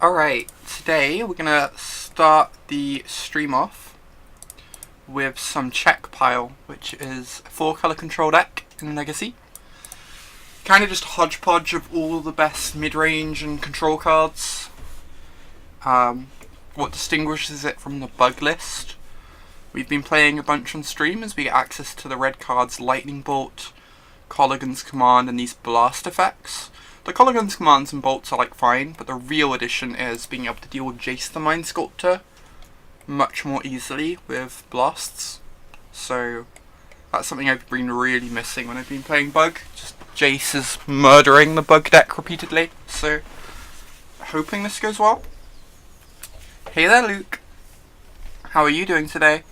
Alright, today we're gonna start the stream off with some Czech pile, which is a 4-color control deck in Legacy. Kind of just a hodgepodge of all the best mid-range and control cards. What distinguishes it from the bug list? We've been playing a bunch on stream as we get access to the red cards Lightning Bolt, Colligan's Command, and these blast effects. The Colligan's commands and bolts are like fine, but the real addition is being able to deal with Jace the Mind Sculptor much more easily with blasts. So that's something I've been really missing when I've been playing Bug. Just Jace is murdering the Bug deck repeatedly. So hoping this goes well. Hey there, Luke. How are you doing today?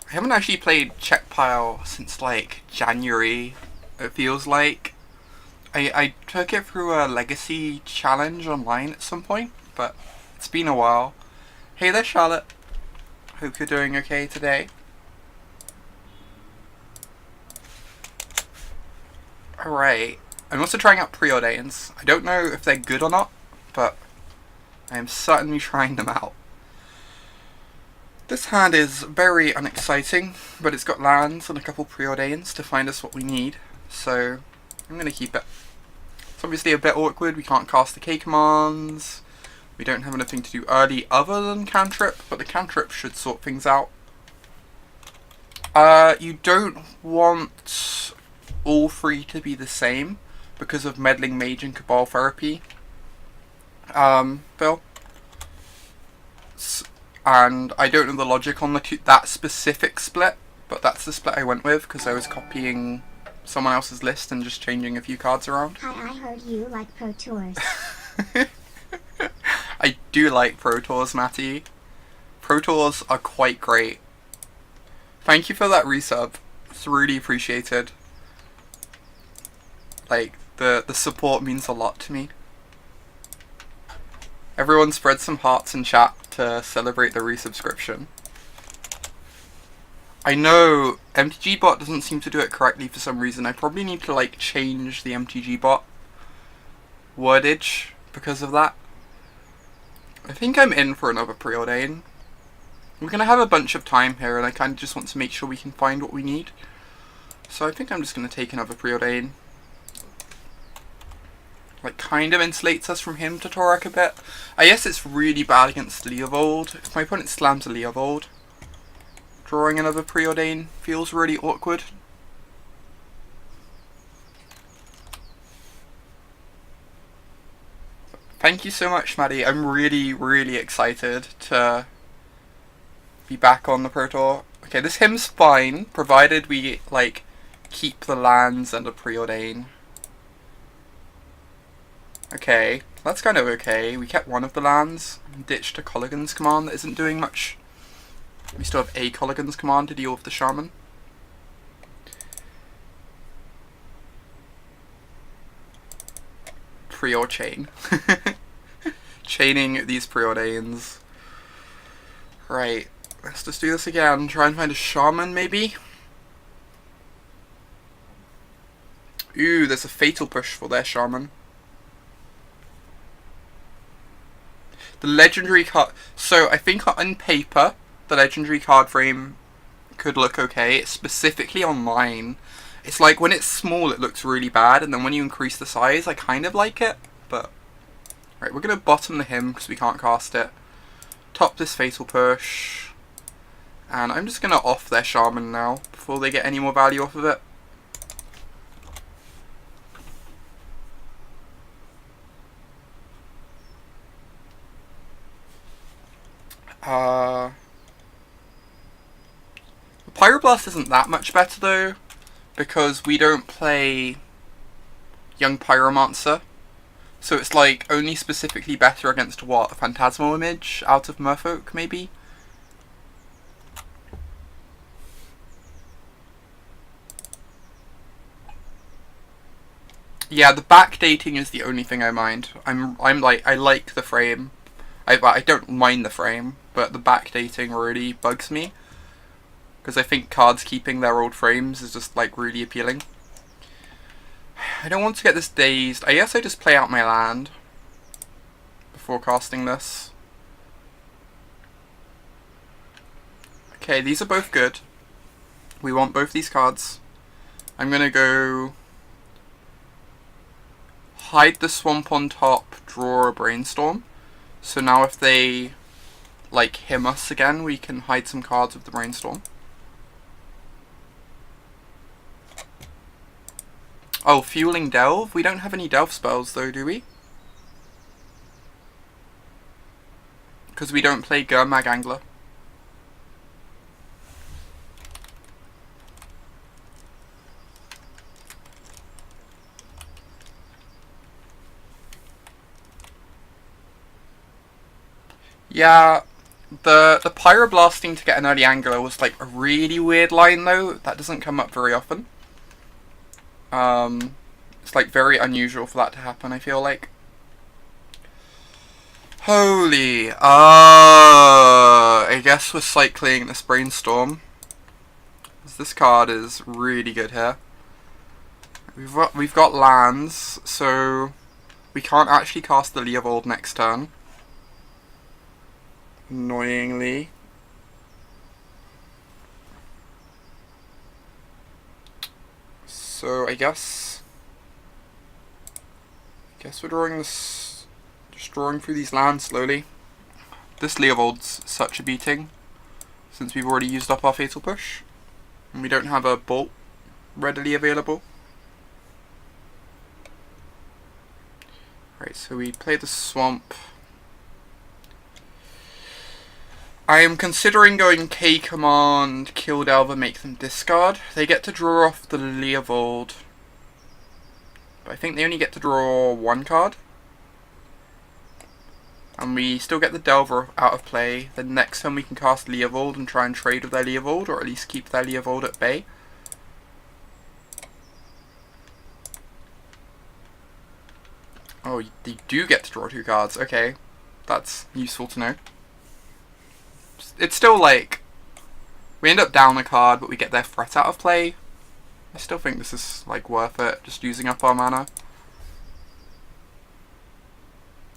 I haven't actually played Czech Pile since like January, it feels like. I took it through a Legacy challenge online at some point, but it's been a while. Hey there, Charlotte. Hope you're doing okay today. Alright, I'm also trying out preordains. I don't know if they're good or not, but I am certainly trying them out. This hand is very unexciting, but it's got lands and a couple preordains to find us what we need, so I'm going to keep it. It's obviously a bit awkward, we can't cast the K commands, we don't have anything to do early other than cantrip, but the cantrip should sort things out. You don't want all three to be the same because of Meddling Mage and Cabal Therapy, Phil. And I don't know the logic on that specific split, but that's the split I went with because I was copying someone else's list and just changing a few cards around. Hi, I heard you like Pro Tours. I do like Pro Tours, Matty. Pro Tours are quite great. Thank you for that resub. It's really appreciated. Like, the support means a lot to me. Everyone spread some hearts in chat to celebrate the resubscription. I know MTG bot doesn't seem to do it correctly for some reason. I probably need to like change the MTG bot wordage because of that. I think I'm in for another preordain. We're going to have a bunch of time here and I kind of just want to make sure we can find what we need. So I think I'm just going to take another preordain. Like, kind of insulates us from him to Torek a bit. I guess it's really bad against Leovold. If my opponent slams a Leovold, drawing another preordain feels really awkward. Thank you so much, Maddie. I'm really, really excited to be back on the Pro Tour. Okay, this hymn's fine, provided we, like, keep the lands and a preordain. Okay, that's kind of okay. We kept one of the lands, ditched a Colligan's Command that isn't doing much. We still have a Colligan's Command to deal with the Shaman. Preor chain. Chaining these preordains. Right, let's just do this again. Try and find a Shaman, maybe? Ooh, there's a Fatal Push for their Shaman. The legendary card. So I think on paper, the legendary card frame could look okay. It's specifically online. It's like when it's small, it looks really bad, and then when you increase the size, I kind of like it. But right, we're gonna bottom the hymn because we can't cast it. Top this Fatal Push, and I'm just gonna off their Shaman now before they get any more value off of it. The Pyroblast isn't that much better though, because we don't play Young Pyromancer, so it's like only specifically better against what? A Phantasmal Image out of Merfolk, maybe? Yeah, the backdating is the only thing I mind. I'm like, I like the frame. I don't mind the frame, but the backdating really bugs me. Because I think cards keeping their old frames is just like really appealing. I don't want to get this dazed. I guess I just play out my land before casting this. Okay, these are both good. We want both these cards. I'm gonna go hide the swamp on top, draw a brainstorm. So now if they like him us again, we can hide some cards with the brainstorm. Oh, Fueling Delve? We don't have any Delve spells though, do we? Because we don't play Gurmag Angler. Yeah, the Pyroblasting to get an early Angler was like a really weird line though. That doesn't come up very often. It's like very unusual for that to happen, I feel like. Holy, I guess we're cycling this Brainstorm. This card is really good here. We've got lands, so we can't actually cast the Leovold next turn. Annoyingly. So I guess we're drawing this, just drawing through these lands slowly. This Leovold's such a beating, since we've already used up our Fatal Push, and we don't have a Bolt readily available. Right, so we play the Swamp. I am considering going K command, kill Delver, make them discard. They get to draw off the Leovold, but I think they only get to draw one card. And we still get the Delver out of play. Then next turn we can cast Leovold and try and trade with their Leovold, or at least keep their Leovold at bay. Oh, they do get to draw two cards. Okay, that's useful to know. It's still like, we end up down a card, but we get their threat out of play. I still think this is like worth it, just using up our mana.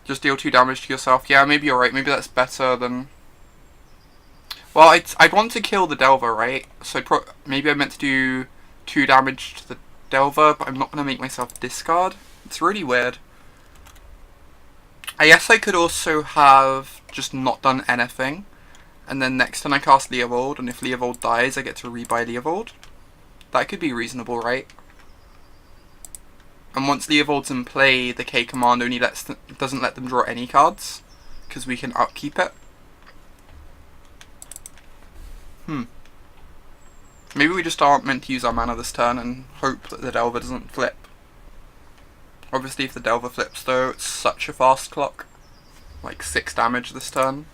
Just deal 2 damage to yourself. Yeah, maybe you're right. Maybe that's better than... Well, I'd want to kill the Delver, right? So maybe I meant to do 2 damage to the Delver, but I'm not going to make myself discard. It's really weird. I guess I could also have just not done anything. And then next turn I cast Leovold, and if Leovold dies, I get to rebuy Leovold. That could be reasonable, right? And once Leovold's in play, the K command only doesn't let them draw any cards, because we can upkeep it. Maybe we just aren't meant to use our mana this turn and hope that the Delver doesn't flip. Obviously if the Delver flips though, it's such a fast clock. Like 6 damage this turn.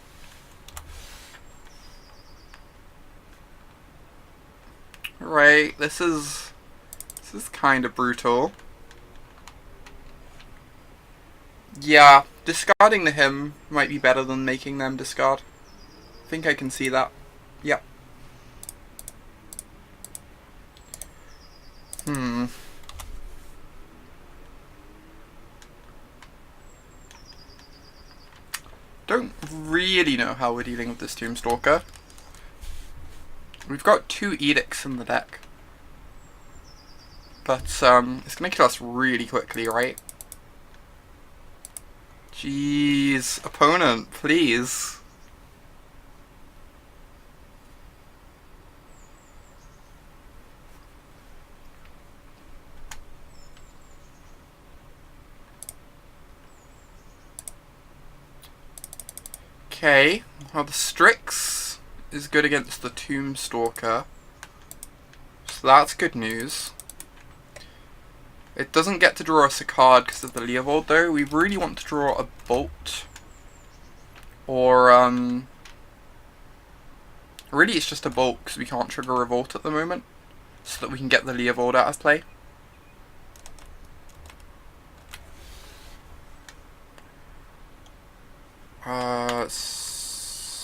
Right, this is kind of brutal. Yeah, discarding the him might be better than making them discard. I think I can see that. Yep. Don't really know how we're dealing with this Tombstalker. We've got 2 Edicts in the deck. But it's going to kill us really quickly, right? Jeez, opponent, please. Okay, well the Strix is good against the Tombstalker, so that's good news. It doesn't get to draw us a card because of the Leovold though. We really want to draw a Bolt, or really it's just a Bolt because we can't trigger Revolt at the moment, so that we can get the Leovold out of play.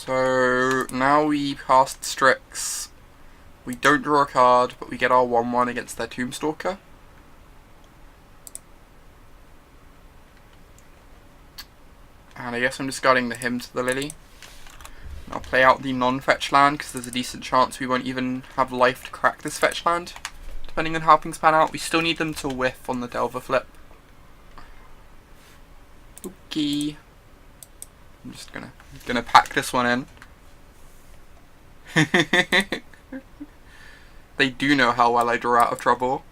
So now we cast Strix. We don't draw a card, but we get our 1/1 against their Tombstalker. And I guess I'm discarding the Hymn to the Lily. I'll play out the non-fetch land because there's a decent chance we won't even have life to crack this fetch land. Depending on how things pan out, we still need them to whiff on the Delver flip. Okay. I'm just gonna pack this one in. They do know how well I draw out of trouble.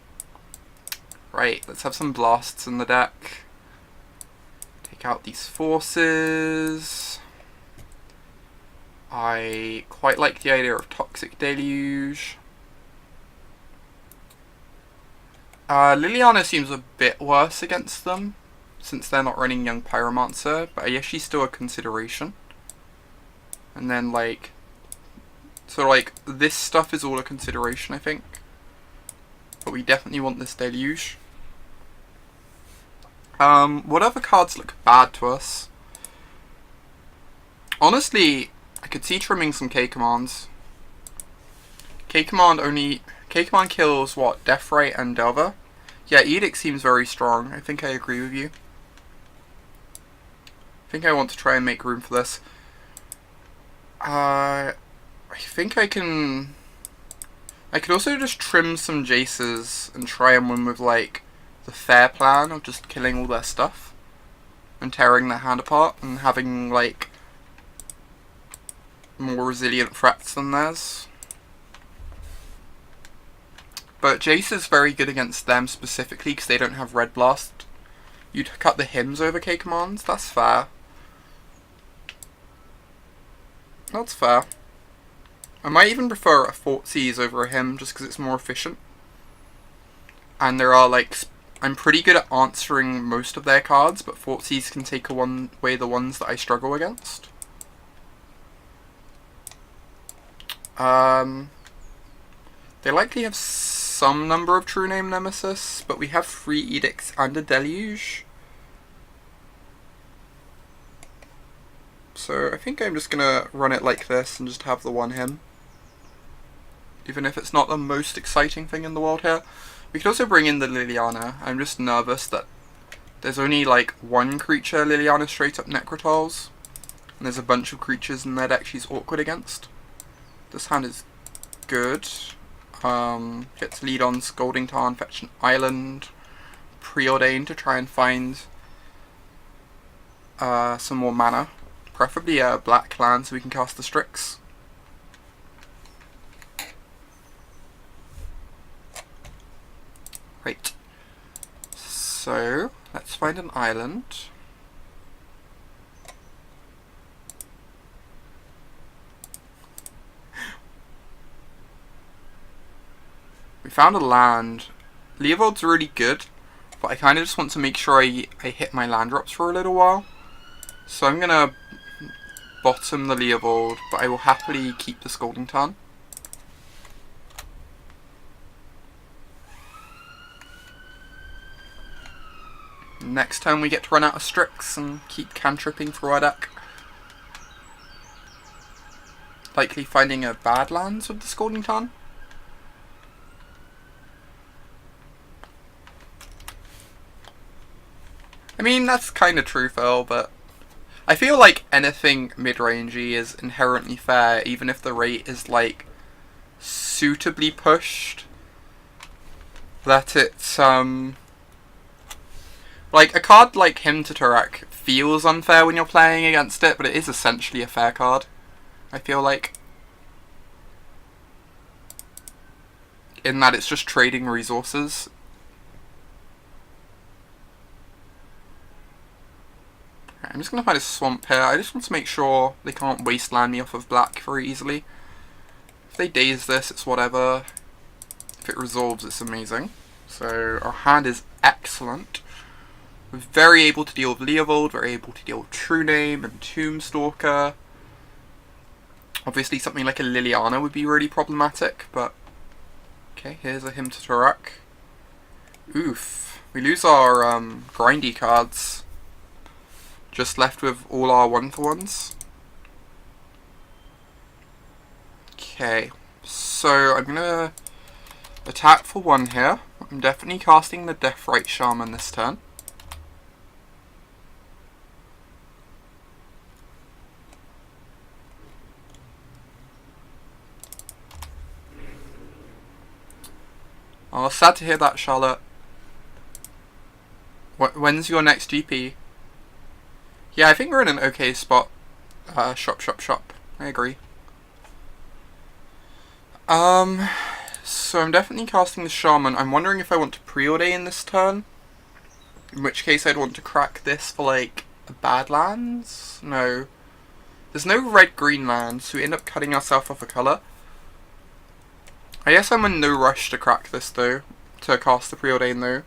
Right, let's have some blasts in the deck. Take out these forces. I quite like the idea of Toxic Deluge. Liliana seems a bit worse against them, since they're not running Young Pyromancer, but I guess she's still a consideration. And then, like, so, like, this stuff is all a consideration, I think. But we definitely want this Deluge. What other cards look bad to us? Honestly, I could see trimming some K-Commands. K-Command kills, what, Deathrite and Delver? Yeah, Edict seems very strong. I think I agree with you. I think I want to try and make room for this. I think I can... I could also just trim some Jaces and try and win with, like, the fair plan of just killing all their stuff and tearing their hand apart and having, like, more resilient threats than theirs. But Jace is very good against them specifically because they don't have Red Blast. You'd cut the Hymns over K-Commands, that's fair. That's fair. I might even prefer a Thoughtseize over a Hymn just because it's more efficient. And there are, like, I'm pretty good at answering most of their cards, but Thoughtseize can take away the ones that I struggle against. They likely have some number of True Name Nemesis, but we have 3 Edicts and a Deluge. So I think I'm just gonna run it like this and just have the one Hymn. Even if it's not the most exciting thing in the world here. We could also bring in the Liliana. I'm just nervous that there's only like one creature Liliana straight up Necrotiles. And there's a bunch of creatures in their deck she's awkward against. This hand is good. Gets lead on Scalding Tarn, fetch an island. Preordain to try and find some more mana. Preferably a black land so we can cast the Strix. Right. So, let's find an island. We found a land. Leovold's really good, but I kind of just want to make sure I hit my land drops for a little while. So I'm going to bottom the Leovold, but I will happily keep the Scalding Tarn. Next turn we get to run out of Strix and keep cantripping through our deck. Likely finding a bad lands with the Scalding Tarn. I mean, that's kind of true, Phil, but I feel like anything mid-rangey is inherently fair, even if the rate is, like, suitably pushed. That it's, like, a card like Hymn to Turek feels unfair when you're playing against it, but it is essentially a fair card, I feel like. In that it's just trading resources. I'm just going to find a swamp here. I just want to make sure they can't wasteland me off of black very easily. If they daze this, it's whatever. If it resolves, it's amazing. So our hand is excellent. We're very able to deal with Leovold, very able to deal with True Name and Tombstalker. Obviously something like a Liliana would be really problematic, but... Okay, here's a Hymn to Turek. Oof. We lose our grindy cards. Just left with all our 1-for-1s. Okay, so I'm gonna attack for 1 here. I'm definitely casting the Deathrite Shaman this turn. Oh, sad to hear that, Charlotte. When's your next GP? Yeah, I think we're in an okay spot. Shop. I agree. So I'm definitely casting the Shaman. I'm wondering if I want to preordain this turn. In which case I'd want to crack this for, like, a Badlands? No. There's no red-green land, so we end up cutting ourselves off a colour. I guess I'm in no rush to crack this, though. To cast the preordain, though.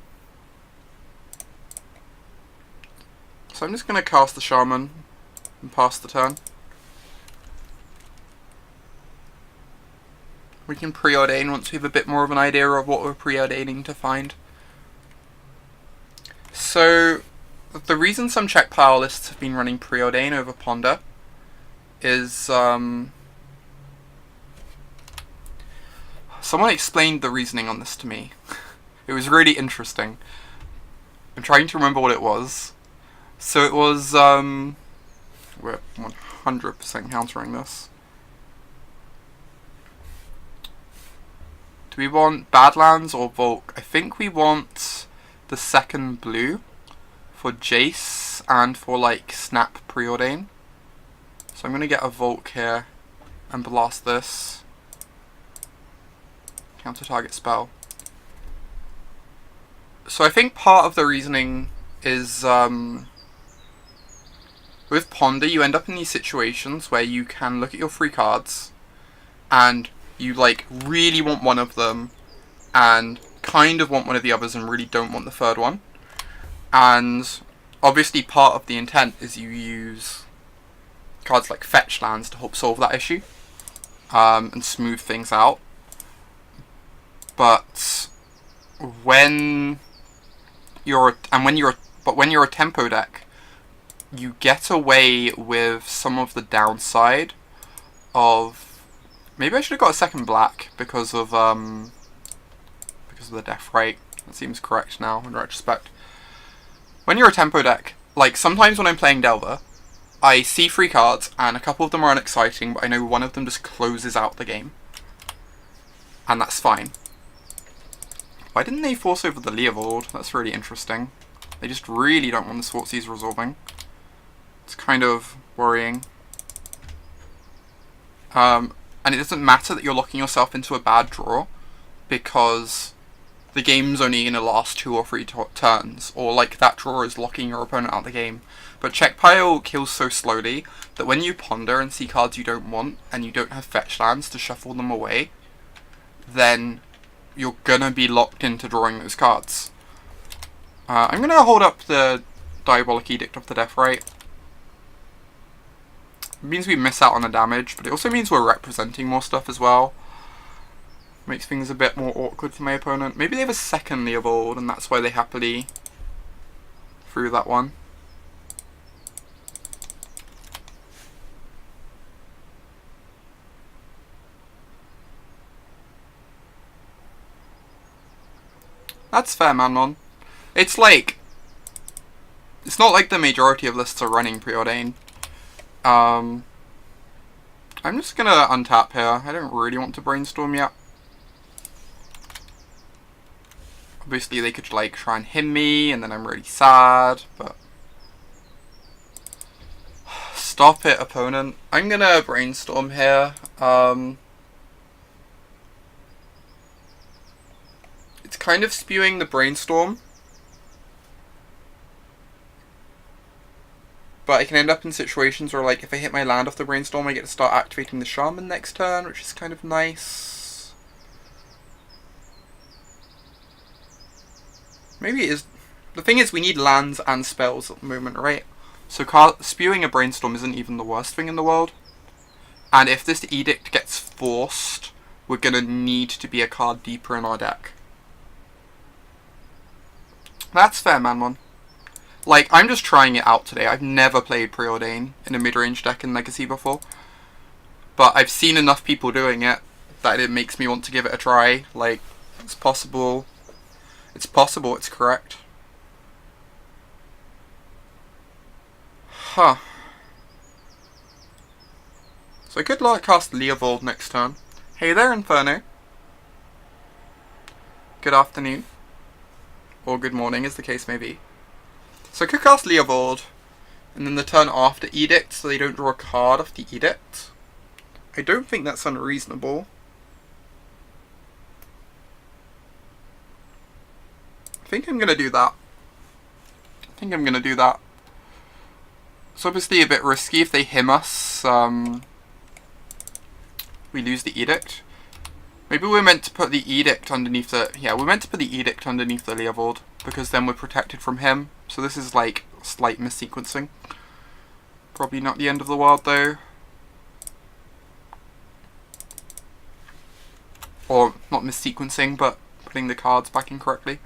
So I'm just going to cast the Shaman and pass the turn. We can preordain once we have a bit more of an idea of what we're preordaining to find. So, the reason some Czech pile lists have been running preordain over Ponder is, someone explained the reasoning on this to me. It was really interesting. I'm trying to remember what it was. So it was, we're 100% countering this. Do we want Badlands or Volk? I think we want the second blue for Jace and for, like, Snap Preordain. So I'm going to get a Volk here and blast this. Counter target spell. So I think part of the reasoning is, with Ponder you end up in these situations where you can look at your free cards and you, like, really want one of them and kind of want one of the others and really don't want the third one. And obviously part of the intent is you use cards like fetch lands to help solve that issue and smooth things out. But when you're a tempo deck, you get away with some of the downside of, maybe I should have got a second black because of the death rate. That seems correct now in retrospect. When you're a tempo deck, like, sometimes when I'm playing Delver, I see 3 cards and a couple of them are unexciting, but I know one of them just closes out the game. And that's fine. Why didn't they force over the Leovold? That's really interesting. They just really don't want the Swartzies resolving. It's kind of worrying. And it doesn't matter that you're locking yourself into a bad draw, because the game's only going to last 2 or 3 turns, or, like, that draw is locking your opponent out of the game. But Czech pile kills so slowly that when you ponder and see cards you don't want, and you don't have fetch lands to shuffle them away, then you're gonna be locked into drawing those cards. I'm gonna hold up the Diabolic Edict of the Death Rate. It means we miss out on the damage, but it also means we're representing more stuff as well. Makes things a bit more awkward for my opponent. Maybe they have a second Leovold, and that's why they happily threw that one. That's fair, Manon. It's like, it's not like the majority of lists are running preordain. I'm just gonna untap here. I don't really want to brainstorm yet. Obviously they could, like, try and hit me and then I'm really sad, but stop it, opponent. I'm gonna brainstorm here. It's kind of spewing the brainstorm, but I can end up in situations where, like, if I hit my land off the brainstorm, I get to start activating the Shaman next turn, which is kind of nice. Maybe it is. The thing is, we need lands and spells at the moment, right? So spewing a brainstorm isn't even the worst thing in the world. And if this edict gets forced, we're gonna need to be a card deeper in our deck. That's fair, Manmon. Like, I'm just trying it out today. I've never played Preordain in a mid-range deck in Legacy before. But I've seen enough people doing it that it makes me want to give it a try. Like, it's possible. It's possible, it's correct. Huh. So I could, like, cast Leovold next turn. Hey there, Inferno. good afternoon, or good morning as the case may be. So I could cast Leovold, and then the turn after Edict, so they don't draw a card off the Edict. I don't think that's unreasonable. I think I'm going to do that. It's obviously a bit risky if they him us, we lose the Edict. Maybe we're meant to put the Edict underneath the... Yeah, we're meant to put the Edict underneath the Leovold, because then we're protected from him. So this is like slight missequencing. Probably not the end of the world though. Or not missequencing, but putting the cards back in correctly.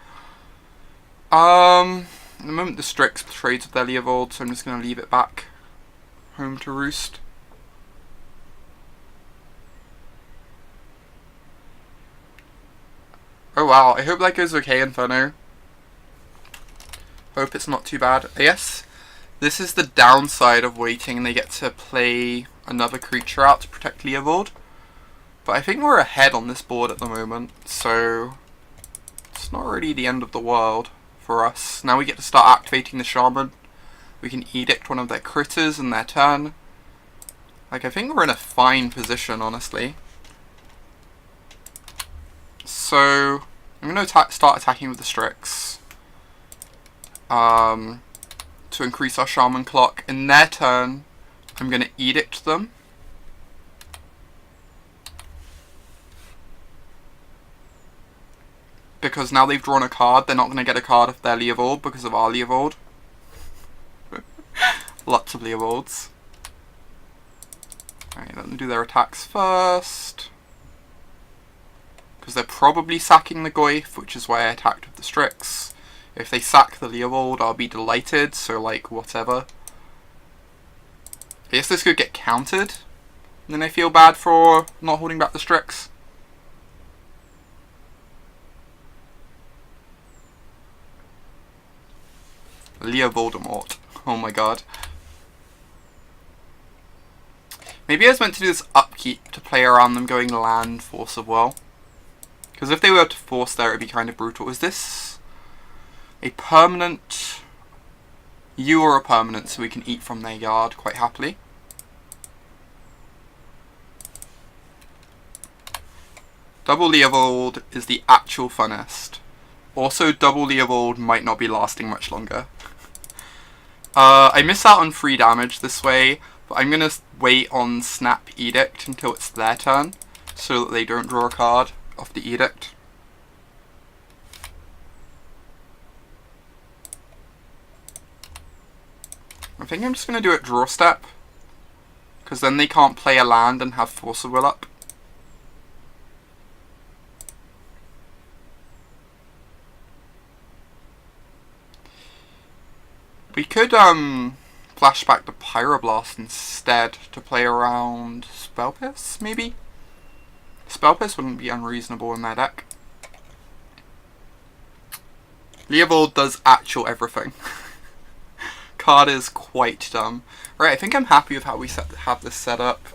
At the moment the Strix trades with their Leovold, so I'm just going to leave it back home to roost. Oh wow, I hope that goes okay, Inferno. Hope it's not too bad. I guess this is the downside of waiting and they get to play another creature out to protect Leovold. But I think we're ahead on this board at the moment, so it's not really the end of the world for us. Now we get to start activating the Shaman. We can Edict one of their critters in their turn. Like, I think we're in a fine position, honestly. So I'm going to start attacking with the Strix. To increase our Shaman clock. In their turn, I'm going to Edict them. Because now they've drawn a card, they're not going to get a card of their Leovold because of our Leovold. Lots of Leovolds. Alright, let them do their attacks first. Because they're probably sacking the Goyf, which is why I attacked with the Strix. If they sack the Leovold, I'll be delighted, so like, whatever. I guess this could get countered, and then I feel bad for not holding back the Strix. Leo Voldemort. Oh my god. Maybe I was meant to do this upkeep to play around them going land Force of Will. Because if they were to force there, it would be kind of brutal. Is this a permanent? You are a permanent, so we can eat from their yard quite happily. Double Leovold is the actual funnest. Also, double Leovold might not be lasting much longer. I miss out on free damage this way, but I'm going to wait on Snap Edict until it's their turn, so that they don't draw a card off the Edict. I think I'm just going to do it draw step, because then they can't play a land and have Force of Will up. We could flash back the Pyroblast instead to play around Spell Pierce, maybe? Spell Pierce wouldn't be unreasonable in their deck. Leovold does actual everything. Card is quite dumb. Right, I think I'm happy with how we have this set up.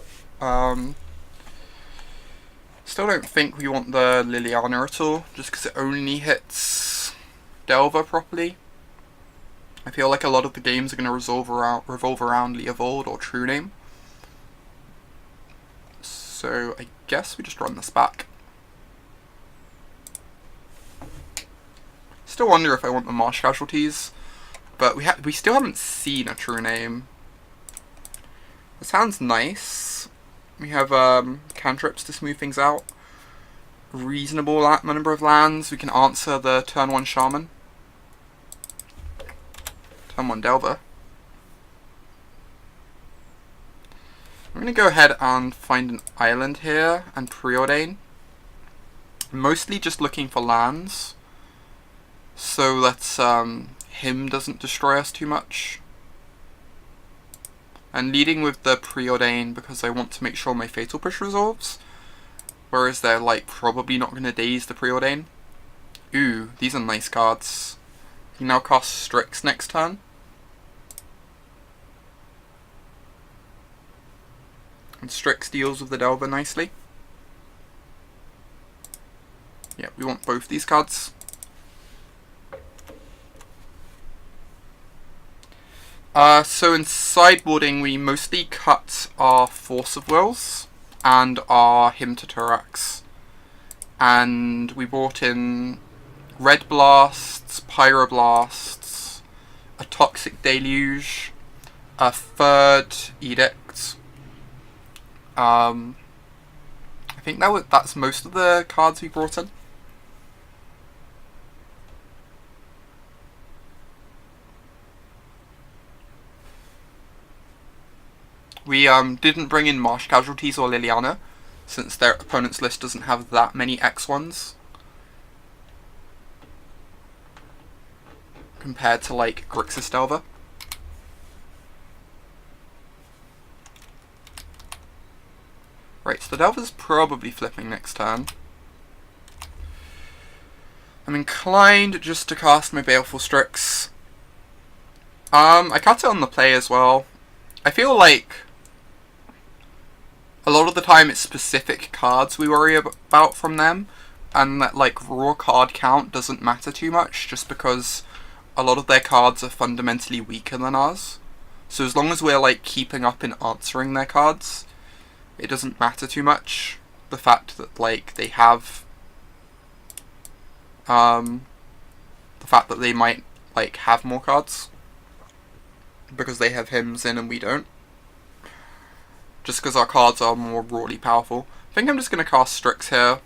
Still don't think we want the Liliana at all, just because it only hits Delver properly. I feel like a lot of the games are going to revolve around Leovold or True Name. So I guess we just run this back. Still wonder if I want the Marsh Casualties, but we still haven't seen a True Name. It sounds nice. We have cantrips to smooth things out. Reasonable number of lands. We can answer the turn 1 Shaman. Turn 1 Delver. I'm going to go ahead and find an island here and preordain. Mostly just looking for lands, so that him doesn't destroy us too much. And leading with the preordain because I want to make sure my Fatal Push resolves. Whereas they're like probably not going to daze the preordain. Ooh, these are nice cards. You now cast Strix next turn. And Strix deals with the Delver nicely. Yeah, we want both these cards. So in sideboarding, we mostly cut our Force of Wills and our Hymn to Turax. And we brought in Red Blasts, Pyroblasts, a Toxic Deluge, a third Edict. I think that's most of the cards we brought in. We didn't bring in Marsh Casualties or Liliana, since their opponent's list doesn't have that many X1s. Compared to, like, Grixis Delver. Right, so the Delver's probably flipping next turn. I'm inclined just to cast my Baleful Strix. I cut it on the play as well. I feel like a lot of the time it's specific cards we worry about from them, and that, like, raw card count doesn't matter too much, just because a lot of their cards are fundamentally weaker than ours. So as long as we're, like, keeping up in answering their cards, it doesn't matter too much. The fact that, like, they have the fact that they might, like, have more cards because they have hymns in and we don't. Just because our cards are more rawly powerful. I think I'm just going to cast Strix here.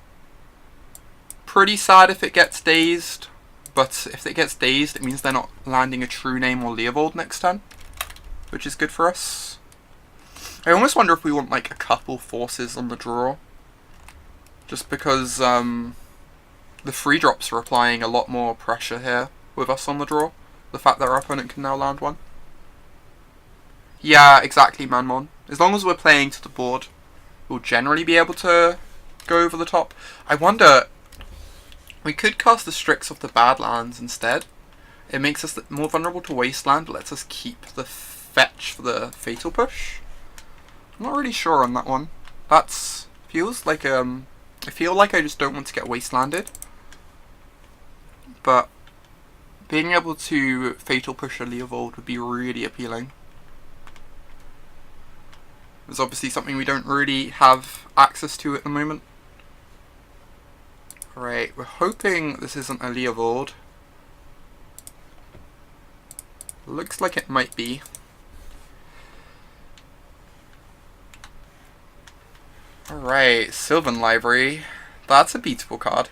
Pretty sad if it gets dazed, but if it gets dazed, it means they're not landing a True Name or Leovold next turn, which is good for us. I almost wonder if we want, like, a couple forces on the draw, just because the free drops are applying a lot more pressure here with us on the draw. The fact that our opponent can now land one. Yeah, exactly, Manmon. As long as we're playing to the board, we'll generally be able to go over the top. I wonder, we could cast the Strix off the Badlands instead. It makes us more vulnerable to Wasteland, but lets us keep the fetch for the Fatal Push. I'm not really sure on that one. That's feels like I feel like I just don't want to get Wastelanded. But being able to Fatal Push a Leovold would be really appealing. It's obviously something we don't really have access to at the moment. Alright, we're hoping this isn't a Leovold. Looks like it might be. Alright, Sylvan Library. That's a beatable card.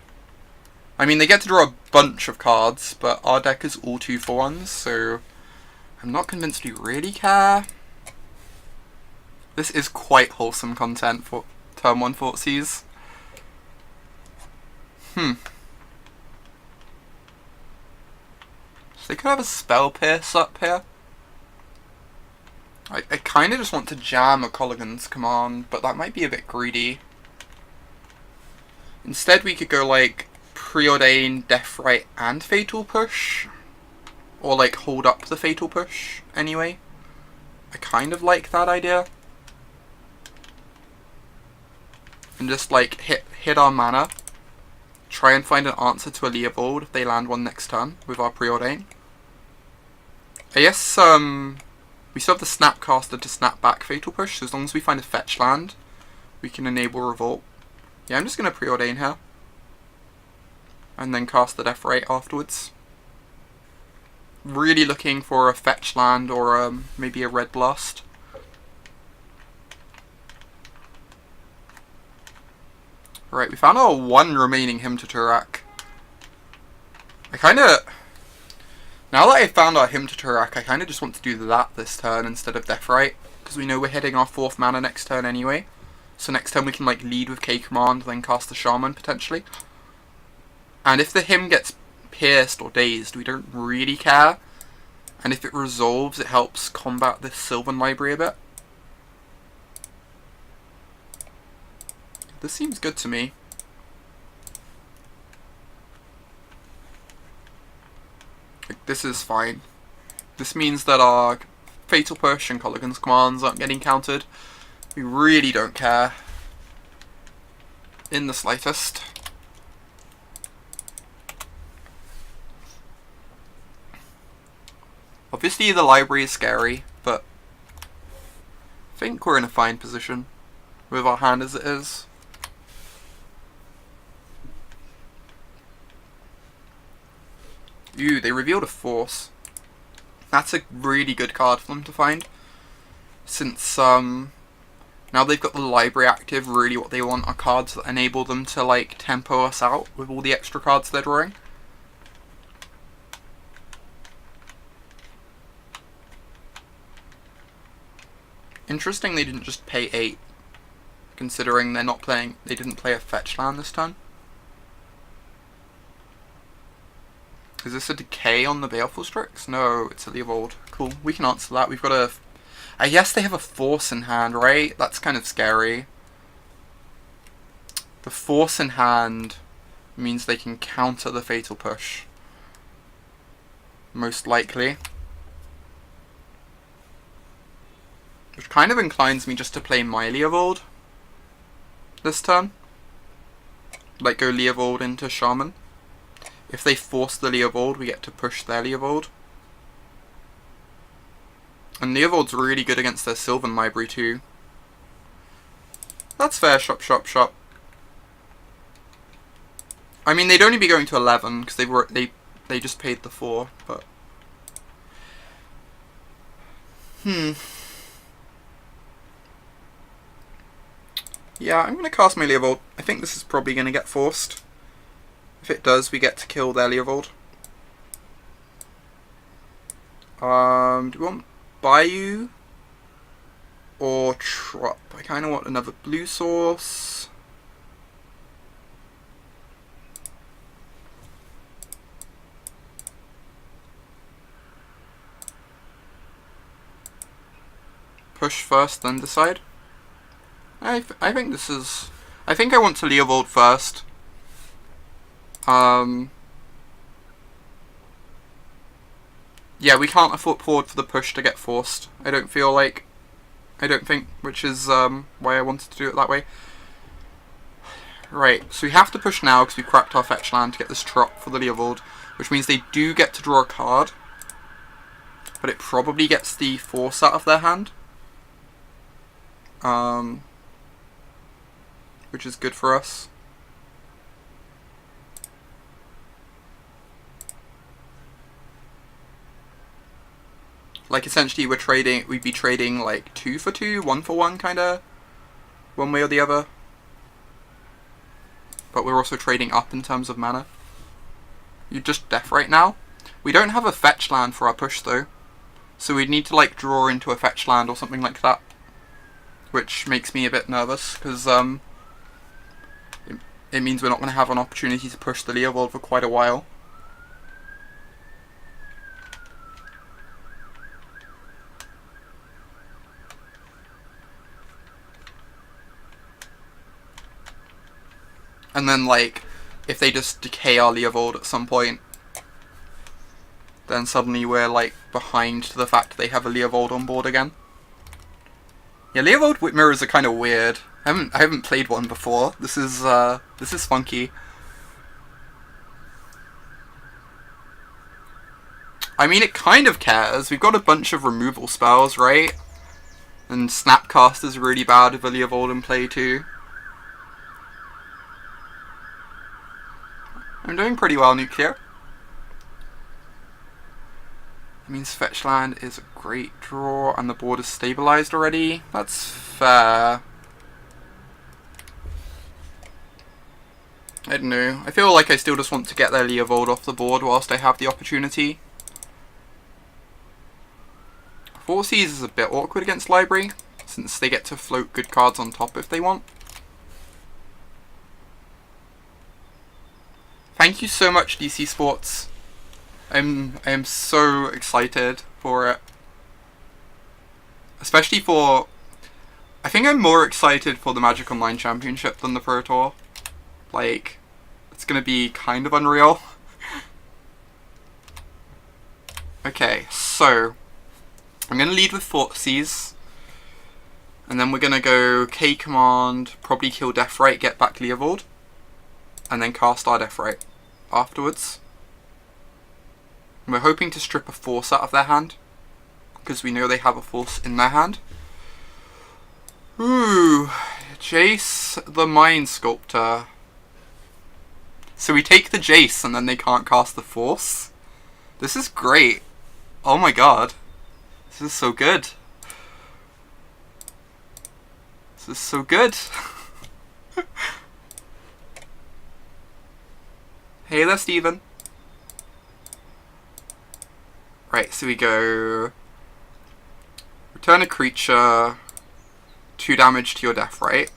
I mean, they get to draw a bunch of cards, but our deck is all 2/1s, so I'm not convinced we really care. This is quite wholesome content for Turn 1 Thoughtseize. So they could have a Spell Pierce up here. I kind of just want to jam a Colligan's Command, but that might be a bit greedy. Instead we could go, like, Preordain, Deathrite, and Fatal Push. Or, like, hold up the Fatal Push anyway. I kind of like that idea. And just, like, hit our mana. Try and find an answer to a Leovold if they land one next turn with our Preordain. I guess, we still have the Snapcaster to snap back Fatal Push, so as long as we find a fetch land, we can enable Revolt. Yeah, I'm just going to Preordain here. And then cast the Deathrite afterwards. Really looking for a fetch land or maybe a Red Blast. Right, we found our one remaining Hymn to Turak. Now that I found our Hymn to Turak, I kind of just want to do that this turn instead of Deathrite, because we know we're hitting our 4th mana next turn anyway. So next turn we can, like, lead with K-Command, then cast the Shaman, potentially. And if the Hymn gets pierced or dazed, we don't really care. And if it resolves, it helps combat this Sylvan Library a bit. This seems good to me. Like, this is fine. This means that our Fatal Push and Colligan's Commands aren't getting countered. We really don't care in the slightest. Obviously the library is scary, but I think we're in a fine position with our hand as it is. Ooh, they revealed a force. That's a really good card for them to find. Since now they've got the library active, really what they want are cards that enable them to like tempo us out with all the extra cards they're drawing. Interesting they didn't just pay 8, considering they didn't play a fetch land this turn. Is this a decay on the Baleful Strix? No, it's a Leovold. Cool, we can answer that. We've got a... I guess they have a force in hand, right? That's kind of scary. The force in hand means they can counter the Fatal Push. Most likely. Which kind of inclines me just to play my Leovold this turn. Like go Leovold into Shaman. If they force the Leovold, we get to push their Leovold. And Leovold's really good against their Sylvan library too. That's fair, shop, shop, shop. I mean, they'd only be going to 11 because they just paid the 4, but... Yeah, I'm going to cast my Leovold. I think this is probably going to get forced. If it does, we get to kill their Leovold. Do we want Bayou or Trop? I kind of want another blue source. Push first, then decide. I think this is... I think I want to Leovold first. Yeah, we can't afford for the push to get forced. I don't think, which is why I wanted to do it that way. Right, so we have to push now because we cracked our fetch land to get this Trop for the Leovold, which means they do get to draw a card, but it probably gets the force out of their hand. Which is good for us. Like essentially we'd be trading like 2 for 2, 1 for 1 kinda, one way or the other. But we're also trading up in terms of mana. You're just deaf right now. We don't have a fetch land for our push though, so we'd need to like draw into a fetch land or something like that, which makes me a bit nervous because it means we're not going to have an opportunity to push the Leovold for quite a while. And then, like, if they just decay our Leovold at some point, then suddenly we're, like, behind to the fact they have a Leovold on board again. Yeah, Leovold with mirrors are kind of weird. I haven't played one before. This is funky. I mean, it kind of cares. We've got a bunch of removal spells, right? And Snapcast is really bad with a Leovold in play too. I'm doing pretty well, Nuclear. That means fetch land is a great draw, and the board is stabilized already. That's fair. I don't know. I feel like I still just want to get their Leovold off the board whilst I have the opportunity. Four Seas is a bit awkward against Library, since they get to float good cards on top if they want. Thank you so much, DC Sports. I am so excited for it. Especially for... I think I'm more excited for the Magic Online Championship than the Pro Tour. Like, it's gonna be kind of unreal. Okay, so... I'm gonna lead with Thoughtseize. And then we're gonna go K command, probably kill Deathrite, get back Leovold. And then cast our Deathrite afterwards. And we're hoping to strip a force out of their hand. because we know they have a force in their hand. Ooh, Jace the Mind Sculptor. So we take the Jace and then they can't cast the force? This is great. Oh my god. This is so good. This is so good. Hey there, Steven. Right, so we go... Return a creature... 2 damage to your death, right?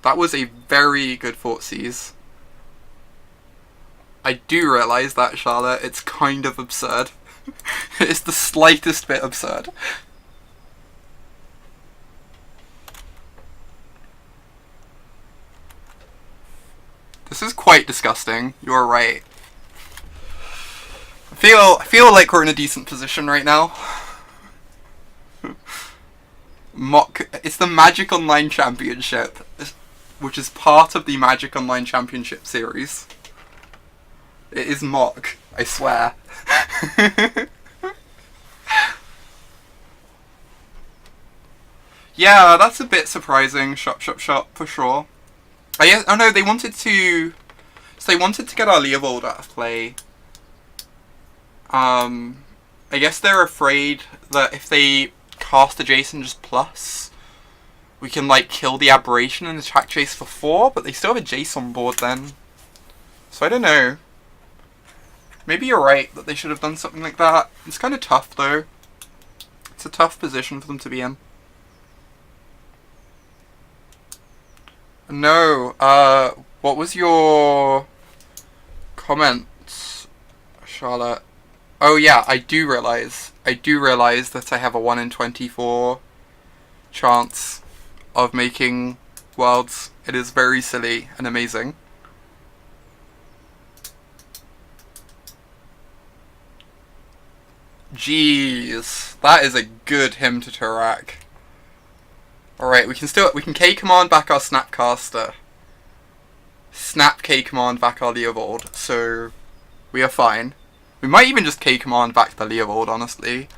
That was a very good Thoughtseize. I do realise that, Charlotte. It's kind of absurd. It's the slightest bit absurd. This is quite disgusting. You're right. I feel like we're in a decent position right now. It's the Magic Online Championship, which is part of the Magic Online Championship series. It is mock, I swear. Yeah, that's a bit surprising. Shop, for sure. Oh no, they wanted to... So they wanted to get our Leovold out of play. I guess they're afraid that if they cast a Jason just plus, we can like kill the Aberration and attack Jace for 4, but they still have a Jace on board then. So I don't know. Maybe you're right that they should have done something like that. It's kind of tough though. It's a tough position for them to be in. No, what was your comment, Charlotte? Oh yeah, I do realise that I have a 1 in 24 chance of making worlds. It is very silly and amazing. Jeez, that is a good hymn to Turak. Alright, we can K-command back our Snapcaster. Snap K-command back our Leovold, so we are fine. We might even just K-command back the Leovold, honestly.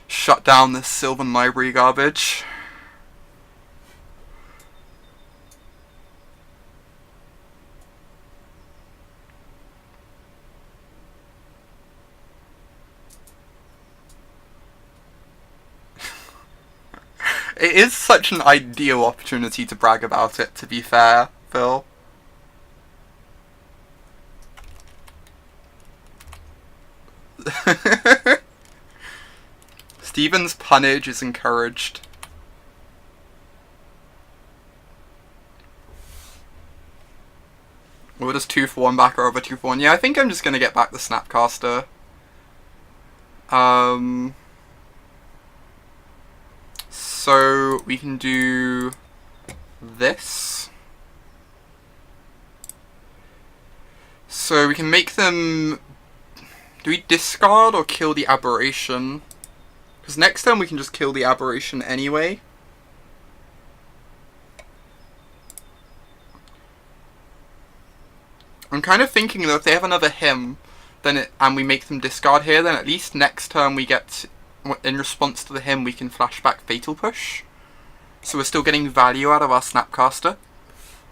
Shut down this Sylvan Library garbage. It is such an ideal opportunity to brag about it, to be fair, Phil. Steven's punnage is encouraged. We'll just 2 for 1 back over 2 for 1. Yeah, I think I'm just gonna get back the Snapcaster. So we can do this. So we can make them... Do we discard or kill the Aberration? Because next turn we can just kill the Aberration anyway. I'm kind of thinking that if they have another hymn, and we make them discard here, then at least next turn we get... In response to the hymn, we can flashback Fatal Push. So we're still getting value out of our Snapcaster.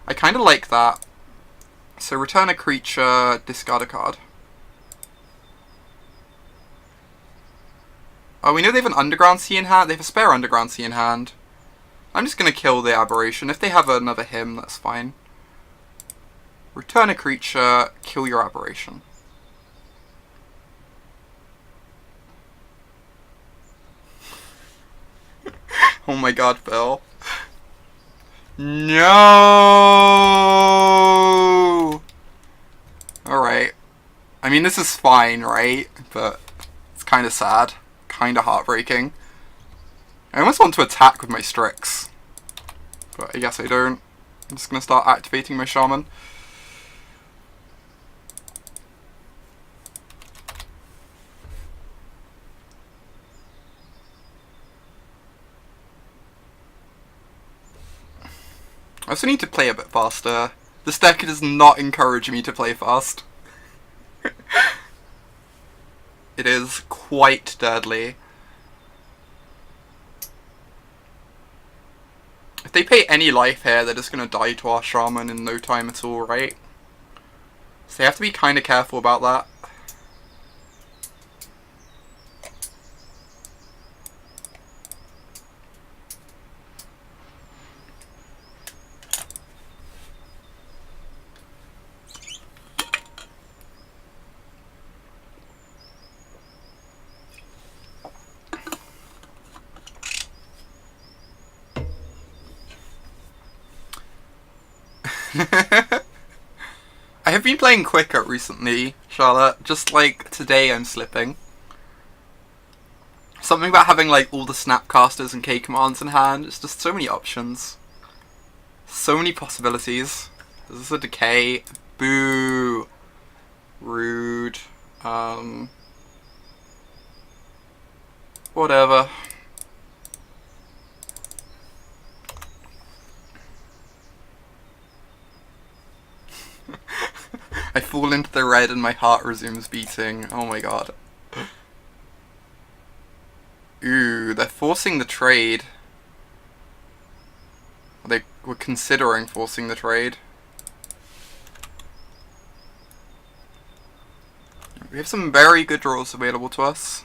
I kind of like that. So return a creature, discard a card. Oh, we know they have an Underground Sea in hand. They have a spare Underground Sea in hand. I'm just going to kill the Aberration. If they have another hymn, that's fine. Return a creature, kill your Aberration. Oh my god, Phil. No! Alright. I mean, this is fine, right? But it's kind of sad. Kind of heartbreaking. I almost want to attack with my Strix. But I guess I don't. I'm just going to start activating my Shaman. I also need to play a bit faster. This deck does not encourage me to play fast. It is quite deadly. If they pay any life here, they're just going to die to our shaman in no time at all, right? So they have to be kind of careful about that. I have been playing quicker recently, Charlotte. Just like today I'm slipping. Something about having like all the snapcasters and K commands in hand. It's just so many options. So many possibilities. Is this a decay? Boo. Rude. Whatever. I fall into the red and my heart resumes beating. Oh my god. Ooh, they're forcing the trade. They were considering forcing the trade. We have some very good draws available to us.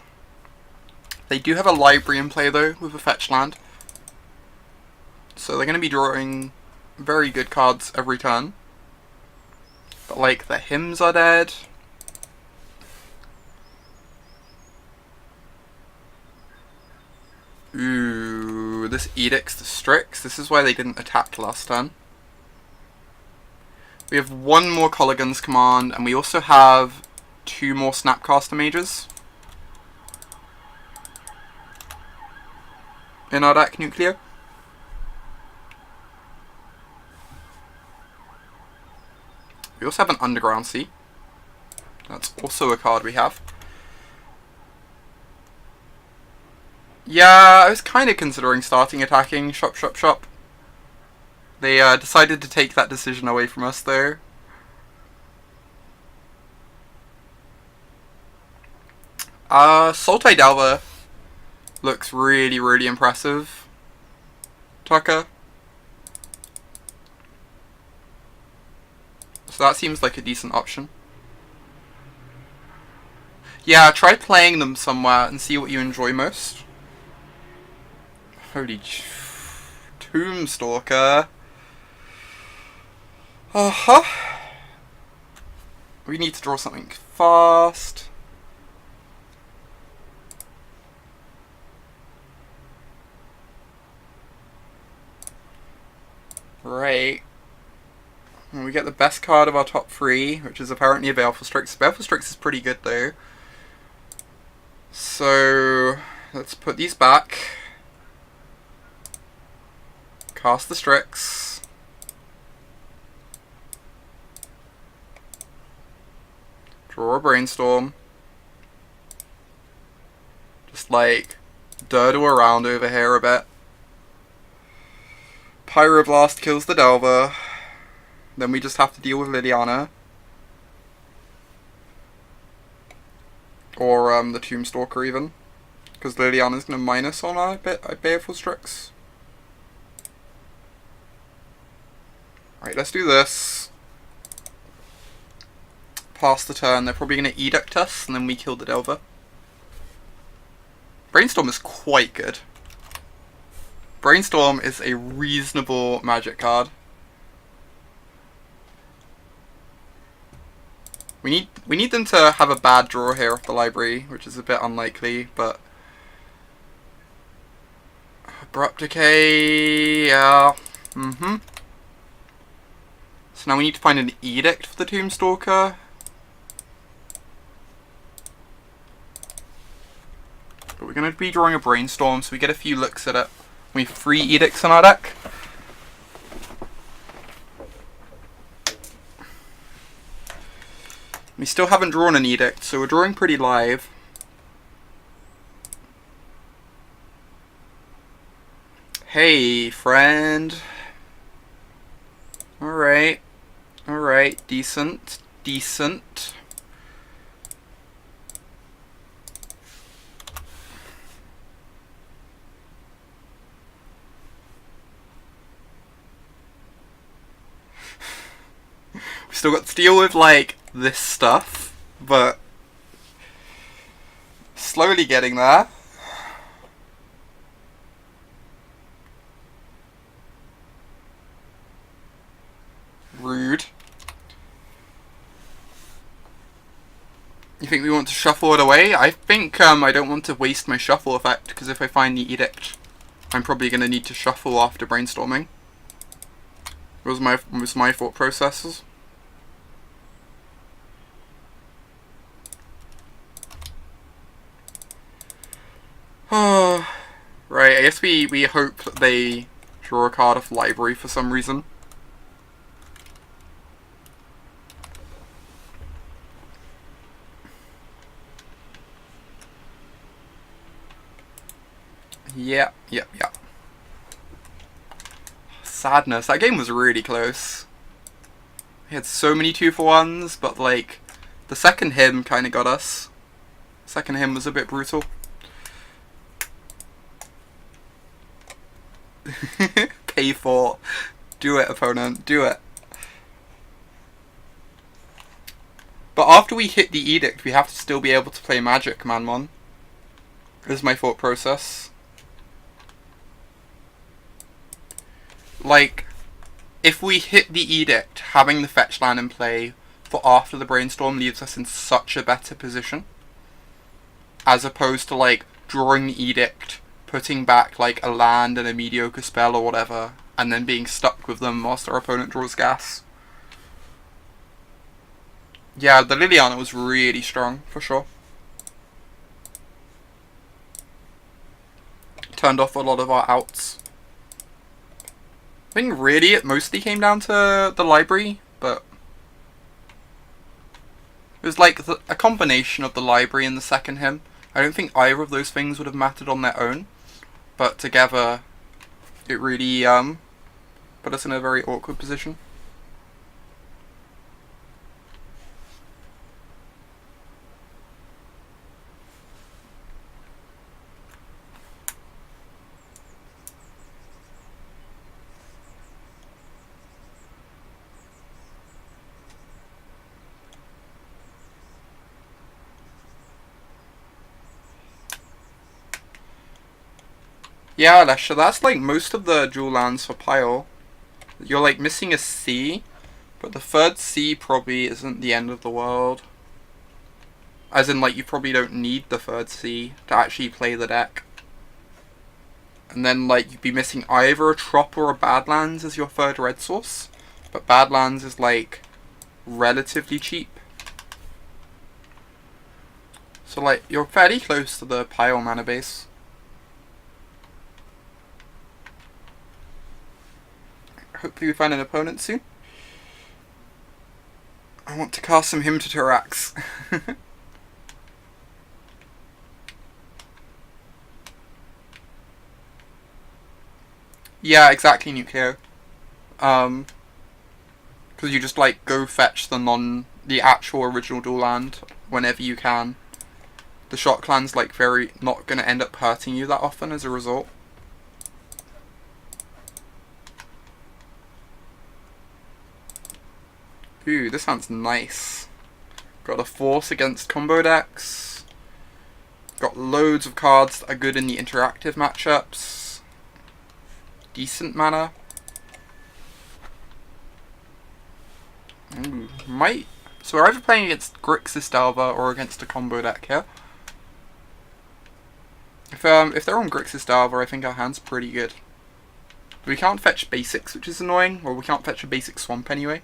They do have a library in play though, with a fetch land. So they're going to be drawing very good cards every turn. But like, the hymns are dead. Ooh, this edicts the Strix. This is why they didn't attack last turn. We have one more Colligan's Command, and we also have 2 more Snapcaster Mages in our deck, Nuclear. We also have an Underground Sea. That's also a card we have. Yeah, I was kind of considering starting attacking Shop Shop Shop. They decided to take that decision away from us though. Sultai Delver looks really, really impressive. Tucker. So that seems like a decent option. Yeah, try playing them somewhere and see what you enjoy most. Holy Tombstalker. Uh-huh. We need to draw something fast. Right. And we get the best card of our top 3, which is apparently a Baleful Strix. Baleful Strix is pretty good though. So let's put these back. Cast the Strix. Draw a Brainstorm. Just like durdle around over here a bit. Pyroblast kills the Delver. Then we just have to deal with Liliana. Or the Tombstalker even. Because Liliana's going to minus on our Baleful Strix. Right, let's do this. Pass the turn. They're probably going to Edict us, and then we kill the Delver. Brainstorm is quite good. Brainstorm is a reasonable magic card. We need them to have a bad draw here off the library, which is a bit unlikely, but Abrupt Decay, yeah. So now we need to find an Edict for the Tombstalker. But we're going to be drawing a Brainstorm, so we get a few looks at it. We have 3 Edicts in our deck. We still haven't drawn an Edict, so we're drawing pretty live. Hey, friend. Alright. Alright, decent. Decent. Still got to deal with, like, this stuff, but slowly getting there. Rude. You think we want to shuffle it away? I think I don't want to waste my shuffle effect, because if I find the edict, I'm probably going to need to shuffle after brainstorming. Was my thought processes. Right, I guess we hope that they draw a card off library for some reason. Yep. Sadness. That game was really close. We had so many 2-for-1s, but like, the second hymn kind of got us. Second hymn was a bit brutal. Pay for. Do it, opponent. Do it. But after we hit the edict, we have to still be able to play Magic, Man. Is my thought process. Like, if we hit the edict, having the fetch land in play for after the brainstorm leaves us in such a better position. As opposed to, like, drawing the edict, putting back, like, a land and a mediocre spell or whatever, and then being stuck with them whilst our opponent draws gas. Yeah, the Liliana was really strong, for sure. Turned off a lot of our outs. I think really it mostly came down to the library, but it was like a combination of the library and the second hymn. I don't think either of those things would have mattered on their own, but together it really put us in a very awkward position. Yeah, Alessia, that's like most of the dual lands for Pile. You're like missing a C, but the third C probably isn't the end of the world. As in, like, you probably don't need the third C to actually play the deck. And then, like, you'd be missing either a Trop or a Badlands as your third red source. But Badlands is, like, relatively cheap. So, like, you're fairly close to the Pile mana base. Hopefully we find an opponent soon. I want to cast some Hymn to Tarax. Yeah, exactly, Nucleo. Because you just like go fetch the actual original dual land whenever you can. The shot clan's like very not gonna end up hurting you that often as a result. Ooh, this sounds nice. Got a force against combo decks. Got loads of cards that are good in the interactive matchups. Decent mana. Ooh, so we're either playing against Grixis Delver or against a combo deck here. If they're on Grixis Delver, I think our hand's pretty good. We can't fetch basics, which is annoying, or we can't fetch a basic swamp anyway.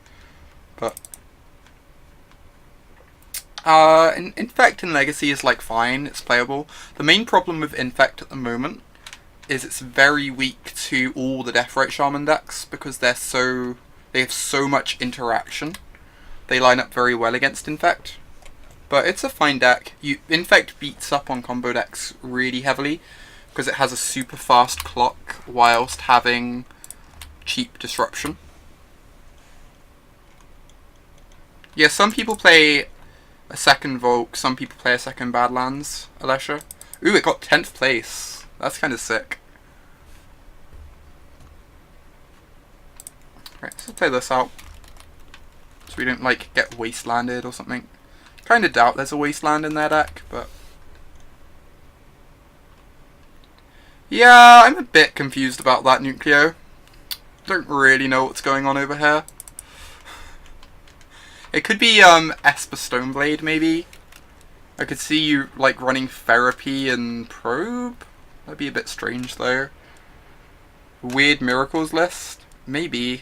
But Infect and Legacy is like fine, it's playable. The main problem with Infect at the moment is it's very weak to all the Deathrite Shaman decks because they have so much interaction. They line up very well against Infect. But it's a fine deck. Infect beats up on combo decks really heavily because it has a super fast clock whilst having cheap disruption. Yeah, some people play a second Volk, some people play a second Badlands, Alessia. Ooh, it got 10th place. That's kind of sick. Right, so play this out. we don't like get wastelanded or something. Kinda doubt there's a wasteland in their deck, but yeah, I'm a bit confused about that, Nucleo. Don't really know what's going on over here. It could be Esper Stoneblade, maybe. I could see you like running Therapy and Probe. That'd be a bit strange though. Weird Miracles list? Maybe.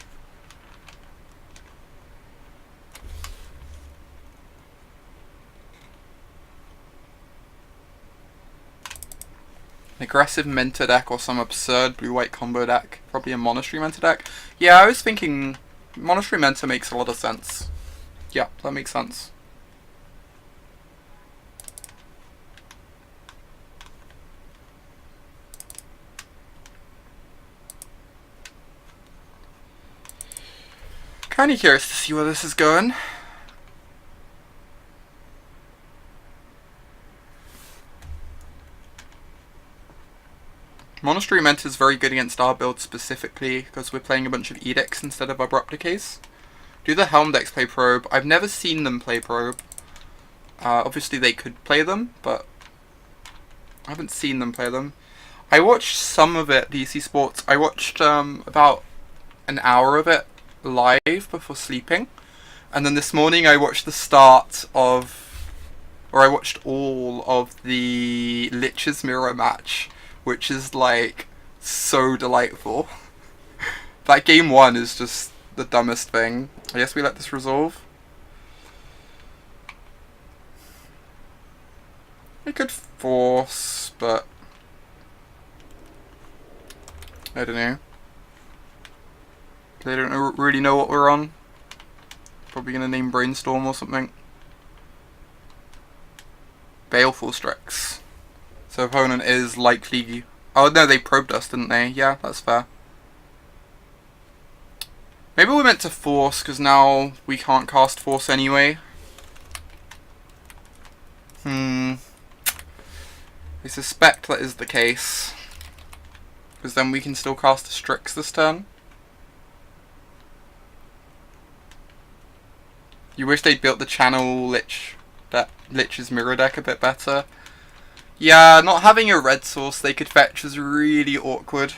An aggressive Mentor deck or some absurd blue-white combo deck. Probably a Monastery Mentor deck. Yeah, I was thinking Monastery Mentor makes a lot of sense. Yeah, that makes sense. Kinda curious to see where this is going. Monastery Mentor is very good against our build specifically because we're playing a bunch of Edicts instead of Abrupt Decays. Do the Helm decks play Probe? I've never seen them play Probe. Obviously they could play them, but I haven't seen them play them. I watched some of it, DC Sports. I watched about an hour of it live before sleeping. And then this morning I watched the start of, or I watched all of the Lich's Mirror match, which is like so delightful. That game 1 is just the dumbest thing. I guess we let this resolve. I could force, but I don't know. They don't really know what we're on. Probably gonna name Brainstorm or something. Baleful Strix. So opponent is likely... Oh no, they probed us, didn't they? Yeah, that's fair. Maybe we're meant to force, because now we can't cast force anyway. I suspect that is the case. Because then we can still cast a Strix this turn. You wish they'd built the channel Lich's Mirror deck a bit better. Yeah, not having a red source they could fetch was really awkward.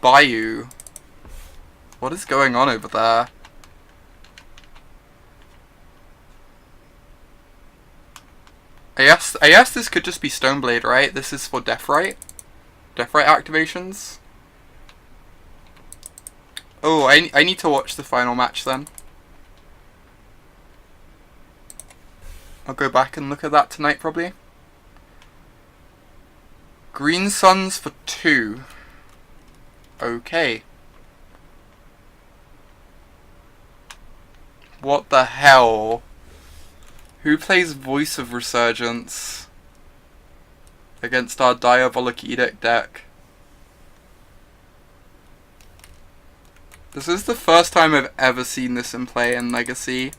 Bayou. What is going on over there? I guess this could just be Stoneblade, right? This is for Deathrite? Deathrite activations? Oh, I need to watch the final match then. I'll go back and look at that tonight probably. Green Suns for 2. Okay. What the hell? Who plays Voice of Resurgence against our Diabolic Edict deck? This is the first time I've ever seen this in play in Legacy.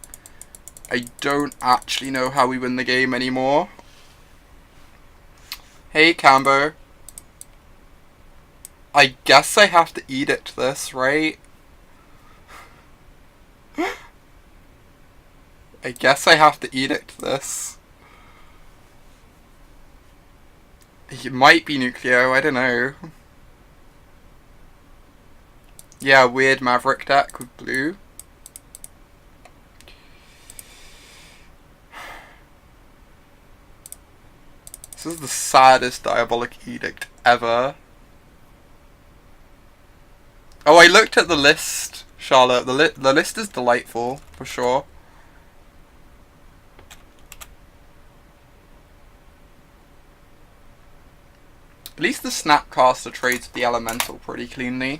I don't actually know how we win the game anymore. Hey, Cambo. I guess I have to Edict this, right? I guess I have to Edict this. It might be Nucleo, I don't know. Yeah, weird Maverick deck with blue. This is the saddest Diabolic Edict ever. Oh, I looked at the list, Charlotte. The list is delightful, for sure. At least the Snapcaster trades the Elemental pretty cleanly.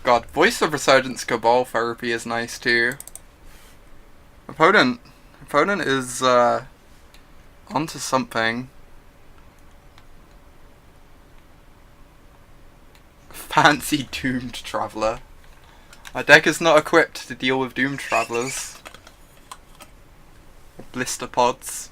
God, Voice of Resurgence Cabal Therapy is nice too. Opponent is onto something. Fancy Doomed Traveller. Our deck is not equipped to deal with Doomed Travellers. blister pods.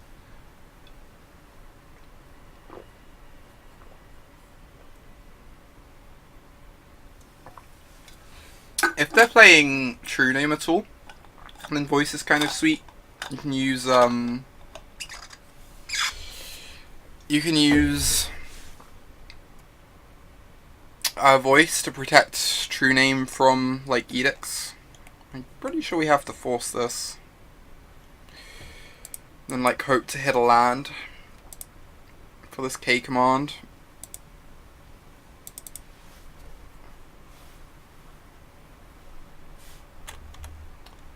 If they're playing True Name at all, then voice is kind of sweet. You can use voice to protect True Name from like edicts. I'm pretty sure we have to force this. Then like hope to hit a land for this K command.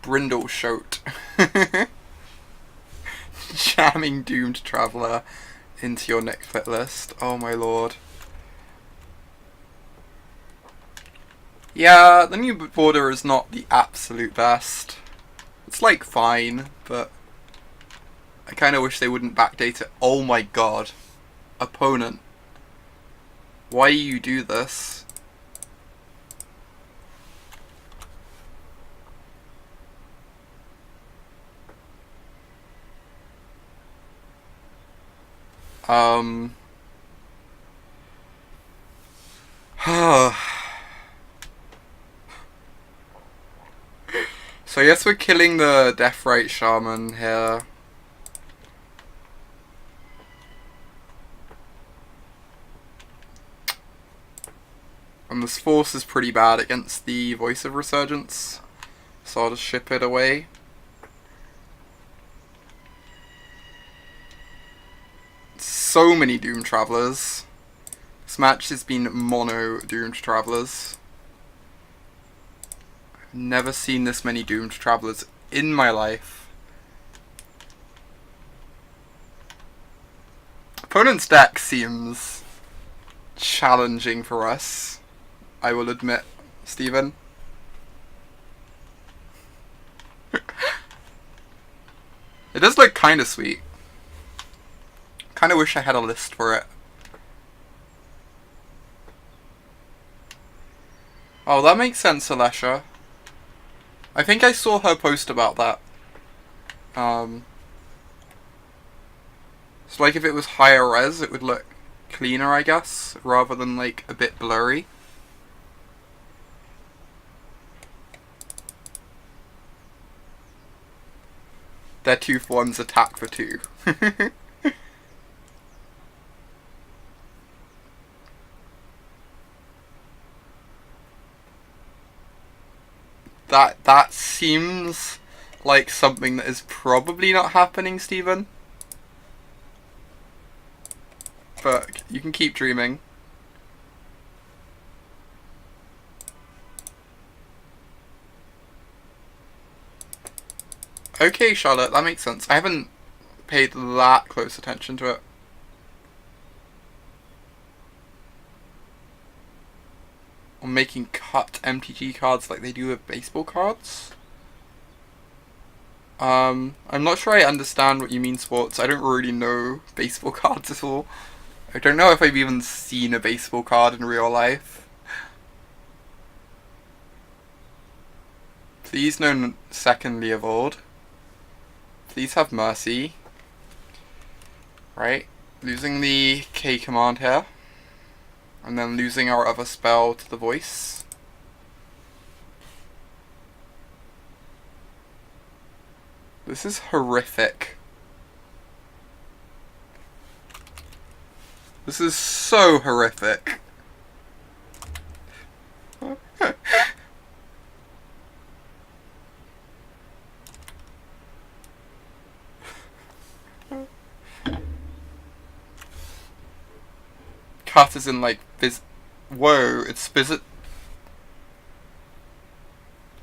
Brindle Shoat. Jamming Doomed Traveller into your neck fit list. Oh my lord. Yeah, the new border is not the absolute best. It's like fine, but I kind of wish they wouldn't backdate it. Oh my god. Opponent. Why you do this? So I guess we're killing the Deathrite Shaman here. And this force is pretty bad against the Voice of Resurgence, so I'll just ship it away. So many Doom Travelers. This match has been mono Doomed Travelers. I've never seen this many Doomed Travelers in my life. Opponent's deck seems challenging for us, I will admit, Stephen. It does look kind of sweet. Kind of wish I had a list for it. Oh, that makes sense, Alessia. I think I saw her post about that. So like if it was higher res, it would look cleaner, I guess, rather than like a bit blurry. Their 2/1s attack for 2. That seems like something that is probably not happening, Stephen. But you can keep dreaming. Okay, Charlotte, that makes sense. I haven't paid that close attention to it. Or making cut MTG cards like they do with baseball cards. I'm not sure I understand what you mean, Sports. I don't really know baseball cards at all. I don't know if I've even seen a baseball card in real life. Please no second Leovold. Please have mercy. Right, losing the K command here. And then losing our other spell to the voice. This is horrific. This is so horrific. Cut is in like whoa, it's visit.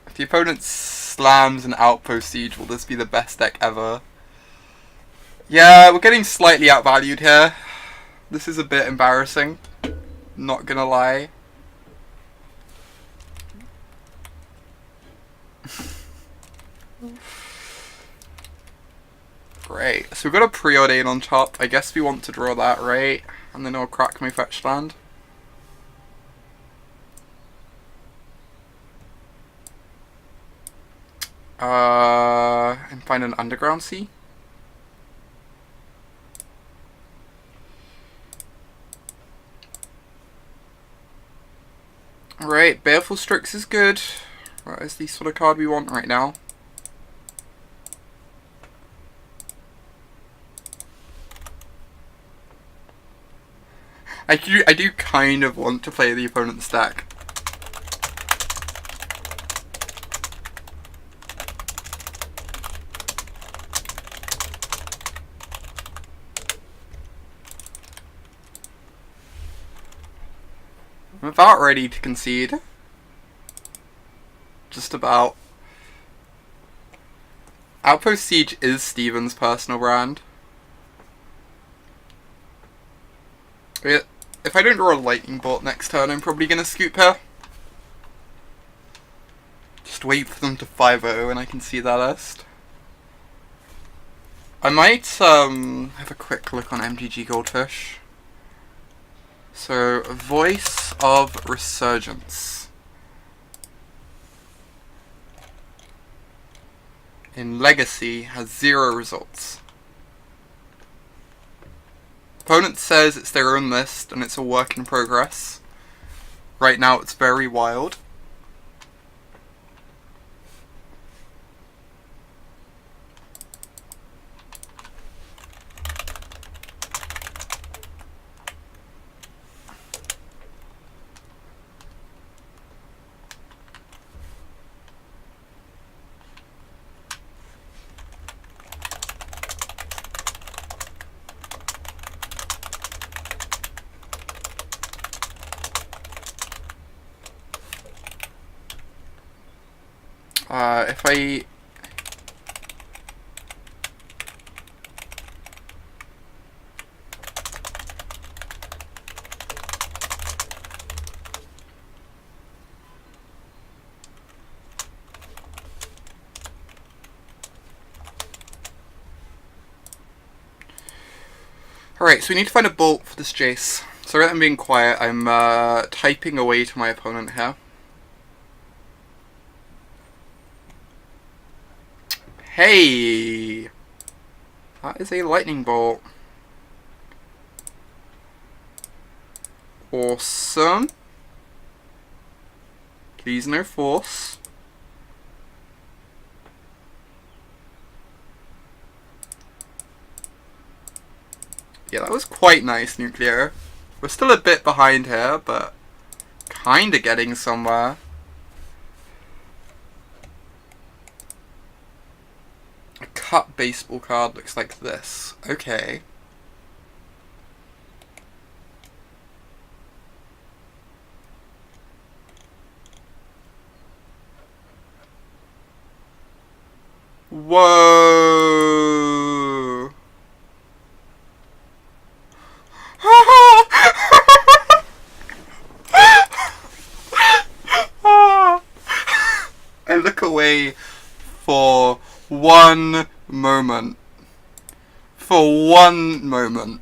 If the opponent slams an Outpost Siege, will this be the best deck ever? Yeah, we're getting slightly outvalued here. This is a bit embarrassing. Not gonna lie. Great. So we've got a Preordain on top. I guess we want to draw that, right? And then I'll crack my fetch land. And find an Underground Sea. Alright, Baleful Strix is good. That is the sort of card we want right now. I do kind of want to play the opponent's deck. I'm about ready to concede. Just about. Outpost Siege is Steven's personal brand. If I don't draw a lightning bolt next turn, I'm probably going to scoop here. Just wait for them to 5-0 and I can see that list. I might have a quick look on MTG Goldfish. So, Voice of Resurgence. In Legacy has 0 results. Opponent says it's their own list and it's a work in progress. Right now it's very wild. If I... Alright, so we need to find a bolt for this Jace. So rather than being quiet, I'm typing away to my opponent here. Hey! That is a lightning bolt. Awesome. Please no force. Yeah, that was quite nice, Nuclear. We're still a bit behind here, but kinda getting somewhere. A cut baseball card looks like this. Okay. Whoa. I look away for one moment. For one moment.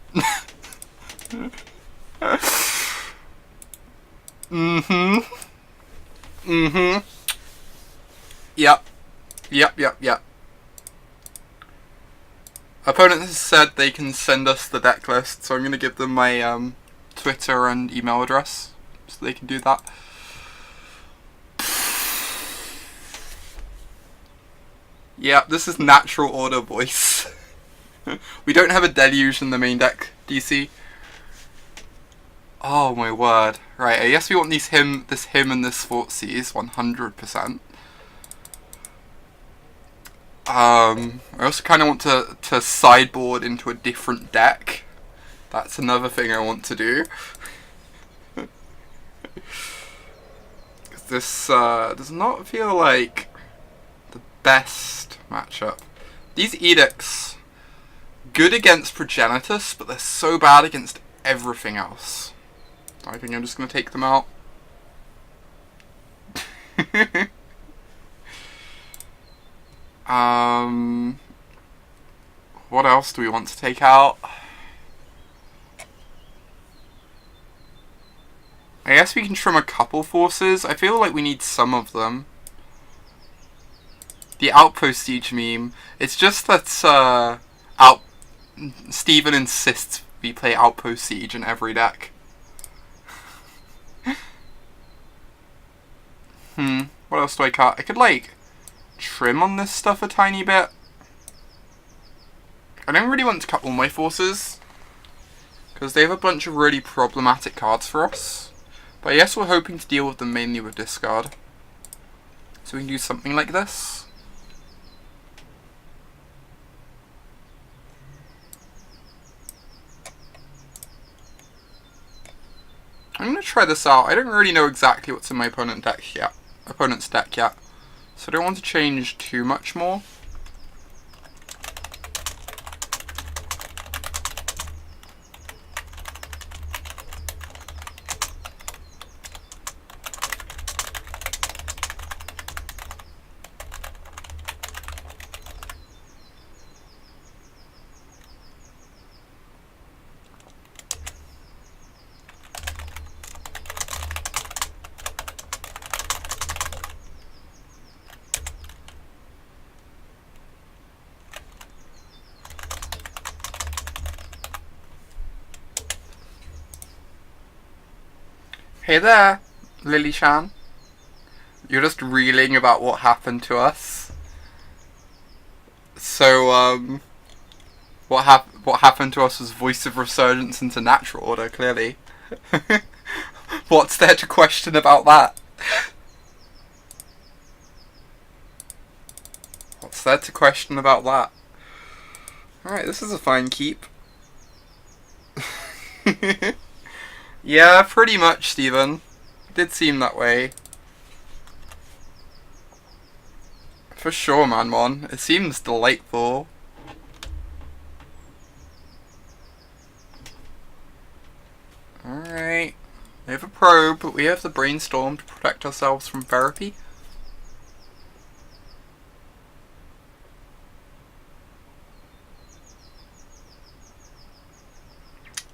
Yep. Yep. Opponent has said they can send us the deck list, so I'm going to give them my Twitter and email address so they can do that. Yeah, this is natural order, boys. We don't have a deluge in the main deck, DC. Oh my word. Right, I guess we want this him and this Thoughtseize 100%. I also kind of want to sideboard into a different deck. That's another thing I want to do. This does not feel like the best matchup. These Edicts, good against Progenitus, but they're so bad against everything else. I think I'm just going to take them out. What else do we want to take out? I guess we can trim a couple forces. I feel like we need some of them. The Outpost Siege meme. It's just that Steven insists we play Outpost Siege in every deck. What else do I cut? I could, like, trim on this stuff a tiny bit. I don't really want to cut all my forces, because they have a bunch of really problematic cards for us. But I guess we're hoping to deal with them mainly with discard. So we can do something like this. I'm going to try this out. I don't really know exactly what's in my opponent's deck yet. So I don't want to change too much more. Hey there, Lily-chan. You're just reeling about what happened to us. So, what happened to us was Voice of Resurgence into Natural Order, clearly. What's there to question about that? What's there to question about that? Alright, this is a fine keep. Yeah, pretty much, Stephen. It did seem that way. For sure, Manmon. It seems delightful. Alright. We have a probe, but we have the brainstorm to protect ourselves from therapy.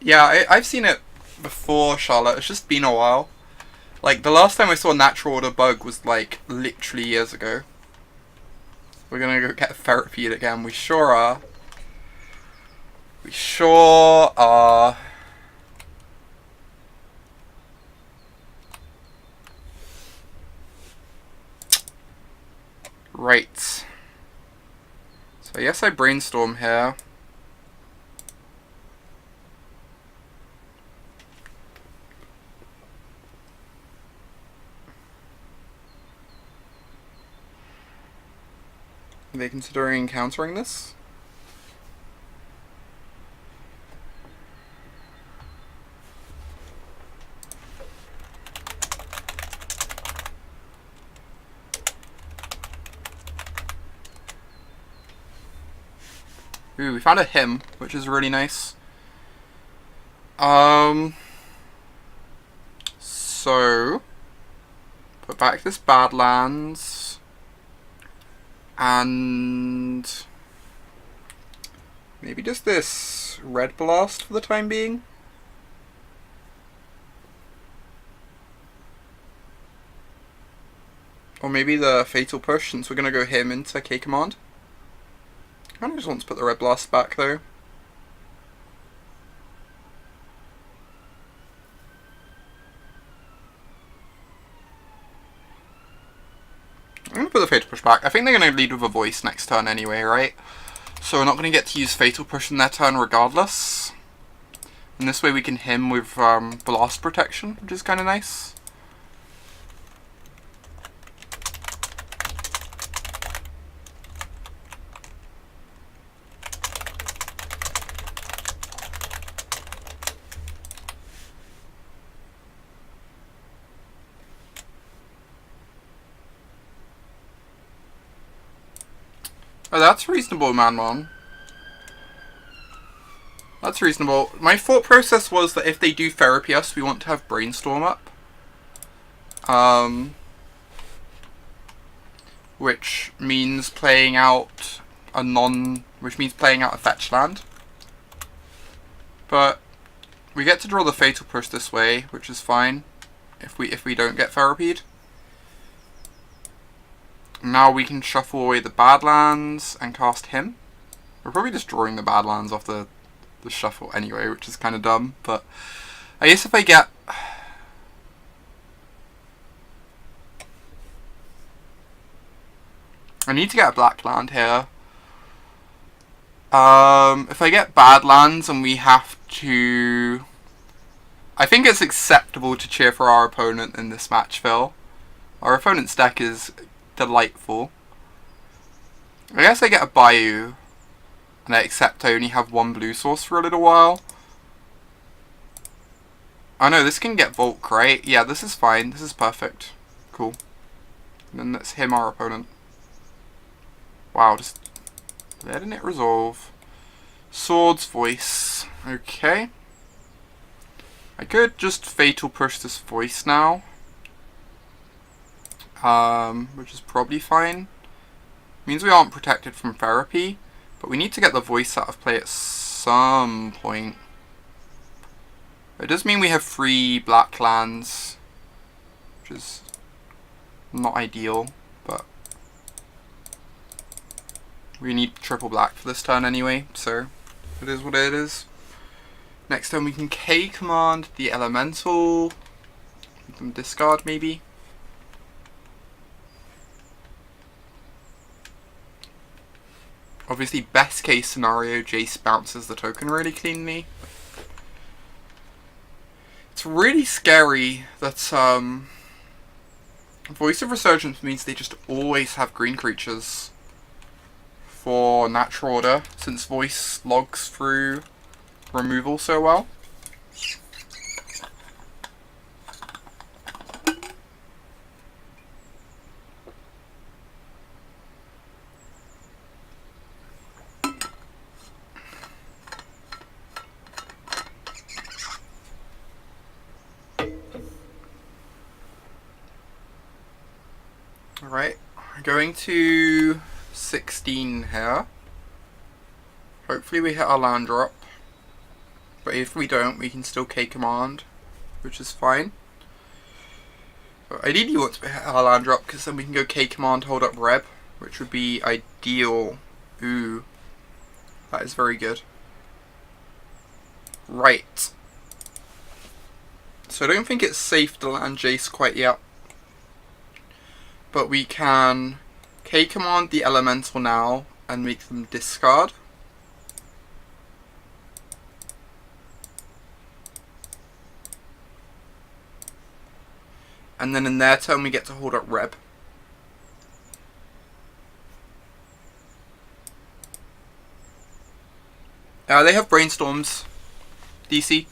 Yeah, I've seen it before, Charlotte. It's just been a while. Like, the last time I saw a Natural Order bug was, like, literally years ago. We're gonna go get therapied again. We sure are. We sure are. Right. So, yes, I brainstorm here. Are they considering countering this? Ooh, we found a hymn, which is really nice. So put back this Badlands. And maybe just this Red Blast for the time being. Or maybe the Fatal Push, since we're going to go him into K Command. I kind of just want to put the Red Blast back though. I'm going to put the Fatal Push back. I think they're going to lead with a Voice next turn anyway, right? So we're not going to get to use Fatal Push in their turn regardless. And this way we can him with Blast Protection, which is kind of nice. Oh, that's reasonable, Manmon. That's reasonable. My thought process was that if they do therapy us, we want to have Brainstorm up. Which means playing out a fetch land. But we get to draw the Fatal Push this way, which is fine if we don't get therapied. Now we can shuffle away the Badlands and cast him. We're probably just drawing the Badlands off the shuffle anyway, which is kind of dumb, but I guess if I get... I need to get a black land here. If I get bad lands and we have to... I think it's acceptable to cheer for our opponent in this match, Phil. Our opponent's deck is delightful. I guess I get a Bayou, and I accept I only have one blue source for a little while. Oh no, this can get Volk, right? Yeah, this is fine. This is perfect. Cool. And then let's him our opponent. Wow, just letting it resolve. Swords Voice. Okay. I could just Fatal Push this Voice now. Which is probably fine. Means we aren't protected from Therapy, but we need to get the Voice out of play at some point. It does mean we have 3 black lands, which is not ideal, but we need triple black for this turn anyway, so it is what it is. Next turn we can K command the Elemental, discard maybe. Obviously, best case scenario, Jace bounces the token really cleanly. It's really scary that Voice of Resurgence means they just always have green creatures for natural order, since Voice logs through removal so well. Alright, going to 16 here. Hopefully we hit our land drop. But if we don't, we can still K command, which is fine. But ideally you want to hit our land drop, because then we can go K command, hold up Reb, which would be ideal. Ooh, that is very good. Right. So I don't think it's safe to land Jace quite yet. But we can K command the Elemental now and make them discard. And then in their turn we get to hold up Reb. They have Brainstorms, DC.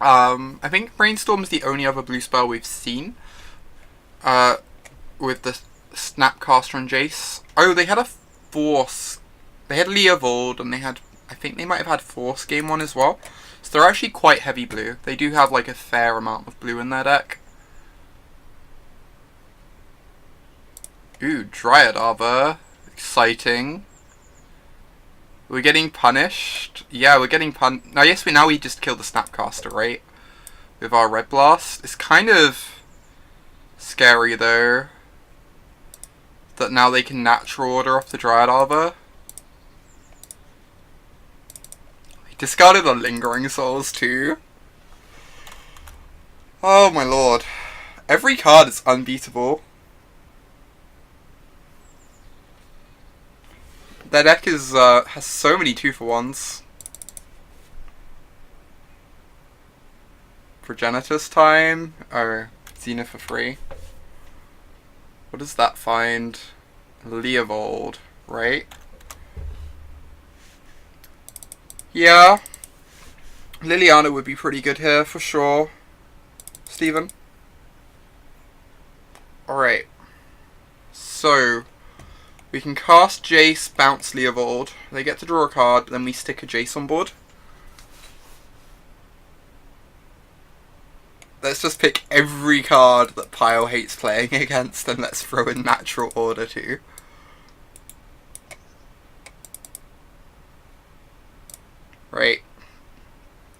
I think Brainstorm is the only other blue spell we've seen. With the Snapcaster and Jace. Oh, they had a Force. They had Leovold, and they had, I think they might have had Force game 1 as well. So they're actually quite heavy blue. They do have like a fair amount of blue in their deck. Ooh, Dryad Arbor. Exciting. We're getting punished. Yeah, we're getting punished. Now, yes, now we just killed the Snapcaster, right? With our Red Blast. It's kind of scary though, that now they can natural order off the Dryad Arbor. He discarded the Lingering Souls too. Oh my lord. Every card is unbeatable. Their deck is has so many 2-for-1s. Progenitus time. Oh, Xena for free. What does that find? Leovold, right? Yeah. Liliana would be pretty good here, for sure. Steven? Alright. So, we can cast Jace, bounce Leovold. They get to draw a card, then we stick a Jace on board. Let's just pick every card that Pile hates playing against, and let's throw in natural order too. Right.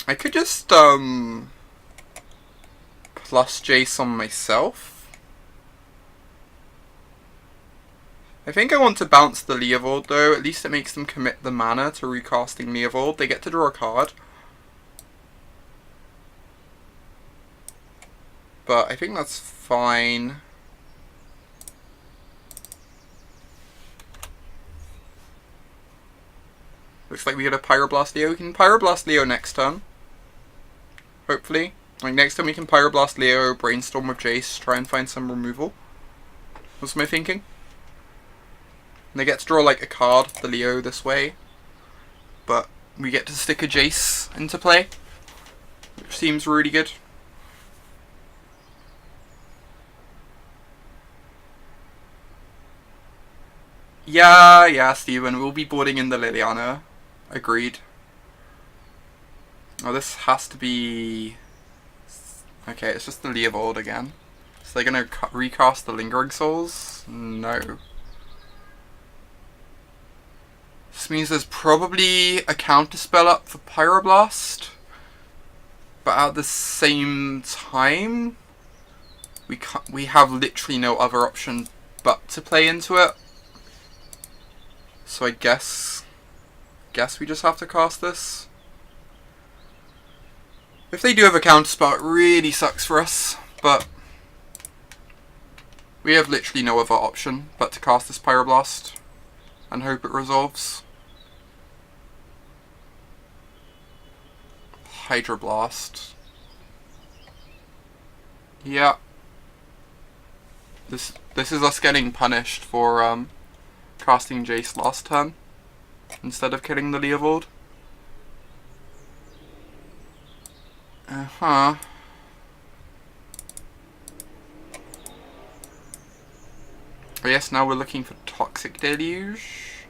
I could just plus Jace on myself. I think I want to bounce the Leovold though. At least it makes them commit the mana to recasting Leovold. They get to draw a card. But I think that's fine. Looks like we get a Pyroblast Leo. We can Pyroblast Leo next turn. Hopefully. Like, next time we can Pyroblast Leo, Brainstorm with Jace, try and find some removal. Was my thinking. And they get to draw, like, a card, the Leo, this way. But we get to stick a Jace into play, which seems really good. Yeah, Steven, we'll be boarding in the Liliana. Agreed. Oh, this has to be... Okay, it's just the Leovold again. So they're gonna recast the Lingering Souls? No. This means there's probably a counterspell up for Pyroblast. But at the same time, we have literally no other option but to play into it. So I guess we just have to cast this. If they do have a counterspell, it really sucks for us, but we have literally no other option but to cast this Pyroblast and hope it resolves. Hydroblast. Yeah. This is us getting punished for casting Jace last turn instead of killing the Leovold. I guess now we're looking for Toxic Deluge.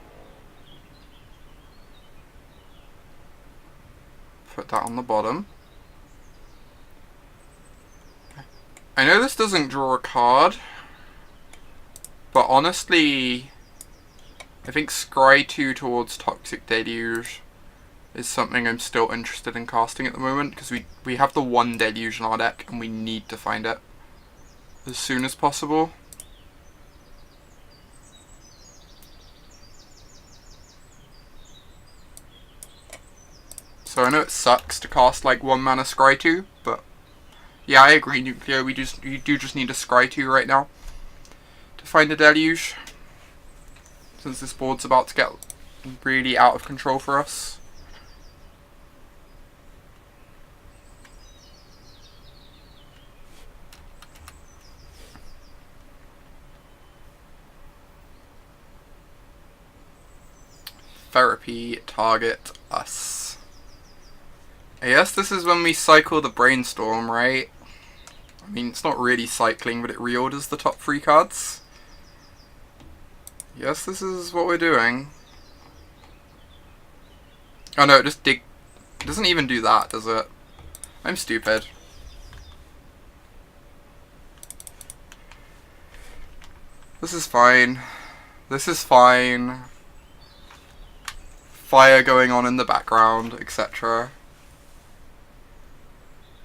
Put that on the bottom. I know this doesn't draw a card, but honestly, I think Scry 2 towards Toxic Deluge is something I'm still interested in casting at the moment, because we have the one Deluge in our deck and we need to find it as soon as possible. So I know it sucks to cast like 1 mana Scry 2, but yeah, I agree, Nuclear, you do just need a Scry 2 right now to find a Deluge, since this board's about to get really out of control for us. Therapy, target us. I guess this is when we cycle the Brainstorm, right? I mean, it's not really cycling, but it reorders the top 3 cards. Yes, this is what we're doing. Oh no, it doesn't even do that, does it? I'm stupid. This is fine. This is fine. Fire going on in the background, etc.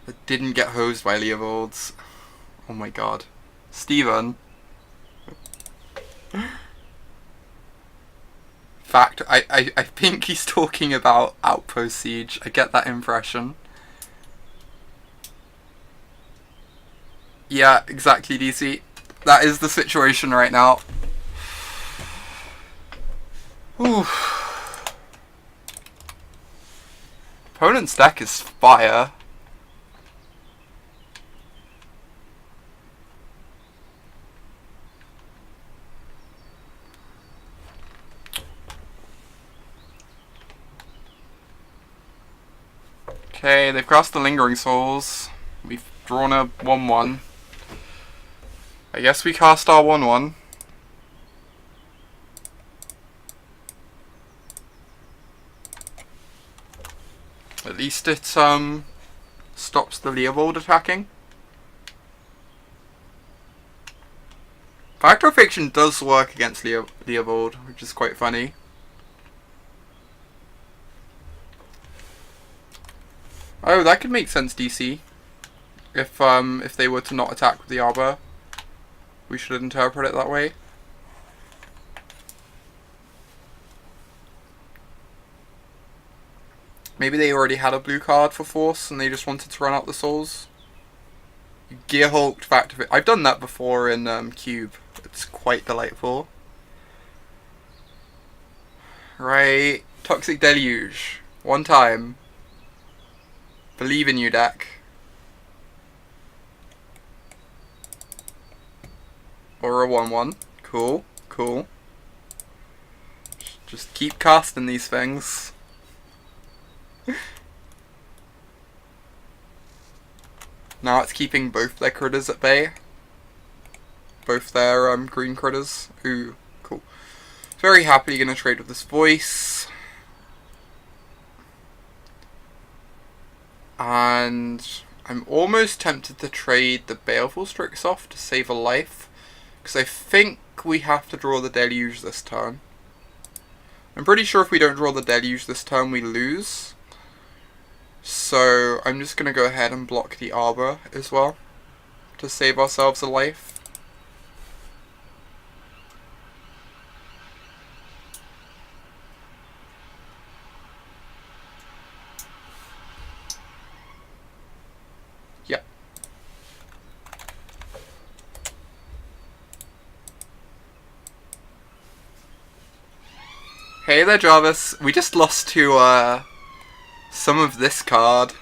It didn't get hosed by Leovolds. Oh my god. Steven. Fact, I think he's talking about Outpost Siege. I get that impression. Yeah, exactly, DC. That is the situation right now. Whew. Opponent's deck is fire. Okay, they've cast the Lingering Souls. We've drawn a 1/1. I guess we cast our 1/1. At least it stops the Leovold attacking. Factor of Fiction does work against Leovold, which is quite funny. Oh, that could make sense, DC. If they were to not attack with the Arbor, we should interpret it that way. Maybe they already had a blue card for Force and they just wanted to run out the souls. Gear Hulked Factor Fiction. I've done that before in Cube. It's quite delightful. Right. Toxic Deluge. One time. Believe in you, deck. Or a 1/1. Cool, cool. Just keep casting these things. Now it's keeping both their critters at bay. Both their green critters. Ooh, cool. Very happily gonna trade with this voice. And I'm almost tempted to trade the Baleful Strix off to save a life. Because I think we have to draw the Deluge this turn. I'm pretty sure if we don't draw the Deluge this turn, we lose. So I'm just going to go ahead and block the Arbor as well to save ourselves a life. Yep. Hey there, Jarvis. We just lost to some of this card.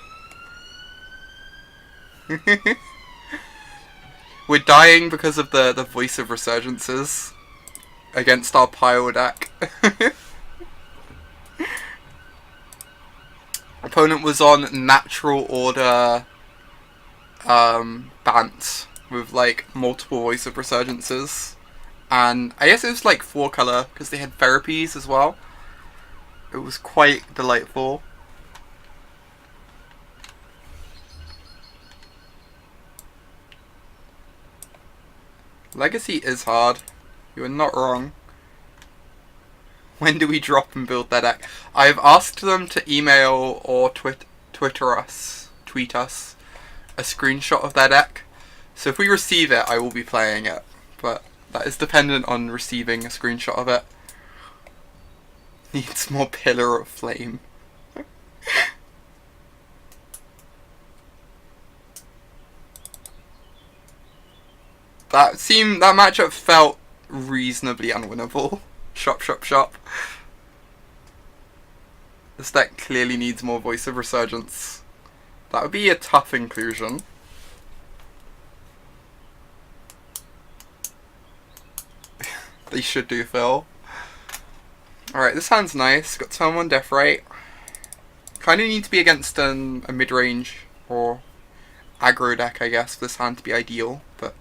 We're dying because of the Voice of Resurgences against our Pyro deck. Opponent was on Natural Order Bant with like multiple Voice of Resurgences. And I guess it was like 4-color because they had therapies as well. It was quite delightful. Legacy is hard. You are not wrong. When do we drop and build that deck? I've asked them to email or tweet us a screenshot of their deck. So if we receive it, I will be playing it. But that is dependent on receiving a screenshot of it. Needs more Pillar of Flame. That matchup felt reasonably unwinnable. Shop, shop, shop. This deck clearly needs more Voice of Resurgence. That would be a tough inclusion. They should do, Phil. Alright, this hand's nice. Got turn 1 Death Rate. Kind of need to be against a mid-range or aggro deck, I guess, for this hand to be ideal. But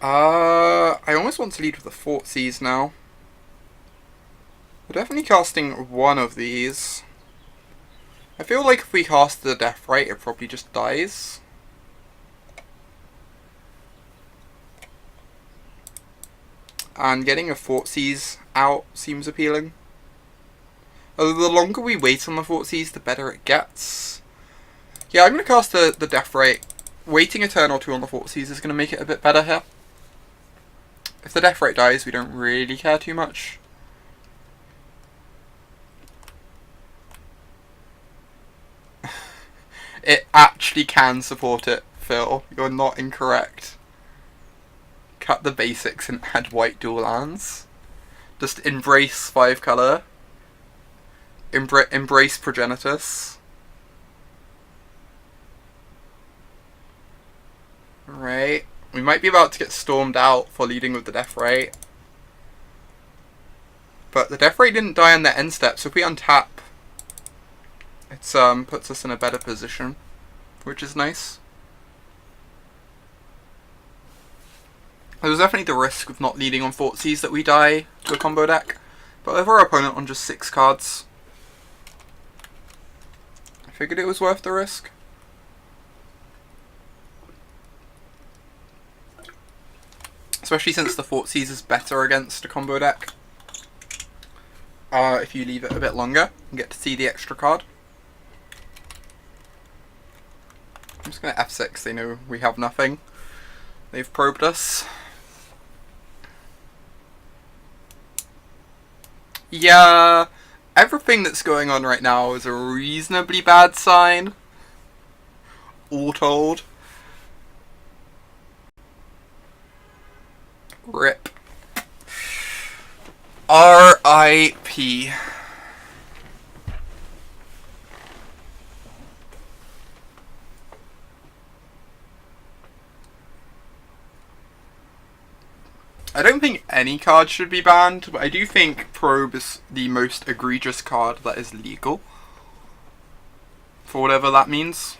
I almost want to lead with the Thoughtseize now. We're definitely casting one of these. I feel like if we cast the Death Rate, it probably just dies. And getting a Thoughtseize out seems appealing. Although the longer we wait on the Thoughtseize, the better it gets. Yeah, I'm going to cast the Death Rate. Waiting a turn or two on the Thoughtseize is going to make it a bit better here. If the Death Rate dies, we don't really care too much. It actually can support it, Phil. You're not incorrect. Cut the basics and add white dual lands. Just embrace 5-color. Embrace Progenitus. Right. We might be about to get stormed out for leading with the Death Rate. But the Death Rate didn't die on their end step, so if we untap, it puts us in a better position, which is nice. There's definitely the risk of not leading on Thoughtseize that we die to a combo deck. But with our opponent on just 6 cards, I figured it was worth the risk. Especially since the Thoughtseize is better against a combo deck. If you leave it a bit longer and get to see the extra card. I'm just going to F6, they know we have nothing. They've probed us. Yeah, everything that's going on right now is a reasonably bad sign. All told. RIP. R.I.P. I don't think any card should be banned, but I do think Probe is the most egregious card that is legal. For whatever that means.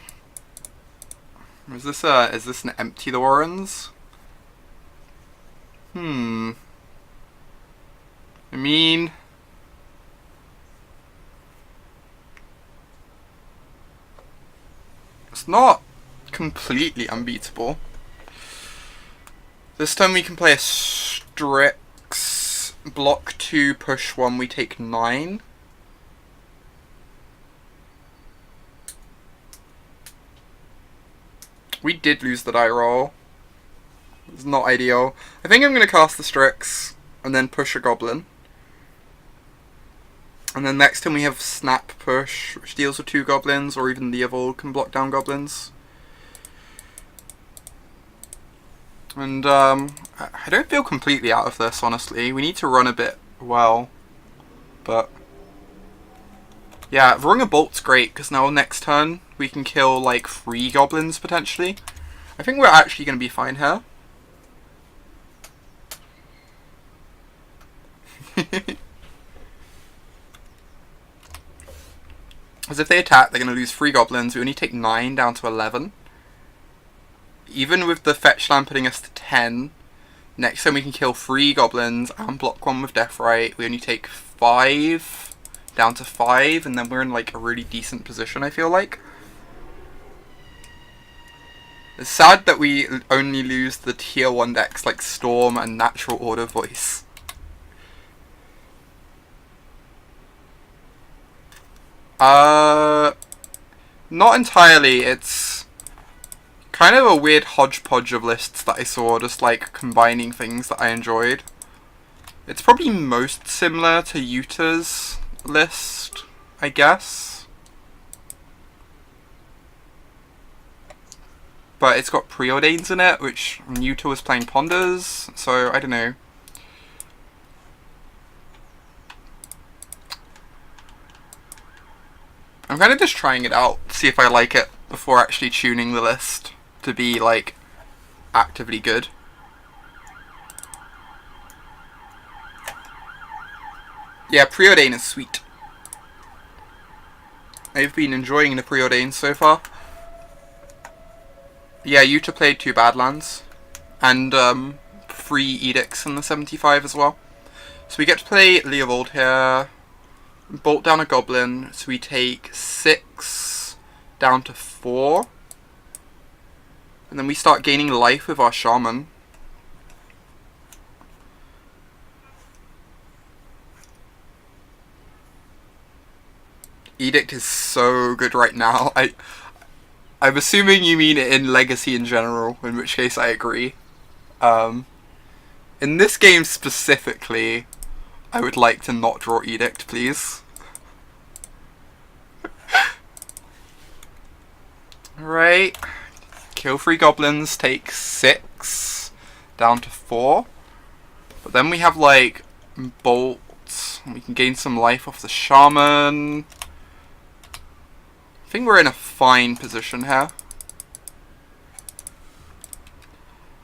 Is this an Empty the Warrens? I mean, it's not completely unbeatable. This time we can play a Strix, block 2, push 1, we take 9. We did lose the die roll. It's not ideal. I think I'm going to cast the Strix and then push a Goblin. And then next time we have Snap Push, which deals with 2 Goblins, or even the Evolve can block down Goblins. And I don't feel completely out of this, honestly. We need to run a bit well. But yeah, Runga Bolt's great, because now next turn we can kill like 3 Goblins potentially. I think we're actually going to be fine here. Because if they attack, they're going to lose 3 Goblins. We only take 9 down to 11. Even with the fetch land putting us to 10, next time we can kill 3 Goblins and block 1 with Deathrite. We only take 5 down to 5, and then we're in like a really decent position, I feel like. It's sad that we only lose the tier 1 decks like Storm and Natural Order Voice. Not entirely. It's kind of a weird hodgepodge of lists that I saw, just like combining things that I enjoyed. It's probably most similar to Yuta's list, I guess. But it's got Preordains in it, which Yuta was playing Ponders, so I don't know. I'm kind of just trying it out, to see if I like it, before actually tuning the list to be, like, actively good. Yeah, Preordain is sweet. I've been enjoying the Preordain so far. Yeah, Yuta played 2 Badlands, and 3 Edicts in the 75 as well. So we get to play Leovold here. Bolt down a Goblin, so we take 6 down to 4. And then we start gaining life with our Shaman. Edict is so good right now. I'm assuming you mean it in Legacy in general, in which case I agree. In this game specifically, I would like to not draw Edict, please. Alright. Kill 3 Goblins, take 6 down to 4. But then we have like Bolts. We can gain some life off the Shaman. I think we're in a fine position here.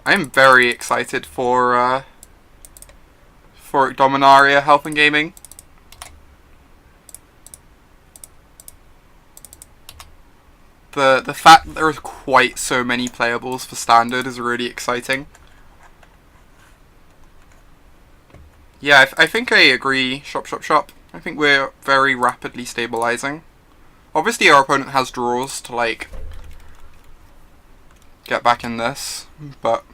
I'm very excited for Dominaria Health and Gaming. The fact that there are quite so many playables for Standard is really exciting. Yeah, I think I agree, shop. I think we're very rapidly stabilizing. Obviously our opponent has draws to, like, get back in this, but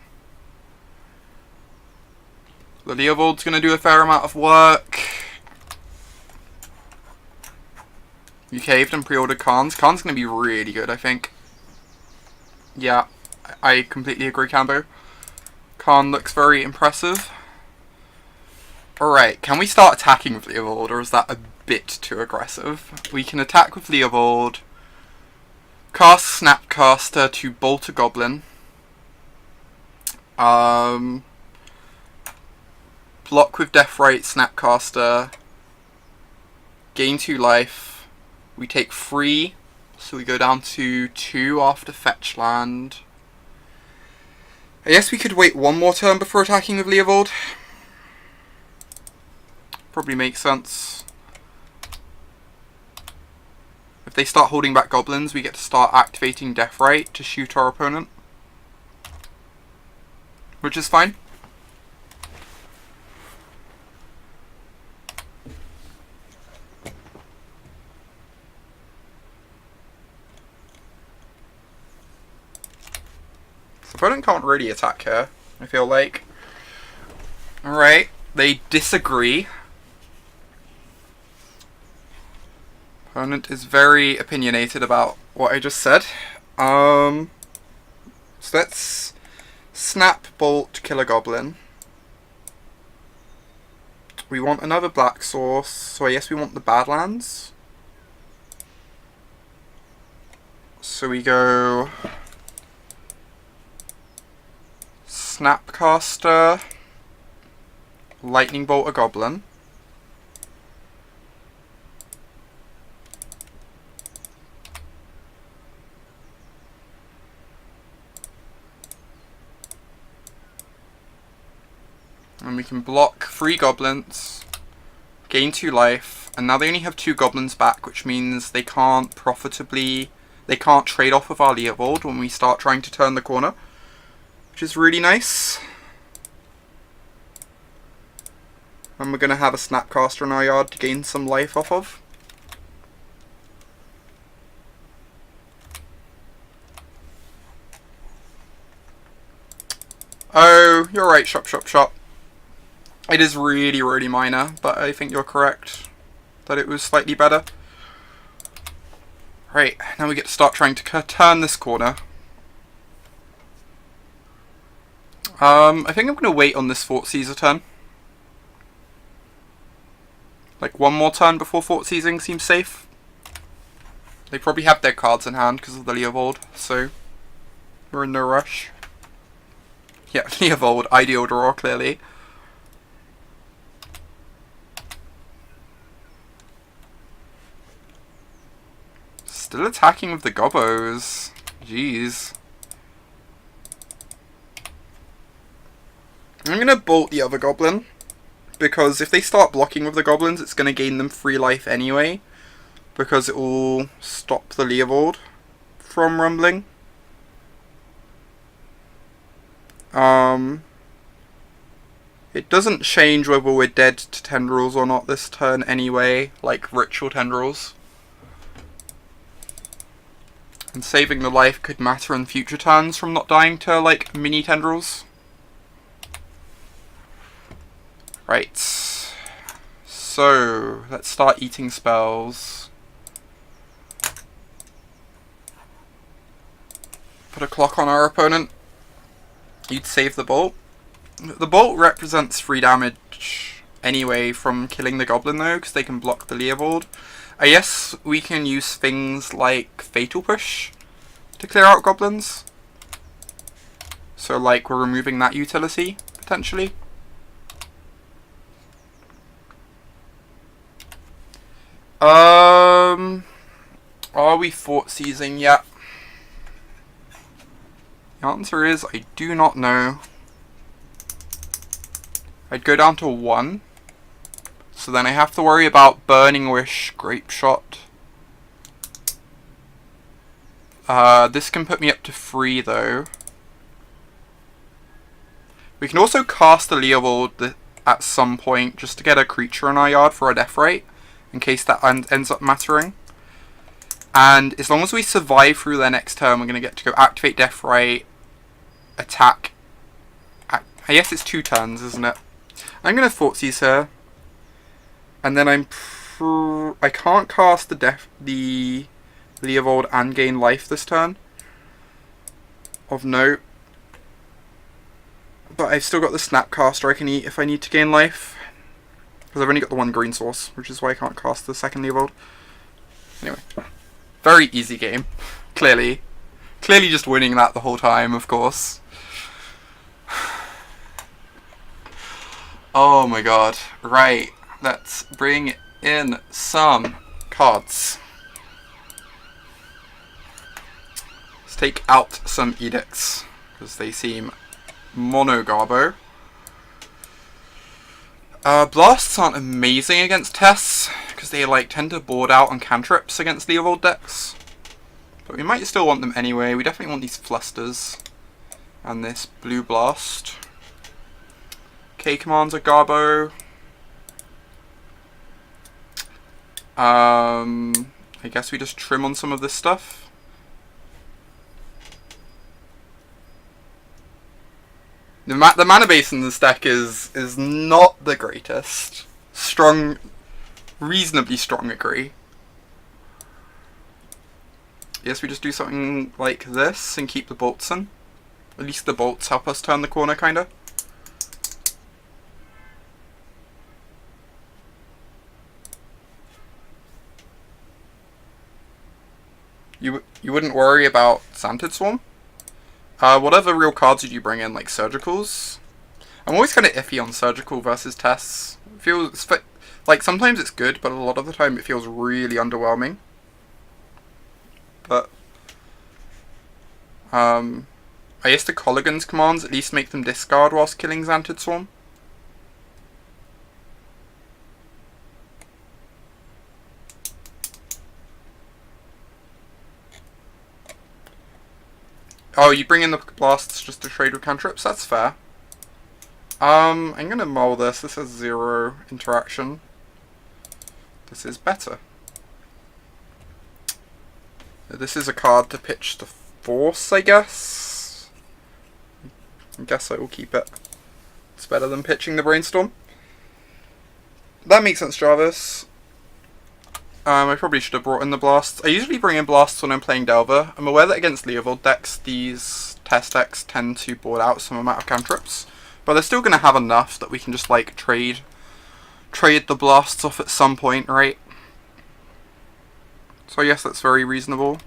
the Leovold's going to do a fair amount of work. You caved and pre-ordered Khan's. Khan's going to be really good, I think. Yeah, I completely agree, Cambo. Khan looks very impressive. Alright, can we start attacking with Leovold, or is that a bit too aggressive? We can attack with Leovold. Cast Snapcaster to bolt a Goblin. block with Deathrite, Snapcaster, gain 2 life. We take 3, so we go down to 2 after fetch land. I guess we could wait one more turn before attacking with Leovold. Probably makes sense. If they start holding back goblins, we get to start activating Deathrite to shoot our opponent, which is fine. The opponent can't really attack here, I feel like. Alright, they disagree. Opponent is very opinionated about what I just said. So let's snap, bolt, kill a goblin. We want another black source, so I guess we want the Badlands. So we go Snapcaster, Lightning Bolt a goblin. And we can block 3 goblins, gain 2 life, and now they only have 2 goblins back, which means they can't trade off with our Leovold when we start trying to turn the corner, which is really nice. And we're going to have a Snapcaster in our yard to gain some life off of. Oh, you're right, shop. It is really, really minor, but I think you're correct that it was slightly better. Right, now we get to start trying to turn this corner. I think I'm going to wait on this Fort Caesar turn. Like one more turn before Fort Seizing seems safe. They probably have their cards in hand because of the Leovold, so we're in no rush. Yeah, Leovold, ideal draw, clearly. Still attacking with the Gobbos. Jeez. I'm going to bolt the other goblin, because if they start blocking with the goblins, it's going to gain them 3 life anyway, because it will stop the Leovold from rumbling. It doesn't change whether we're dead to tendrils or not this turn anyway, like ritual tendrils. And saving the life could matter in future turns from not dying to, like, mini tendrils. Right. So, let's start eating spells. Put a clock on our opponent. You'd save the bolt. The bolt represents 3 damage anyway from killing the goblin though, because they can block the Leovold. I guess we can use things like Fatal Push to clear out goblins. So like we're removing that utility, potentially. Are we Fort Seizing yet? The answer is I do not know. I'd go down to 1. So then I have to worry about Burning Wish, Grape Shot. This can put me up to 3 though. We can also cast the Leovold at some point just to get a creature in our yard for a Deathrite, in case that ends up mattering. And as long as we survive through their next turn, we're going to get to go activate Deathrite, attack. I guess it's 2 turns, isn't it? I'm going to Fort Seize here. And then I can't cast the Leovold and gain life this turn. Of note. But I've still got the Snapcaster I can eat if I need to gain life. Because I've only got the 1 green source, which is why I can't cast the second Leovold. Anyway. Very easy game. Clearly. Clearly just winning that the whole time, of course. Oh my god. Right. Let's bring in some cards. Let's take out some edicts, because they seem mono-garbo. Blasts aren't amazing against tests, because they like tend to board out on cantrips against Leovold decks. But we might still want them anyway. We definitely want these Flusters. And this Blue Blast. K-commands are garbo. I guess we just trim on some of this stuff. The mana base in this deck is not the greatest. Strong, reasonably strong agree. Yes, we just do something like this and keep the bolts in. At least the bolts help us turn the corner, kinda. You wouldn't worry about Santid Swarm? What other real cards did you bring in, like Surgicals? I'm always kind of iffy on Surgical versus tests. Feels like sometimes it's good, but a lot of the time it feels really underwhelming. But I guess the Colligan's commands at least make them discard whilst killing Santid Swarm. Oh, you bring in the blasts just to trade with cantrips? That's fair. I'm gonna mull this. This has 0 interaction. This is better. This is a card to pitch the Force, I guess. I guess I will keep it. It's better than pitching the Brainstorm. That makes sense, Jarvis. I probably should have brought in the blasts. I usually bring in blasts when I'm playing Delver. I'm aware that against Leovold decks, these test decks tend to board out some amount of cantrips. But they're still going to have enough that we can just, like, trade the blasts off at some point, right? So yes, that's very reasonable.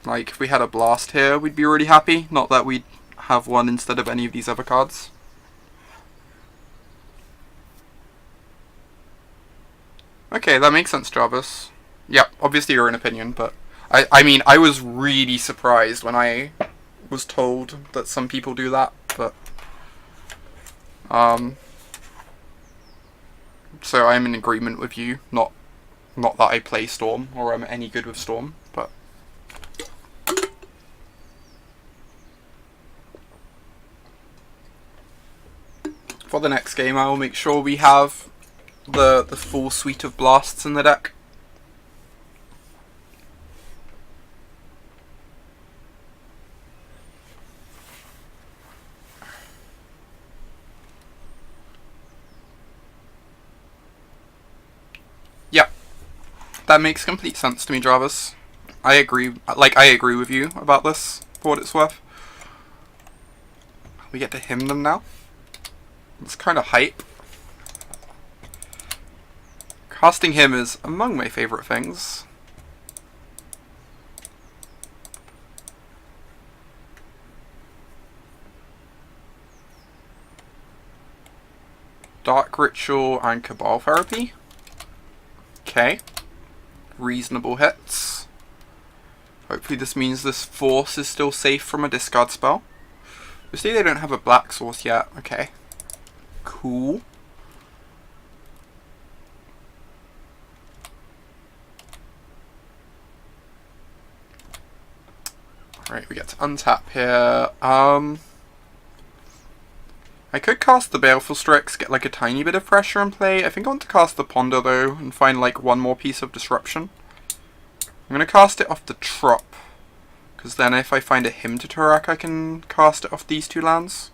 Like, if we had a blast here, we'd be really happy. Not that we'd have one instead of any of these other cards. Okay, that makes sense, Jarvis. Yeah, obviously your own opinion, but I mean, I was really surprised when I was told that some people do that, but so I'm in agreement with you, not that I play Storm or I'm any good with Storm, but for the next game I will make sure we have the full suite of blasts in the deck. Yep, that makes complete sense to me, Jarvis. I agree. Like, I agree with you about this, for what it's worth. We get to hymn them now. It's kind of hype. Casting him is among my favourite things. Dark Ritual and Cabal Therapy. Okay. Reasonable hits. Hopefully this means this Force is still safe from a discard spell. You see they don't have a black source yet. Okay. Cool. Alright, we get to untap here. I could cast the Baleful Strix, get like a tiny bit of pressure in play. I think I want to cast the Ponder though, and find like one more piece of disruption. I'm going to cast it off the Trop, because then if I find a Hymn to Turak, I can cast it off these two lands.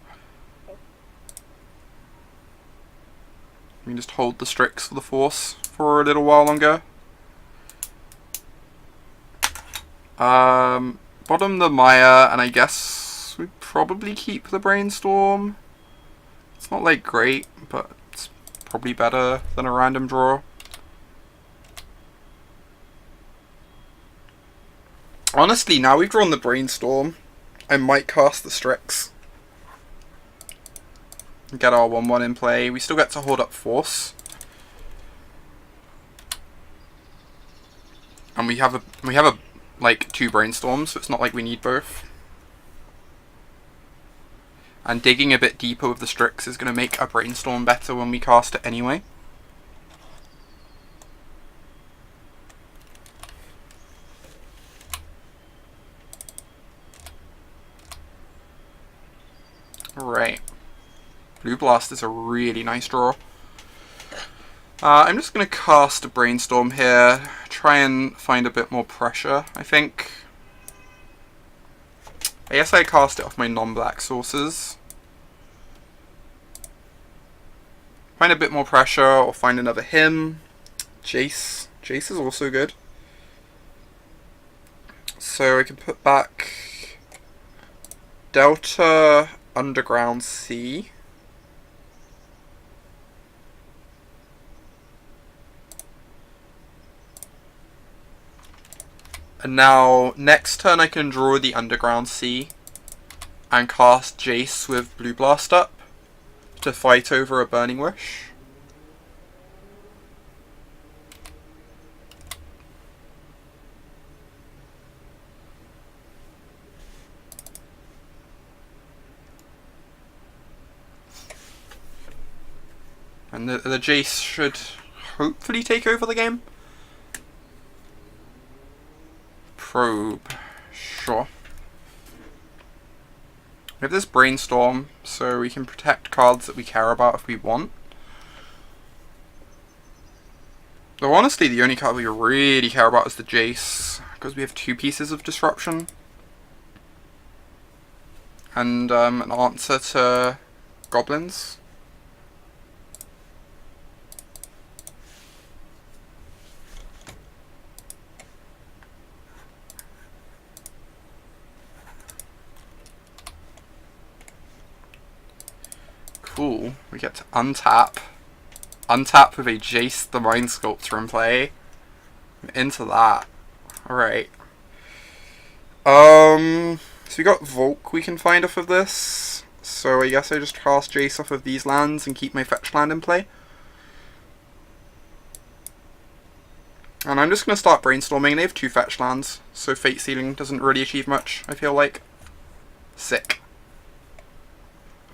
We can just hold the Strix for the Force for a little while longer. Bottom the Maya, and I guess we probably keep the Brainstorm. It's not like great, but it's probably better than a random draw. Honestly, now we've drawn the Brainstorm, I might cast the Strix. Get our 1/1 in play. We still get to hold up Force. And we have like 2 Brainstorms, so it's not like we need both. And digging a bit deeper with the Strix is going to make our Brainstorm better when we cast it anyway. Right. Blue Blast is a really nice draw. I'm just going to cast a Brainstorm here, try and find a bit more pressure, I think. I guess I cast it off my non-black sources. Find a bit more pressure, or find another hymn. Jace. Jace is also good. So I can put back Delta Underground C. And now, next turn I can draw the Underground Sea and cast Jace with Blue Blast up to fight over a Burning Wish. And the Jace should hopefully take over the game. Probe. Sure. We have this Brainstorm, so we can protect cards that we care about if we want. Though honestly, the only card we really care about is the Jace, because we have 2 pieces of Disruption. And an answer to Goblins. Cool. We get to untap. Untap with a Jace the Mind Sculptor in play. I'm into that. Alright. So we got Volk we can find off of this. So I guess I just cast Jace off of these lands and keep my fetch land in play. And I'm just going to start brainstorming. They have 2 fetch lands, so Fate Sealing doesn't really achieve much, I feel like. Sick.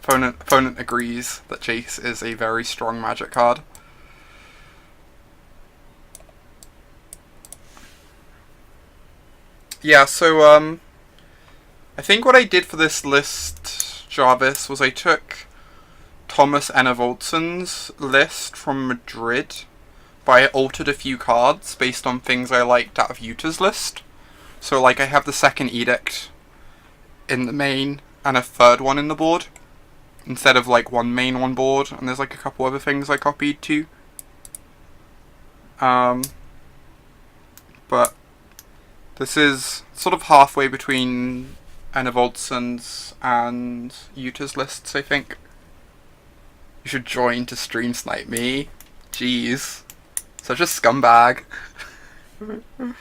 Opponent agrees that Jace is a very strong Magic card. Yeah, so I think what I did for this list, Jarvis, was I took Thomas Enevoldson's list from Madrid, but I altered a few cards based on things I liked out of Utah's list. So like I have the second Edict in the main and a third one in the board, instead of like one main, one board, and there's like a couple other things I copied too. But this is sort of halfway between Enevoldson's and Utah's lists, I think. You should join to stream snipe me. Jeez. Such a scumbag. I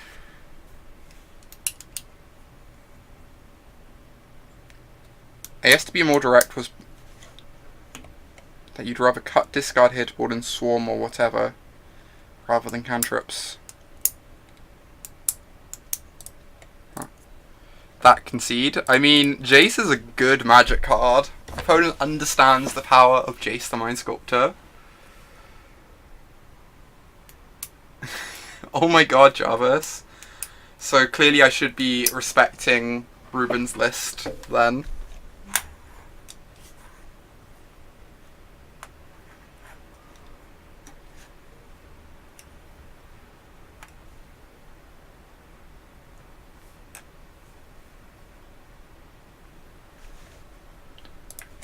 guess to be more direct was that you'd rather cut, discard, hit board, and swarm or whatever, rather than cantrips. Huh. That concede. I mean, Jace is a good Magic card. Opponent understands the power of Jace the Mind Sculptor. Oh my god, Jarvis. So clearly I should be respecting Ruben's list then.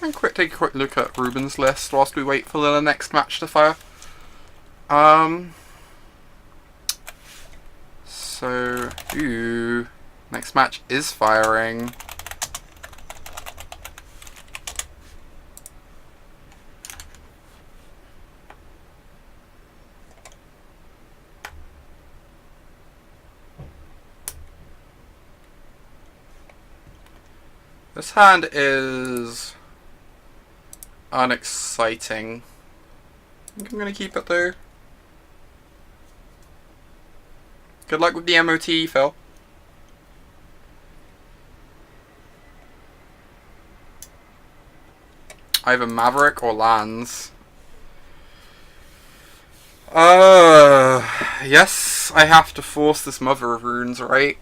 And take a quick look at Ruben's list whilst we wait for the next match to fire. Next match is firing. This hand is unexciting. I think I'm going to keep it though. Good luck with the MOT, Phil. Either Maverick or lands. Yes, I have to force this Mother of Runes, right?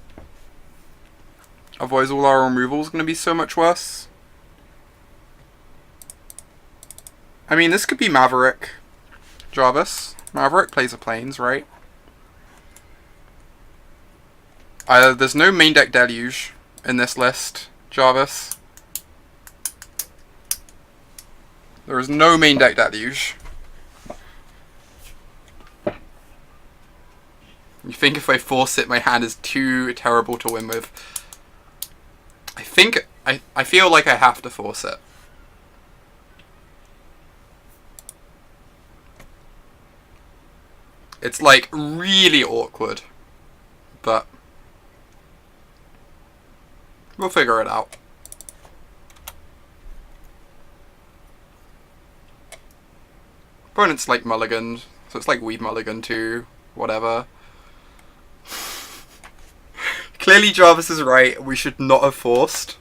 Otherwise all our removal is going to be so much worse. I mean, this could be Maverick. Jarvis. Maverick plays a Plains, right? There's no main deck Deluge in this list, Jarvis. There is no main deck Deluge. You think if I force it, my hand is too terrible to win with. I feel like I have to force it. It's like really awkward, but we'll figure it out. Opponent's like mulligan, so it's like we've mulligan too, whatever. Clearly Jarvis is right, we should not have forced.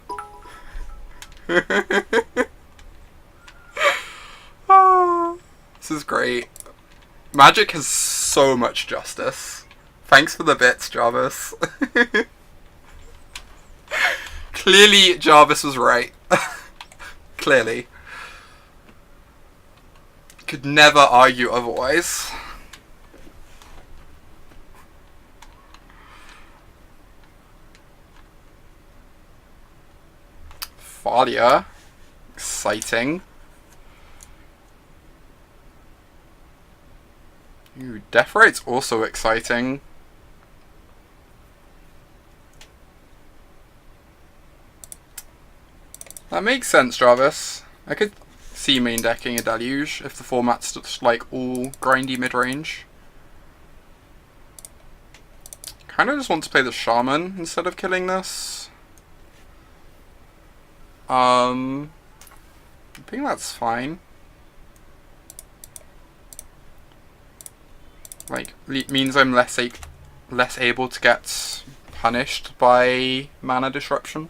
Oh, this is great. Magic has so much justice. Thanks for the bits, Jarvis. Clearly Jarvis was right. Clearly. Could never argue otherwise. Thalia. Exciting. Ooh, Death Rate's also exciting. That makes sense, Jarvis. I could see main decking a Deluge if the format's just like all grindy mid-range. Kinda just want to play the Shaman instead of killing this. I think that's fine. Like, means I'm less able to get punished by mana disruption.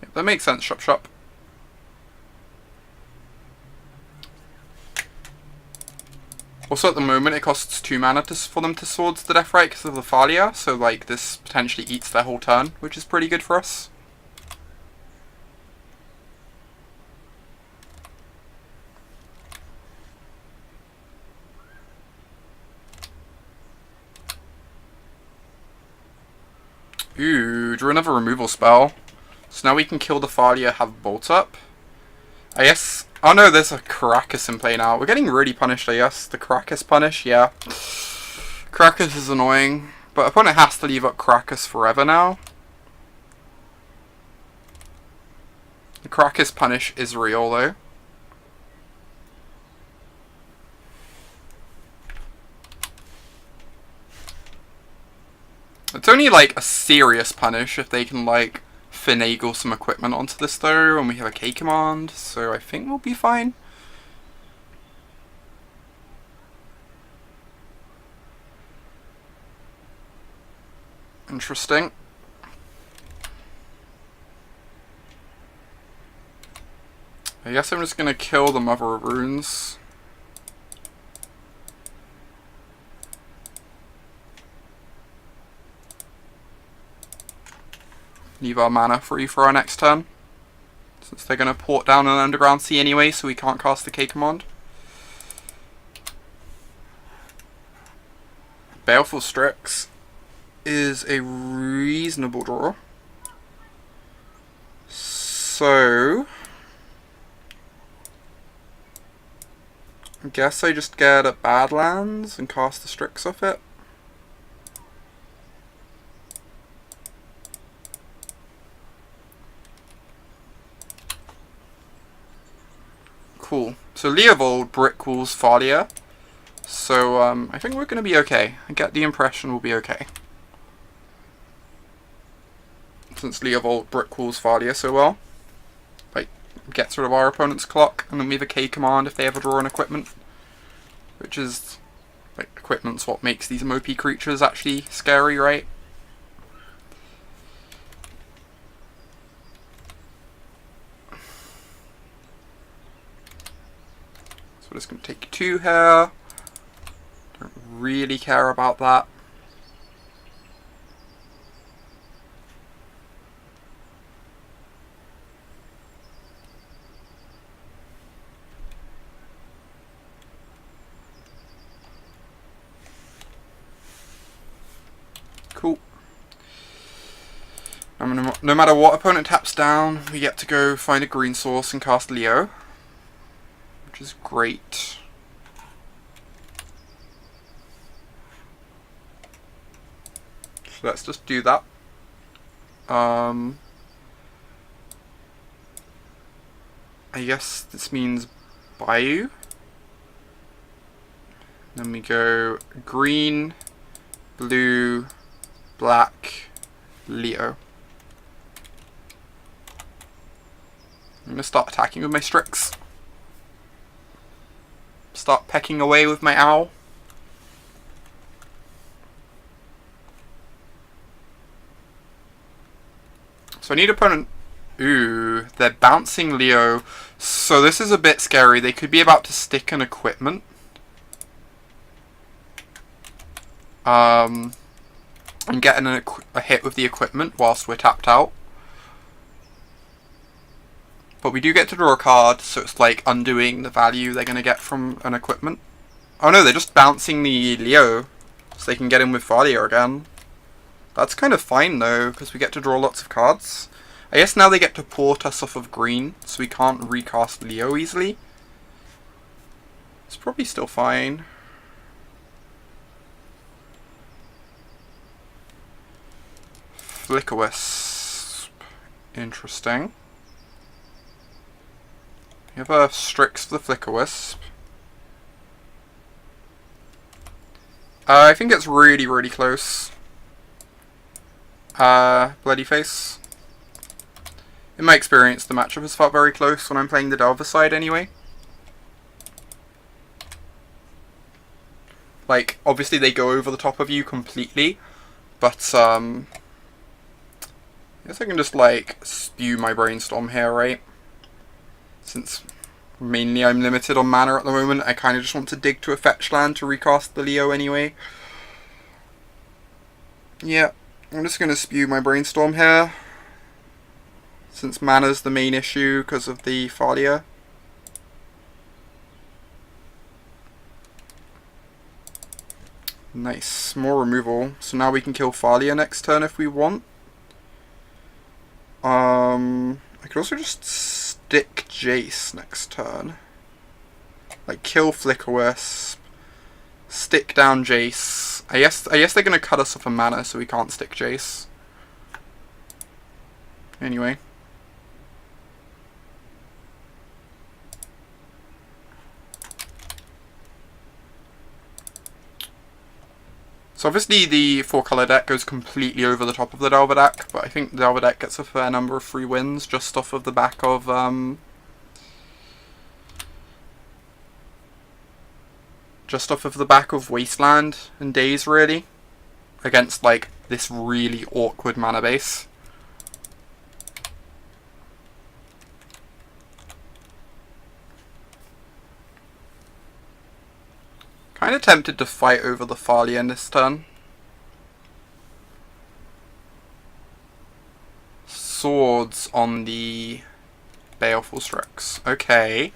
Yep, that makes sense, Shop. Also, at the moment, it costs 2 mana for them to Swords the Death Rite because of the Thalia, so like this potentially eats their whole turn, which is pretty good for us. Ooh, drew another removal spell. So now we can kill the Thalia, have Bolt up. I guess... Oh no, there's a Caracas in play now. We're getting really punished, I guess. The Caracas punish, yeah. Caracas is annoying. But opponent has to leave up Caracas forever now. The Caracas punish is real though. It's only like a serious punish if they can like finagle some equipment onto this though, and we have a K command, so I think we'll be fine. Interesting. I guess I'm just gonna kill the Mother of Runes. Leave our mana free for our next turn, since they're going to port down an Underground Sea anyway, so we can't cast the K command. Baleful Strix is a reasonable draw. So I guess I just get a Badlands and cast the Strix off it. Cool. So Leovold brick walls Thalia. So I think we're going to be okay. I get the impression we'll be okay. Since Leovold brick walls Thalia so well. Like, gets rid of our opponent's clock, and then we have a K command if they ever draw an equipment. Which is, like, equipment's what makes these MOP creatures actually scary, right? So we're just going to take 2 here. Don't really care about that. Cool. No matter what opponent taps down, we get to go find a green source and cast Leo, which is great. So let's just do that. I guess this means Bayou. Then we go green, blue, black, Leo. I'm going to start attacking with my Strix. Start pecking away with my owl. So I need opponent... Ooh, they're bouncing Leo. So this is a bit scary. They could be about to stick an equipment. And getting a hit with the equipment whilst we're tapped out. But we do get to draw a card, so it's like undoing the value they're going to get from an equipment. Oh no, they're just bouncing the Leo, so they can get in with Thalia again. That's kind of fine though, because we get to draw lots of cards. I guess now they get to port us off of green, so we can't recast Leo easily. It's probably still fine. Flickerwisp. Interesting. We have a Strix for the Flickerwisp. I think it's really, really close. Bloody Face. In my experience, the matchup has felt very close when I'm playing the Delver side anyway. Like, obviously they go over the top of you completely, but I guess I can just, like, spew my Brainstorm here, right? Since mainly I'm limited on mana at the moment, I kind of just want to dig to a fetch land to recast the Leo anyway. Yeah, I'm just going to spew my Brainstorm here. Since mana's the main issue because of the Thalia. Nice, more removal. So now we can kill Thalia next turn if we want. I could also just stick Jace next turn. Like kill Flickerwisp, stick down Jace. I guess they're gonna cut us off a mana, so we can't stick Jace. Anyway. So obviously the 4-color deck goes completely over the top of the Delver deck, but I think the Delver deck gets a fair number of free wins just off of the back of Wasteland and Daze, really, against like this really awkward mana base. Kind of tempted to fight over the Thalia in this turn. Swords on the Baleful Strix. Okay.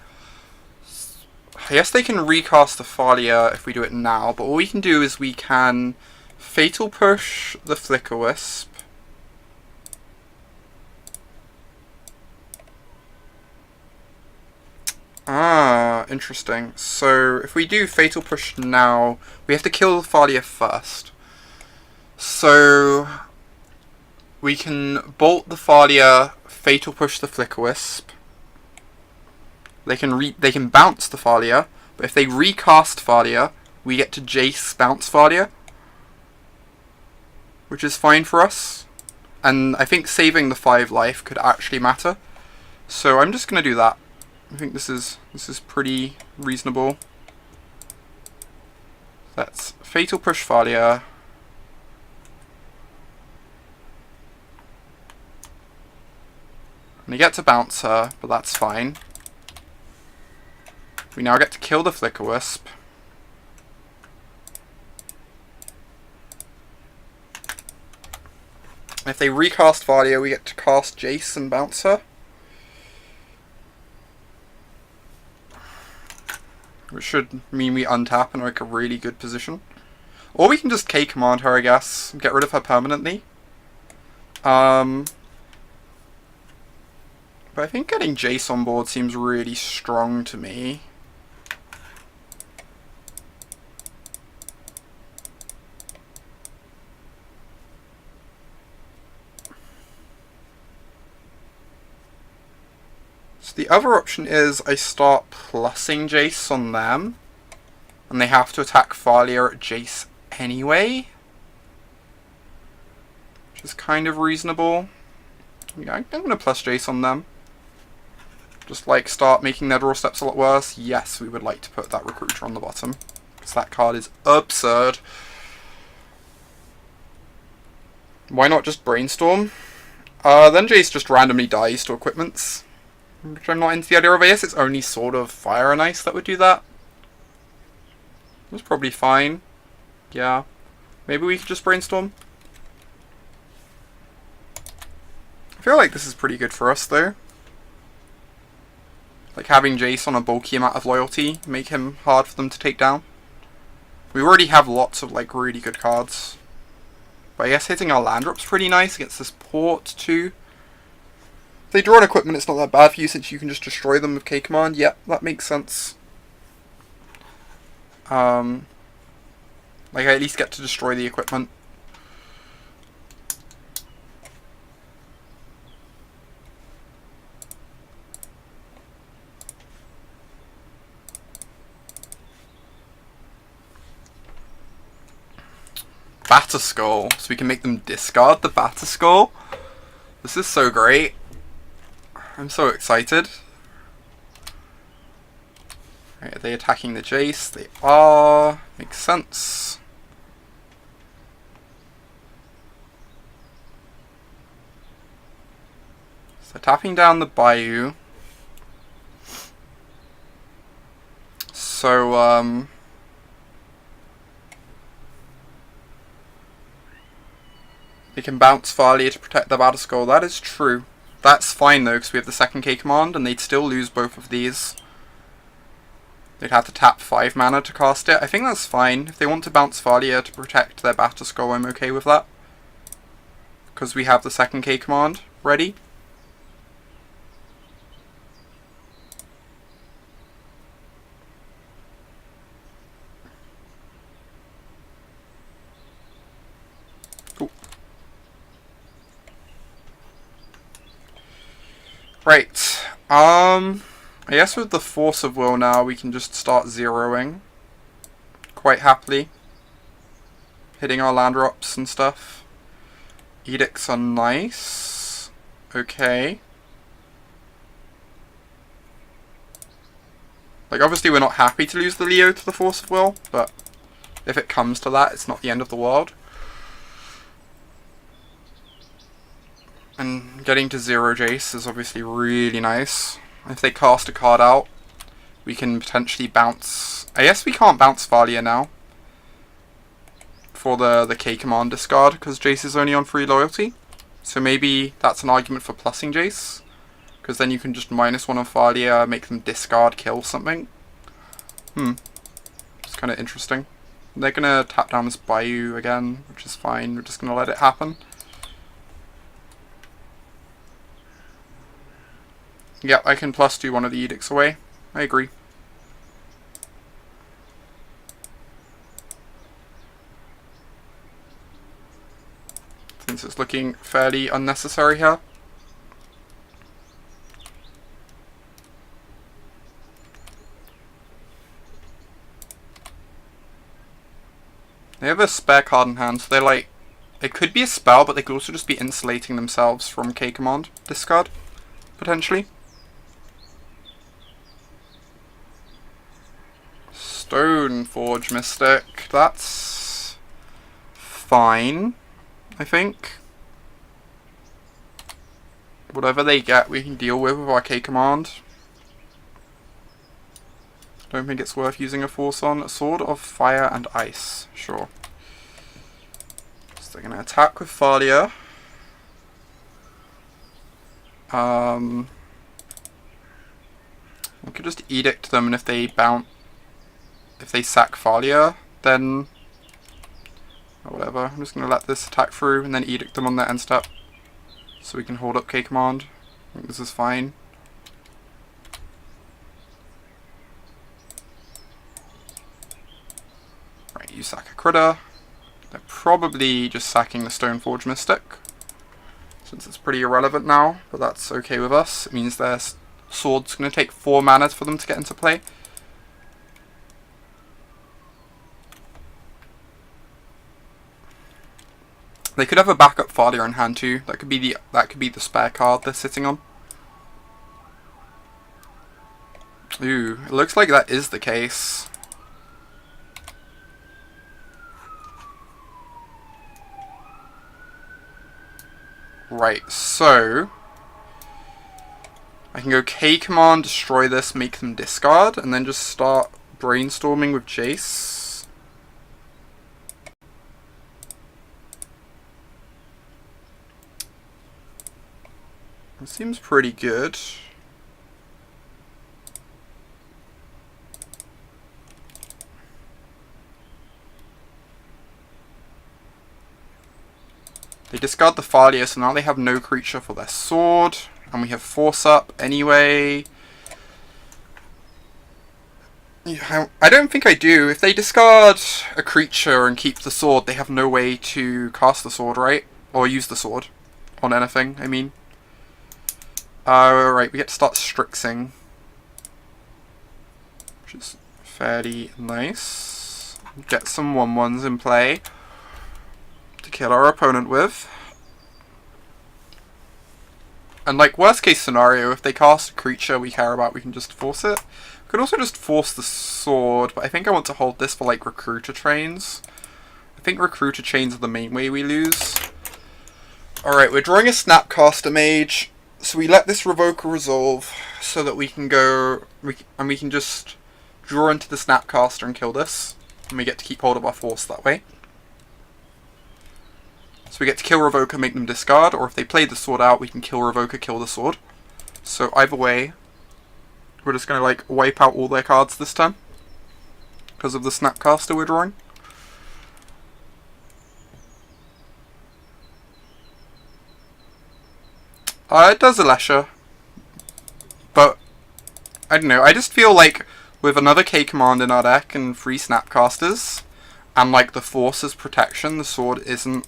I guess they can recast the Thalia if we do it now, but all we can do is we can Fatal Push the Flickerwisp. Ah, interesting. So, if we do Fatal Push now, we have to kill Thalia first. So, we can Bolt the Thalia, Fatal Push the Flickerwisp. They can bounce the Thalia, but if they recast Thalia, we get to Jace bounce Valia, which is fine for us. And I think saving the 5 life could actually matter. So I'm just going to do that. I think this is pretty reasonable. Let's Fatal Push Valia. And we get to bounce her, but that's fine. We now get to kill the Flicker Wisp. If they recast Valia, we get to cast Jace and bounce her. Which should mean we untap in like a really good position. Or we can just K-command her, I guess. Get rid of her permanently. But I think getting Jace on board seems really strong to me. The other option is I start plussing Jace on them, and they have to attack Valia at Jace anyway, which is kind of reasonable. Yeah, I'm going to plus Jace on them. Just like start making their draw steps a lot worse. Yes, we would like to put that Recruiter on the bottom, because that card is absurd. Why not just Brainstorm? Then Jace just randomly dies to equipments. Which I'm not into the idea of. I guess it's only sort of Fire and Ice that would do that. That's probably fine. Yeah. Maybe we could just Brainstorm. I feel like this is pretty good for us though. Like having Jace on a bulky amount of loyalty, make him hard for them to take down. We already have lots of like really good cards. But I guess hitting our land drop's pretty nice against this port too. If they draw an equipment, it's not that bad for you since you can just destroy them with K-Command. Yeah, that makes sense. Like, I at least get to destroy the equipment. Batterskull, so we can make them discard the Batterskull. This is so great. I'm so excited. Right, are they attacking the Jace? They are. Makes sense. So tapping down the Bayou. So, they can bounce Valia to protect the Batterskull. That is true. That's fine though, because we have the second K-Command, and they'd still lose both of these. They'd have to tap 5 mana to cast it. I think that's fine. If they want to bounce Valia to protect their Batterskull, I'm okay with that. Because we have the second K-Command ready. Ooh. Right, I guess with the Force of Will now, we can just start zeroing quite happily. Hitting our land drops and stuff. Edicts are nice. Okay. Like, obviously we're not happy to lose the Leo to the Force of Will, but if it comes to that, it's not the end of the world. And getting to 0 Jace is obviously really nice. If they cast a card out, we can potentially bounce... I guess we can't bounce Valia now for the K-Command discard, because Jace is only on 3 loyalty. So maybe that's an argument for plussing Jace, because then you can just -1 on Valia, make them discard, kill something. It's kind of interesting. They're going to tap down this Bayou again, which is fine. We're just going to let it happen. Yep, I can +2 one of the edicts away. I agree. Since it's looking fairly unnecessary here. They have a spare card in hand, so they're like... It could be a spell, but they could also just be insulating themselves from K command discard, potentially. Stoneforge Mystic. That's fine, I think. Whatever they get, we can deal with our K command. Don't think it's worth using a force on. A Sword of Fire and Ice. Sure. So they're going to attack with Thalia. We could just Edict them, and if they sack Thalia, then... or whatever. I'm just going to let this attack through, and then Edict them on their end step. So we can hold up K command. I think this is fine. Right, you sack a critter. They're probably just sacking the Stoneforge Mystic, since it's pretty irrelevant now, but that's okay with us. It means their sword's going to take 4 mana for them to get into play. They could have a backup Thalia in hand too. That could be the spare card they're sitting on. Ooh, it looks like that is the case. Right, so I can go K command, destroy this, make them discard, and then just start brainstorming with Jace. It seems pretty good. They discard the Thalia, so now they have no creature for their sword. And we have Force Up anyway. I don't think I do. If they discard a creature and keep the sword, they have no way to cast the sword, right? Or use the sword on anything, I mean. Right, we get to start Strixing, which is fairly nice. Get some 1/1s in play to kill our opponent with. And like, worst case scenario, if they cast a creature we care about, we can just force it. We could also just force the sword, but I think I want to hold this for like recruiter trains. I think recruiter chains are the main way we lose. Alright, we're drawing a Snapcaster Mage, so we let this revoke a resolve so that we can go, and we can just draw into the Snapcaster and kill this. And we get to keep hold of our force that way. So we get to kill Revoker, make them discard, or if they play the sword out, we can kill Revoker, kill the sword. So either way, we're just going to like wipe out all their cards this time, because of the Snapcaster we're drawing. It does Alesha, but I don't know, I just feel like with another K command in our deck and 3 Snapcasters, and like the Force's protection, the sword isn't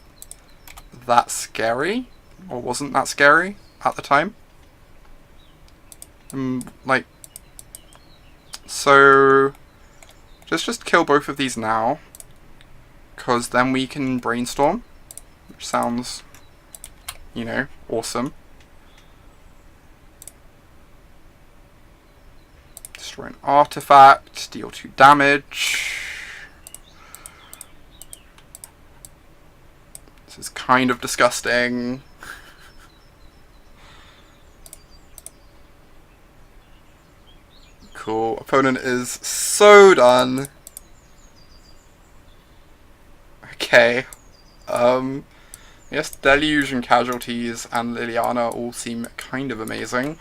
that scary, or wasn't that scary at the time. Like, so let's just kill both of these now, because then we can brainstorm, which sounds, you know, awesome. Destroy an artifact, deal 2 damage. This is kind of disgusting. Cool. Opponent is so done. Okay. Yes, Deluge and Casualties and Liliana all seem kind of amazing.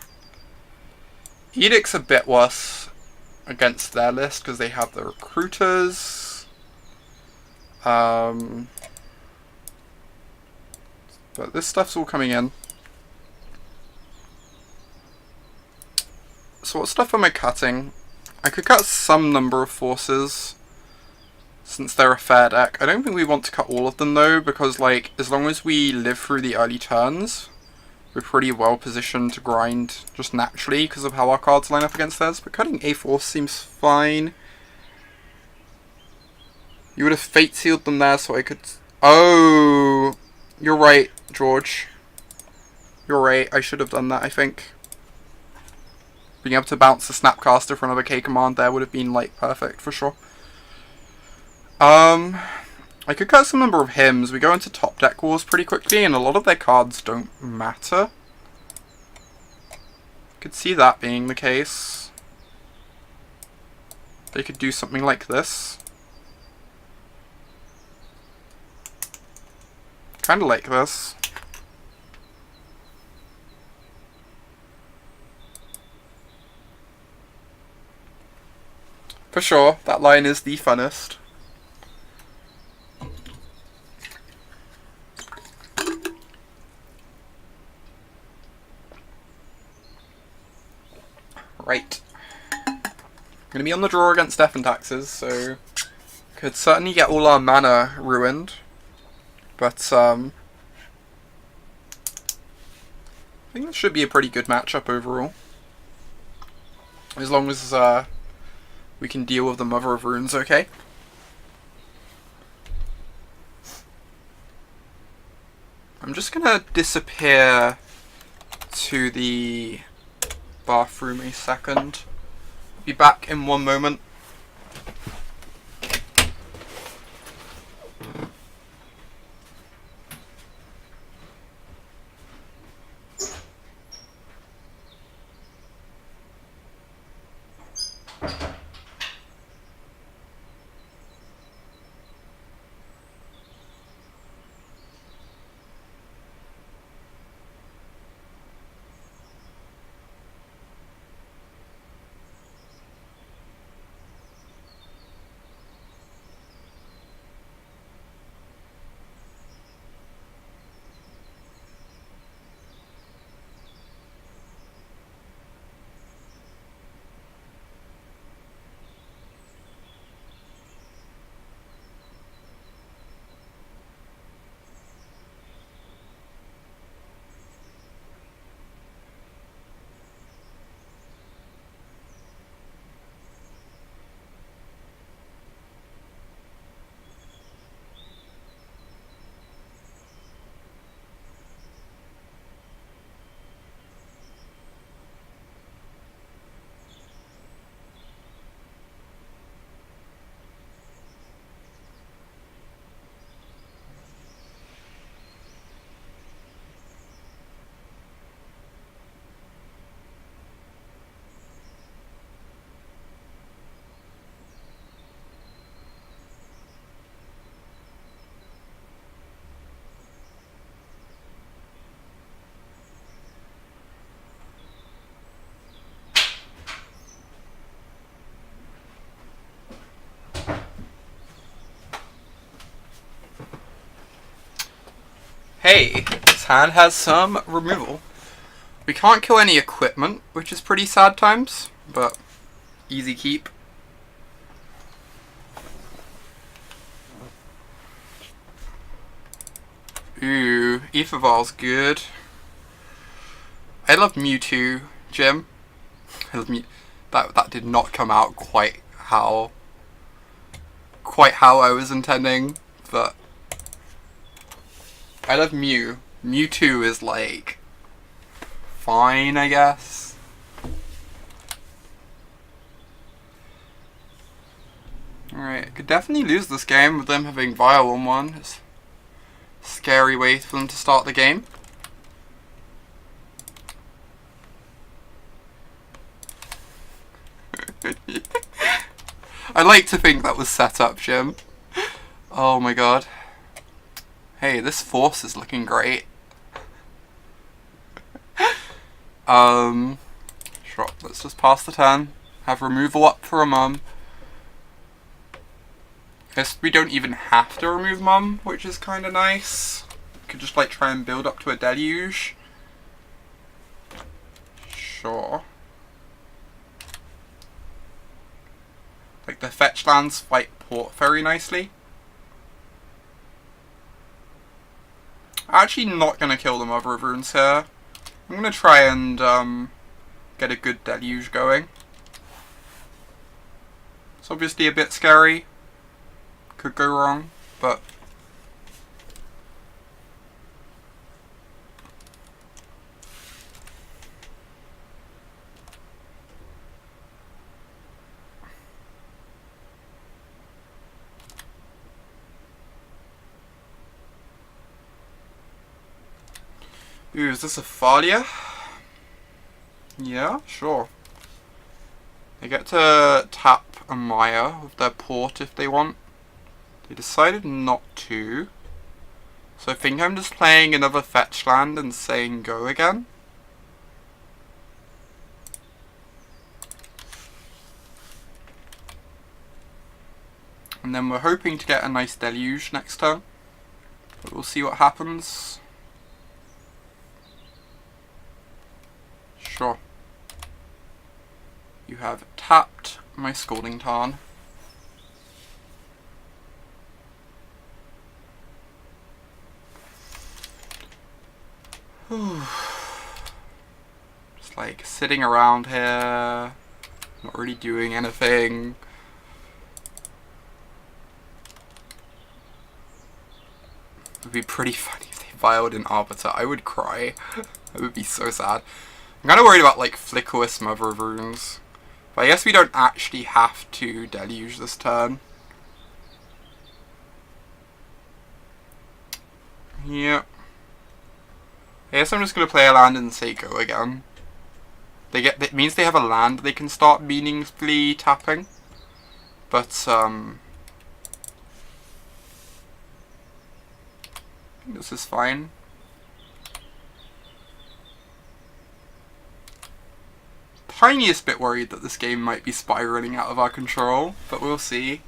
Edict's a bit worse against their list because they have the recruiters. But this stuff's all coming in. So what stuff am I cutting? I could cut some number of forces, since they're a fair deck. I don't think we want to cut all of them though, because like, as long as we live through the early turns, we're pretty well positioned to grind just naturally because of how our cards line up against theirs. But cutting a force seems fine. You would have fate sealed them there so I could... Oh! You're right, George. You're right, I should have done that, I think. Being able to bounce the Snapcaster for another K command there would have been, like, perfect, for sure. I could cut some number of hymns. We go into top deck wars pretty quickly, and a lot of their cards don't matter. Could see that being the case. They could do something like this. Kinda like this. For sure, that line is the funnest. Right. I'm gonna be on the draw against Death and Taxes, so could certainly get all our mana ruined. But I think this should be a pretty good matchup overall. As long as we can deal with the Mother of Runes okay. I'm just gonna disappear to the bathroom a second. Be back in one moment. Hey, this hand has some removal. We can't kill any equipment, which is pretty sad times, but easy keep. Ooh, Aetherval's good. I love Mewtwo, Jim. I love that did not come out quite how I was intending, but I love Mew. Mewtwo is like fine, I guess. Alright, I could definitely lose this game with them having Vile on one. It's a scary way for them to start the game. I like to think that was set up, Jim. Oh my god. Hey, this force is looking great. Sure, let's just pass the turn. Have removal up for a Mum. Guess we don't even have to remove Mum, which is kinda nice. Could just like try and build up to a deluge. Sure. Like the fetch lands fight Port very nicely. I'm actually not going to kill the Mother of Runes here. I'm going to try and get a good deluge going. It's obviously a bit scary. could go wrong, but ooh, is this a Thalia? Yeah, sure. They get to tap a Maya with their port if they want. They decided not to. So I think I'm just playing another fetch land and saying go again. And then we're hoping to get a nice deluge next turn. But we'll see what happens. Sure. You have tapped my Scalding Tarn. Just like sitting around here, not really doing anything. It would be pretty funny if they violed an Arbiter. I would cry. That would be so sad. I'm kind of worried about like Flickerwisp Mother of Runes. But I guess we don't actually have to deluge this turn. Yeah. I guess I'm just going to play a land and say go again. It means they have a land they can start meaningfully tapping. But, this is fine. Tiniest bit worried that this game might be spiraling out of our control, but we'll see.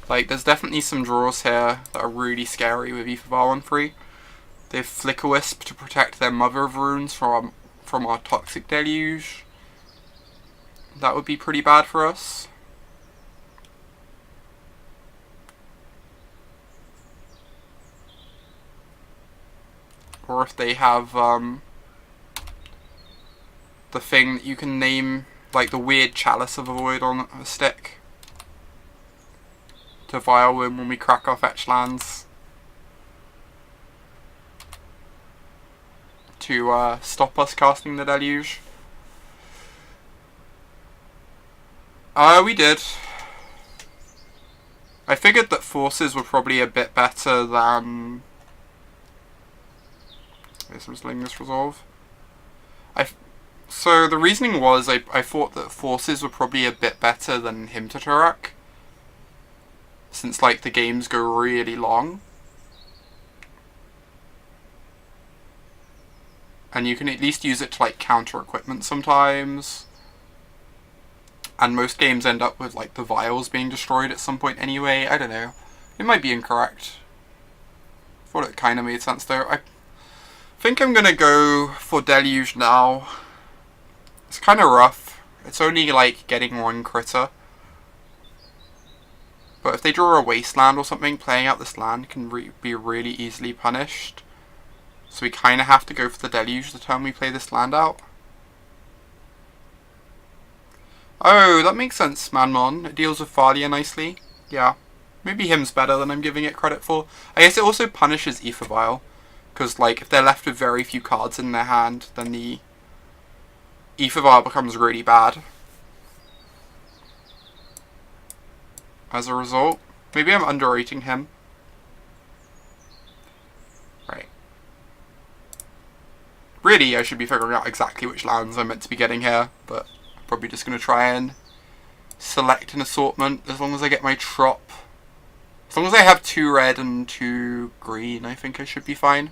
Like, there's definitely some draws here that are really scary with Aether Vial on 3. They have Flickerwisp to protect their Mother of Runes from our Toxic Deluge. That would be pretty bad for us. Or if they have the thing that you can name, like the weird Chalice of a Void on a stick, to vial when we crack our fetch lands, to stop us casting the Deluge. We did. I figured that Forces were probably a bit better than... I guess I'm just letting this resolve. So the reasoning was I thought that Forces were probably a bit better than Himtatarak, since like the games go really long. And you can at least use it to like counter equipment sometimes. And most games end up with like the vials being destroyed at some point anyway. I don't know. It might be incorrect. I thought it kind of made sense though. I think I'm gonna go for Deluge now. It's kind of rough. It's only like getting one critter. But if they draw a Wasteland or something, playing out this land can be really easily punished. So we kind of have to go for the Deluge the turn we play this land out. Oh, that makes sense, Manmon. It deals with Thalia nicely. Yeah. Maybe him's better than I'm giving it credit for. I guess it also punishes Aether Vial. Because, like, if they're left with very few cards in their hand, then the Aether Vial becomes really bad. As a result. Maybe I'm underrating him. Right. Really, I should be figuring out exactly which lands I'm meant to be getting here, but I'm probably just going to try and select an assortment as long as I get my trop. As long as I have 2 red and 2 green, I think I should be fine.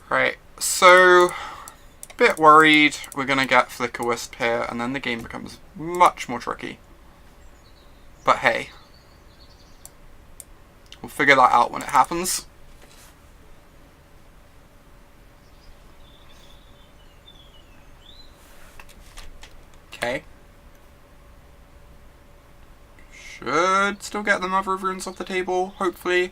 Right, so bit worried we're going to get Flickerwisp here, and then the game becomes much more tricky. But hey. We'll figure that out when it happens. Okay. Should still get the Mother of Runes off the table, hopefully.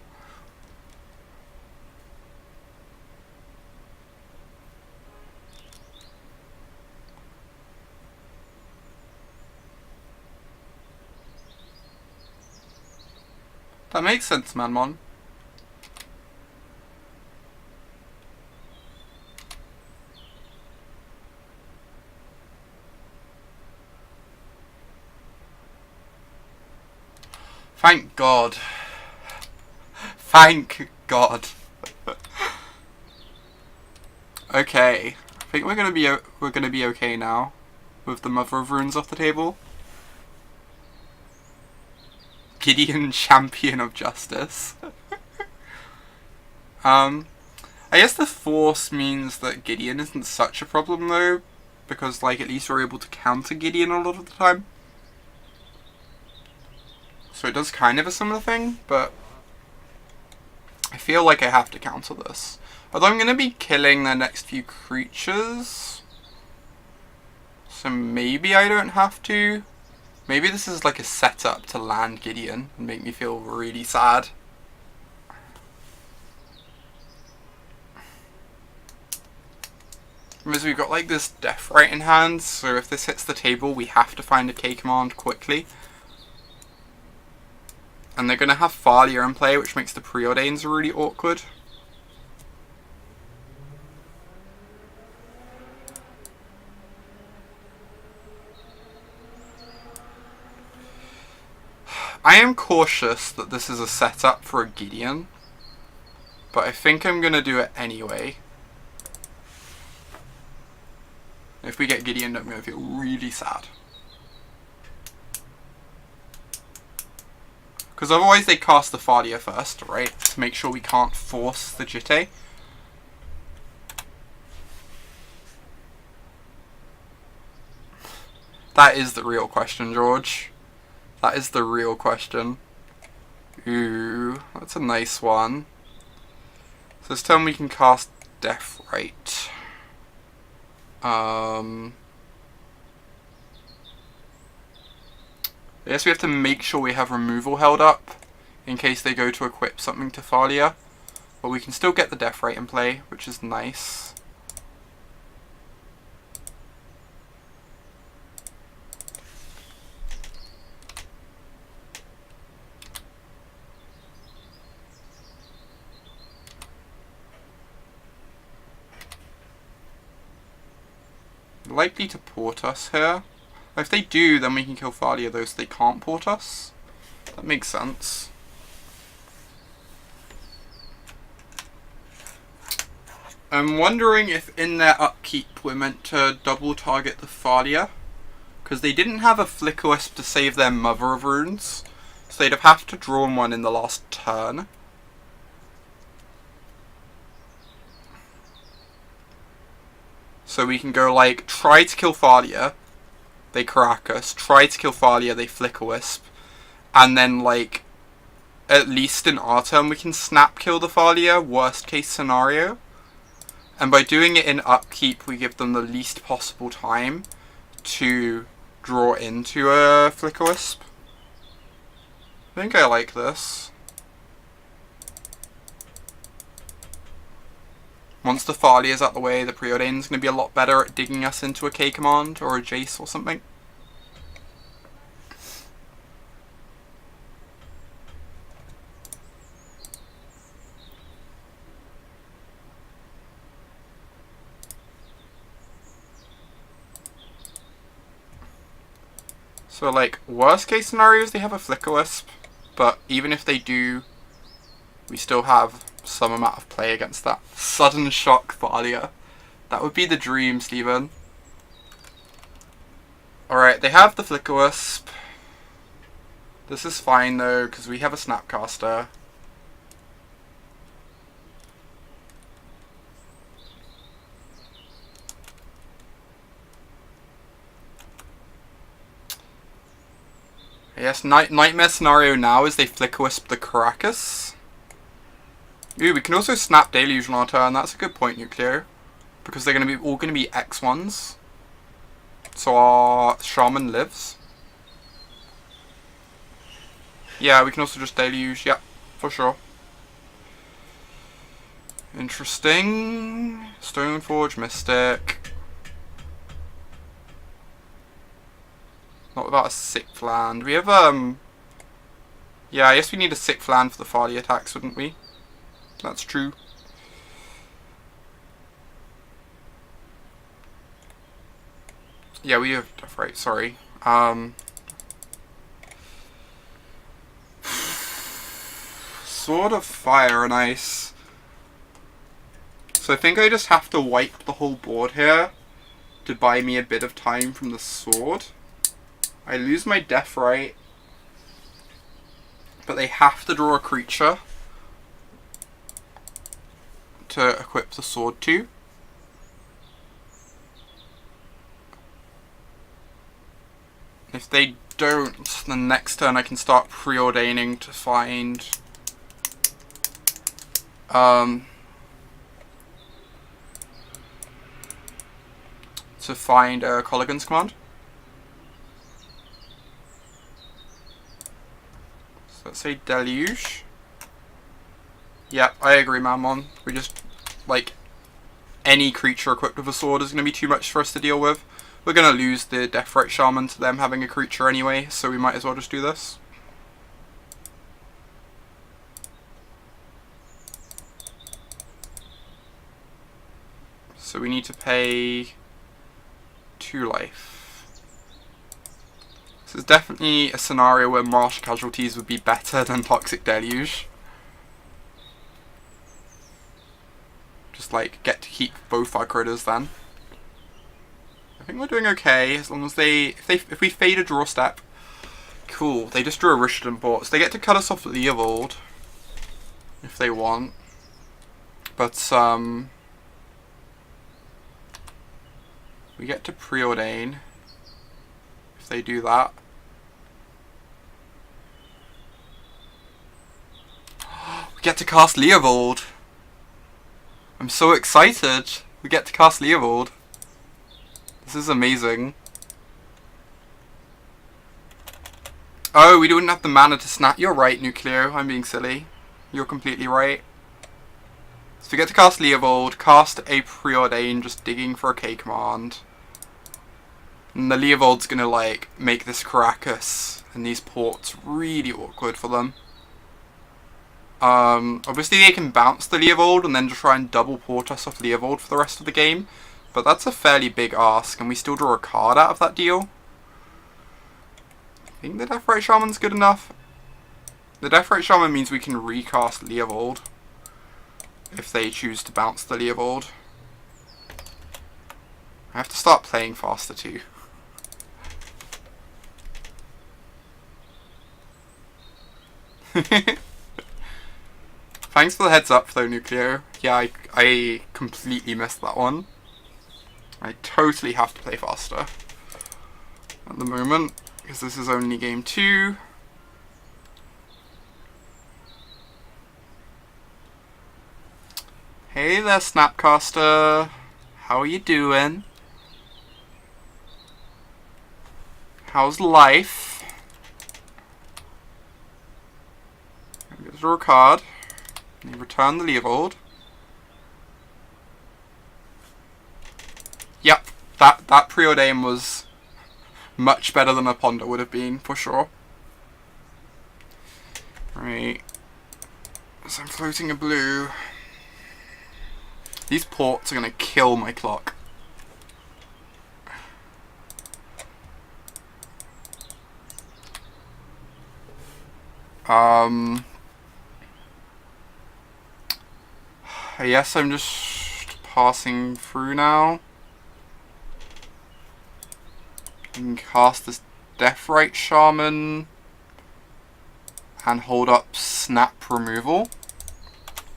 That makes sense, Manmon. Thank God. Thank God. Okay, I think we're gonna be okay now with the Mother of Runes off the table. Gideon, Champion of Justice. I guess the Force means that Gideon isn't such a problem though, because like at least we're able to counter Gideon a lot of the time. So it does kind of a similar thing, but I feel like I have to counter this. Although I'm going to be killing their next few creatures, so maybe I don't have to. Maybe this is like a setup to land Gideon and make me feel really sad. Because we've got like this Death Right in hand, so if this hits the table we have to find a K command quickly. And they're going to have Thalia in play, which makes the Preordains really awkward. I am cautious that this is a setup for a Gideon, but I think I'm going to do it anyway. If we get Gideon, I'm going to feel really sad. Because otherwise they cast the Thalia first, right? To make sure we can't force the Jitte. That is the real question, George. That is the real question. Ooh, that's a nice one. So this turn we can cast Death Right. I guess we have to make sure we have removal held up in case they go to equip something to Thalia. But we can still get the Death Right in play, which is nice. Likely to port us here. If they do, then we can kill Thalia, though, so they can't port us. That makes sense. I'm wondering if in their upkeep we're meant to double target the Thalia, because they didn't have a Flicker Wisp to save their Mother of Runes, so they'd have to draw one in the last turn. So we can go like, try to kill Thalia, they Caracas, try to kill Thalia, they Flicker Wisp, and then like, at least in our turn we can snap kill the Thalia, worst case scenario. And by doing it in upkeep we give them the least possible time to draw into a Flicker Wisp. I think I like this. Once the Thalia is out the way, the Preordain's going to be a lot better at digging us into a K command or a Jace or something. So like, worst case scenarios they have a Flicker Wisp, but even if they do, we still have some amount of play against that. Sudden Shock Thalia. That would be the dream, Steven. Alright, they have the Flicker Wisp. This is fine though, because we have a Snapcaster. Yes, nightmare scenario now is they Flicker Wisp the Caracas. Ooh, we can also snap Deluge on our turn. That's a good point, Nuclear. Because they're all going to be X1s. So our Shaman lives. Yeah, we can also just Deluge. Yep, for sure. Interesting. Stoneforge, Mystic. Not without a 6th land. We have, yeah, I guess we need a 6th land for the Farley attacks, wouldn't we? That's true. Yeah, we have, right, sorry. Sword of Fire and Ice. So I think I just have to wipe the whole board here to buy me a bit of time from the sword. I lose my Death Right, but they have to draw a creature to equip the sword to. If they don't, then next turn I can start preordaining to find Colligan's Command. So let's say Deluge. Yeah, I agree, Mammon. We just, like, any creature equipped with a sword is going to be too much for us to deal with. We're going to lose the Deathrite Shaman to them having a creature anyway, so we might as well just do this. So we need to pay 2 life. This is definitely a scenario where Marsh Casualties would be better than Toxic Deluge. Just like get to keep both our critters then. I think we're doing okay as long as if we fade a draw step. Cool. They just drew a Rishadan Port, so they get to cut us off at the Leovold if they want. But we get to preordain if they do that. We get to cast Leovold. I'm so excited. We get to cast Leovold. This is amazing. Oh, we don't have the mana to snap. You're right, Nucleo. I'm being silly. You're completely right. So we get to cast Leovold, cast a Preordain, just digging for a K command. And the Leovold's gonna, like, make this Caracas and these ports really awkward for them. Obviously they can bounce the Leovold and then just try and double port us off Leovold for the rest of the game. But that's a fairly big ask, and we still draw a card out of that deal. I think the Deathrite Shaman's good enough. The Deathrite Shaman means we can recast Leovold if they choose to bounce the Leovold. I have to start playing faster too. Thanks for the heads up though, Nucleo. Yeah, I completely missed that one. I totally have to play faster at the moment, because this is only game 2. Hey there, Snapcaster. How are you doing? How's life? I'm going to draw a card. And return the Leovold. Yep, that Preordain was much better than a Ponder would have been, for sure. Right. So I'm floating a blue. These ports are going to kill my clock. I guess I'm just passing through now. I can cast this Deathrite Shaman and hold up Snap Removal.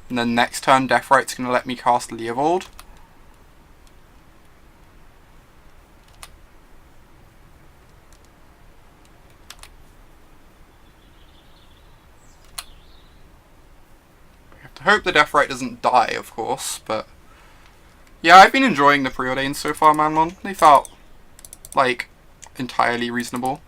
And then next turn Deathrite's going to let me cast Leovold. I hope the death rate doesn't die, of course, but... Yeah, I've been enjoying the preordains so far, man. They felt, like, entirely reasonable.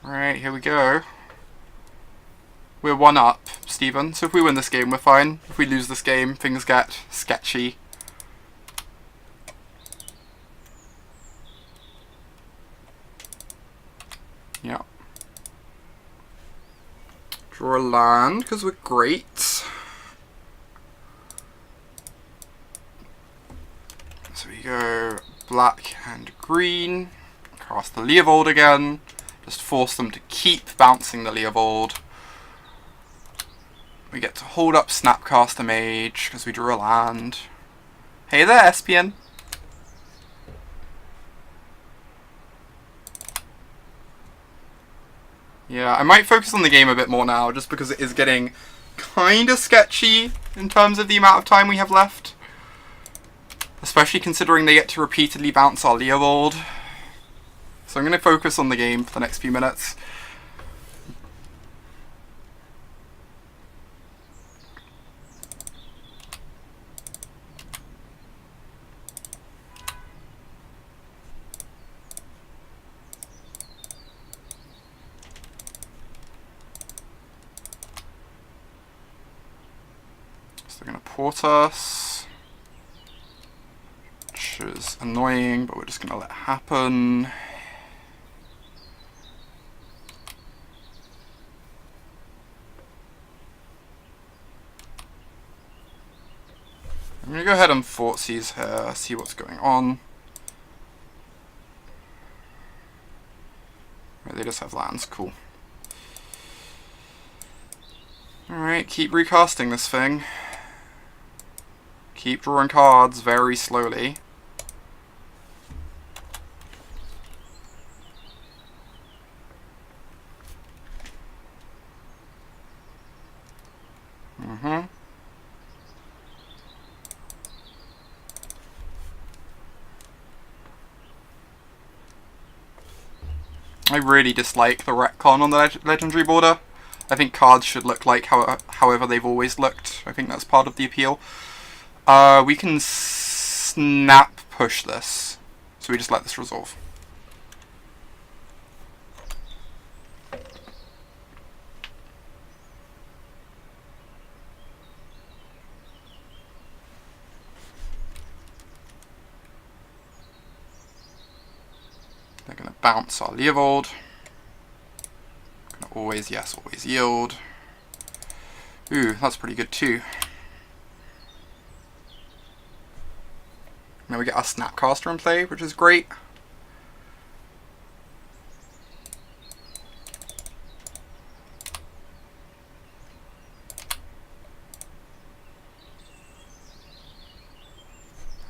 Alright, here we go. We're 1 up, Stephen, so if we win this game, we're fine. If we lose this game, things get sketchy. Yeah. Draw a land, because we're great. So we go black and green. Cast the Leovold again. Just force them to keep bouncing the Leovold. We get to hold up Snapcaster Mage because we drew a land. Hey there, SPN. Yeah, I might focus on the game a bit more now just because it is getting kind of sketchy in terms of the amount of time we have left. Especially considering they get to repeatedly bounce our Leovold. So I'm going to focus on the game for the next few minutes. So they're going to port us, which is annoying, but we're just going to let it happen. I'm going to go ahead and Fortsies here, see what's going on. Right, they just have lands, cool. Alright, keep recasting this thing. Keep drawing cards very slowly. I really dislike the retcon on the legendary border. I think cards should look like however they've always looked. I think that's part of the appeal. We can snap push this. So we just let this resolve. They're going to bounce our Leovold. Always yes, always yield. Ooh, that's pretty good too. Now we get our Snapcaster in play, which is great.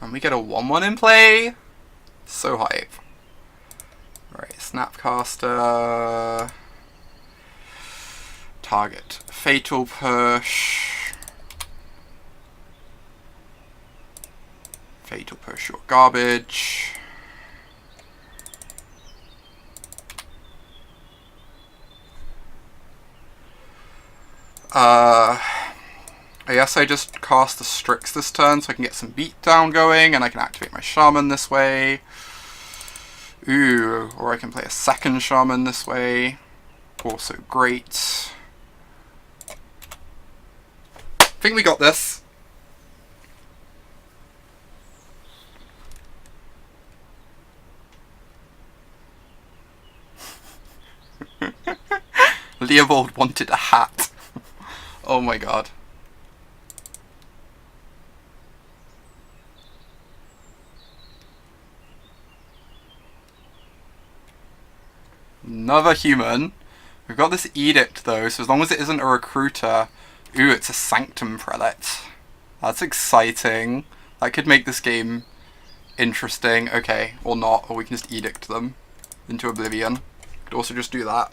And we get a 1/1 in play. So hype. Right, Snapcaster. Target. Fatal Push. Fatal Push your garbage. I guess I just cast the Strix this turn so I can get some beatdown going and I can activate my Shaman this way. Ooh, or I can play a second Shaman this way. Also great. I think we got this. Leovold wanted a hat. Oh my god. Another human. We've got this edict though, so as long as it isn't a recruiter. Ooh, it's a Sanctum Prelate. That's exciting. That could make this game interesting. Okay, or not, or we can just edict them into oblivion. Could also just do that.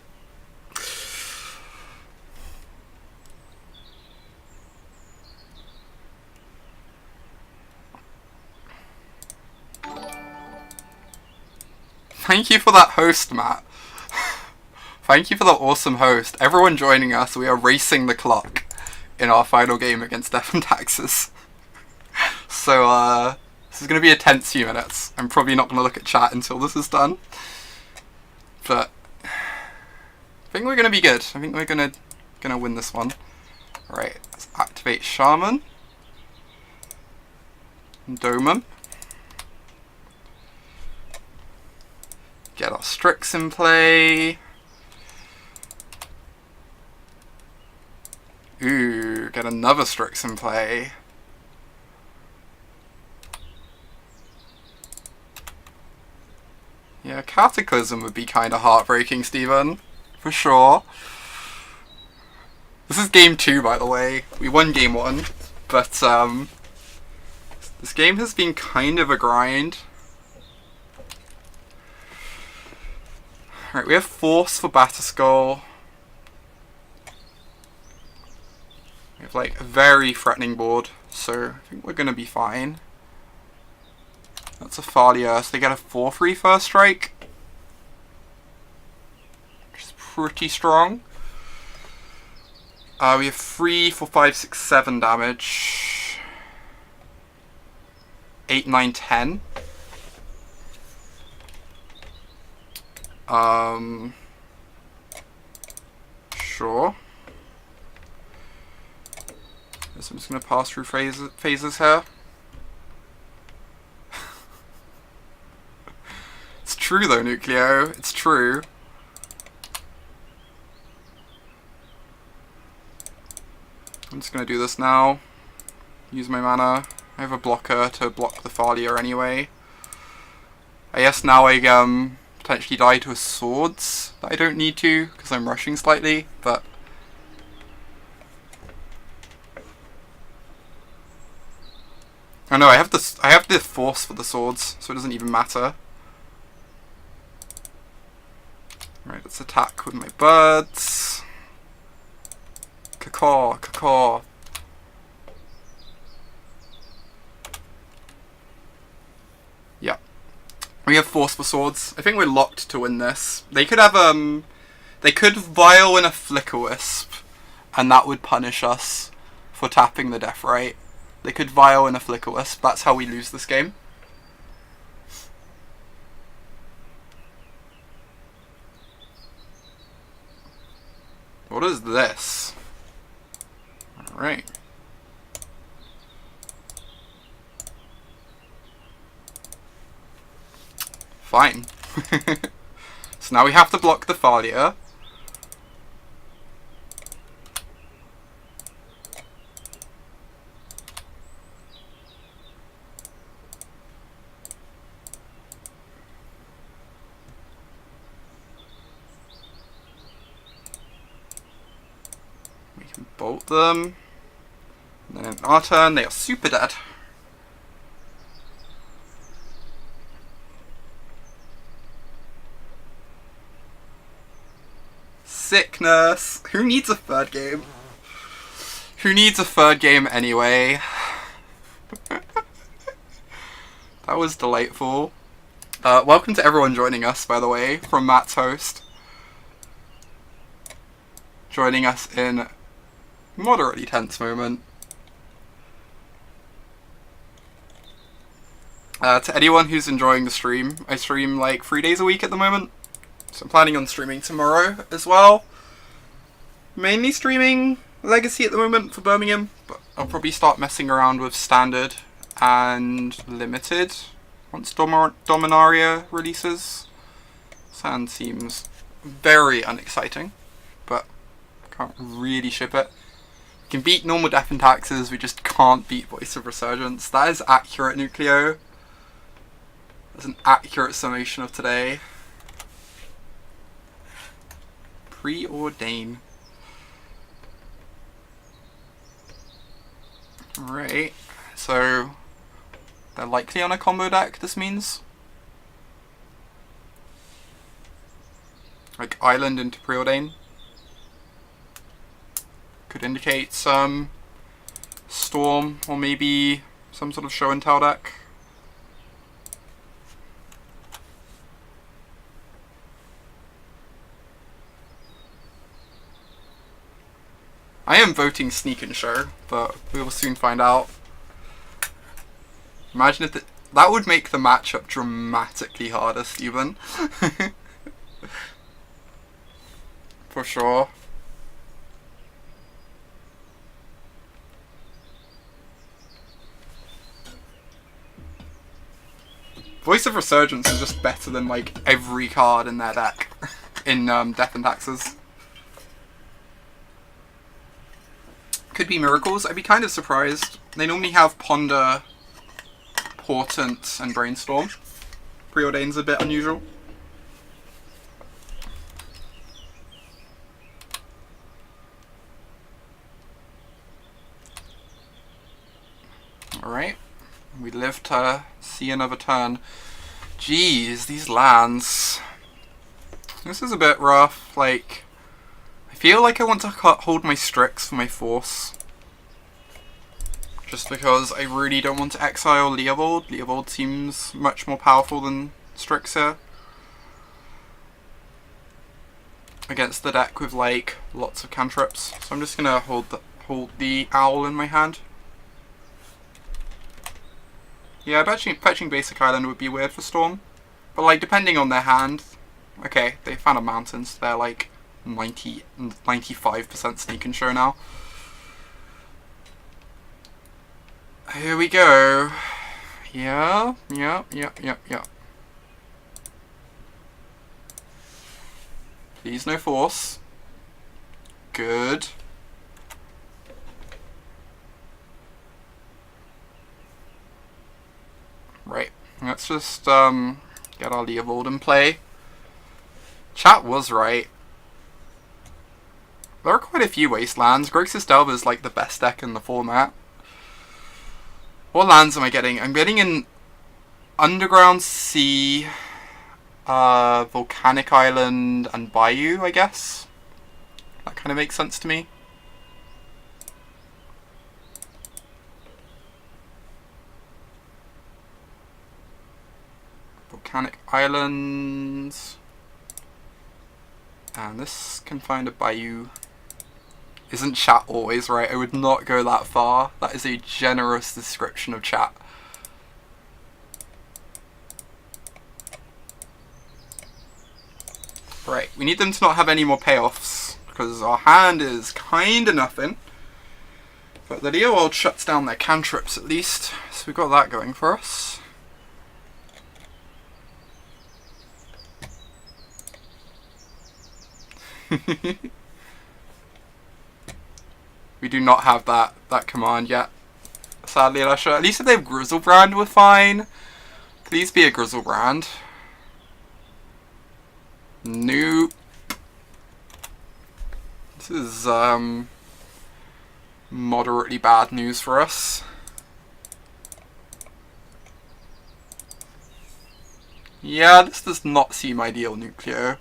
Thank you for that host, Matt. Thank you for the awesome host. Everyone joining us, we are racing the clock in our final game against Death and Taxes. So, this is going to be a tense few minutes. I'm probably not going to look at chat until this is done. But I think we're going to be good. I think we're going to win this one. Alright, let's activate Shaman. Doman. Get our Strix in play. Ooh, get another Strix in play. Yeah, Cataclysm would be kind of heartbreaking, Steven. For sure. This is game 2, by the way. We won game 1. But, this game has been kind of a grind. Alright, we have Force for Batterskull. We have, like, a very threatening board. So, I think we're going to be fine. That's a Thalia, so they get a 4/3 first strike. Which is pretty strong. We have 3, 4, 5, 6, 7 damage. 8, 9, 10. Sure. So I'm just going to pass through phases here. It's true though, Nucleo. It's true. I'm just going to do this now. Use my mana. I have a blocker to block the Thalia anyway. I guess now I potentially die to a Swords that I don't need to because I'm rushing slightly, but oh no, I have the Force for the Swords, so it doesn't even matter. Right, let's attack with my birds. Caw, caw. Yeah. We have Force for Swords. I think we're locked to win this. They could have, they could Vial in a Flicker Wisp, and that would punish us for tapping the Death Right. They could Vial in a Flicker Wisp. That's how we lose this game. What is this? Alright. Fine. So now we have to block the Thalia. We can bolt them. And then in our turn, they are super dead. Sickness. Who needs a third game? Who needs a third game anyway? That was delightful. Welcome to everyone joining us, by the way, from Matt's host. Joining us in moderately tense moment. To anyone who's enjoying the stream, I stream like 3 days a week at the moment. So I'm planning on streaming tomorrow as well. Mainly streaming Legacy at the moment for Birmingham, but I'll probably start messing around with Standard and Limited once Dominaria releases. Sand seems very unexciting, but can't really ship it. We can beat normal Death and Taxes, we just can't beat Voice of Resurgence. That is accurate, Nucleo. That's an accurate summation of today. Preordain. Alright, so they're likely on a combo deck, this means. Like Island into Preordain. Could indicate some Storm or maybe some sort of show and tell deck. I am voting Sneak and Show, but we will soon find out. Imagine if that would make the matchup dramatically harder, Stephen. For sure. Voice of Resurgence is just better than like every card in their deck in Death and Taxes. Could be Miracles. I'd be kind of surprised. They normally have Ponder, Portent, and Brainstorm. Preordain's a bit unusual. Alright. We live to see another turn. Jeez, these lands. This is a bit rough. Like, I feel like I want to hold my Strix for my Force. Just because I really don't want to exile Leovold. Leovold seems much more powerful than Strix here. Against the deck with like lots of cantrips. So I'm just gonna hold the Owl in my hand. Yeah, fetching Basic Island would be weird for Storm. But like, depending on their hand... Okay, they found a mountain, so they're like 95% Sneak and Show now. Here we go. Yeah. Please no Force. Good. Right, let's just get our Leovold in play. Chat was right. There are quite a few wastelands. Grixis Delver is like the best deck in the format. What lands am I getting? I'm getting an Underground Sea, Volcanic Island, and Bayou, I guess. That kind of makes sense to me. Volcanic Islands. And this can find a Bayou. Isn't chat always right? I would not go that far. That is a generous description of chat. Right, we need them to not have any more payoffs, because our hand is kinda nothing. But the Leovold shuts down their cantrips at least, so we've got that going for us. We do not have that command yet. Sadly, Alesha. At least if they have Grizzlebrand, we're fine. Please be a Grizzlebrand. Nope. This is moderately bad news for us. Yeah, this does not seem ideal, Nucleo.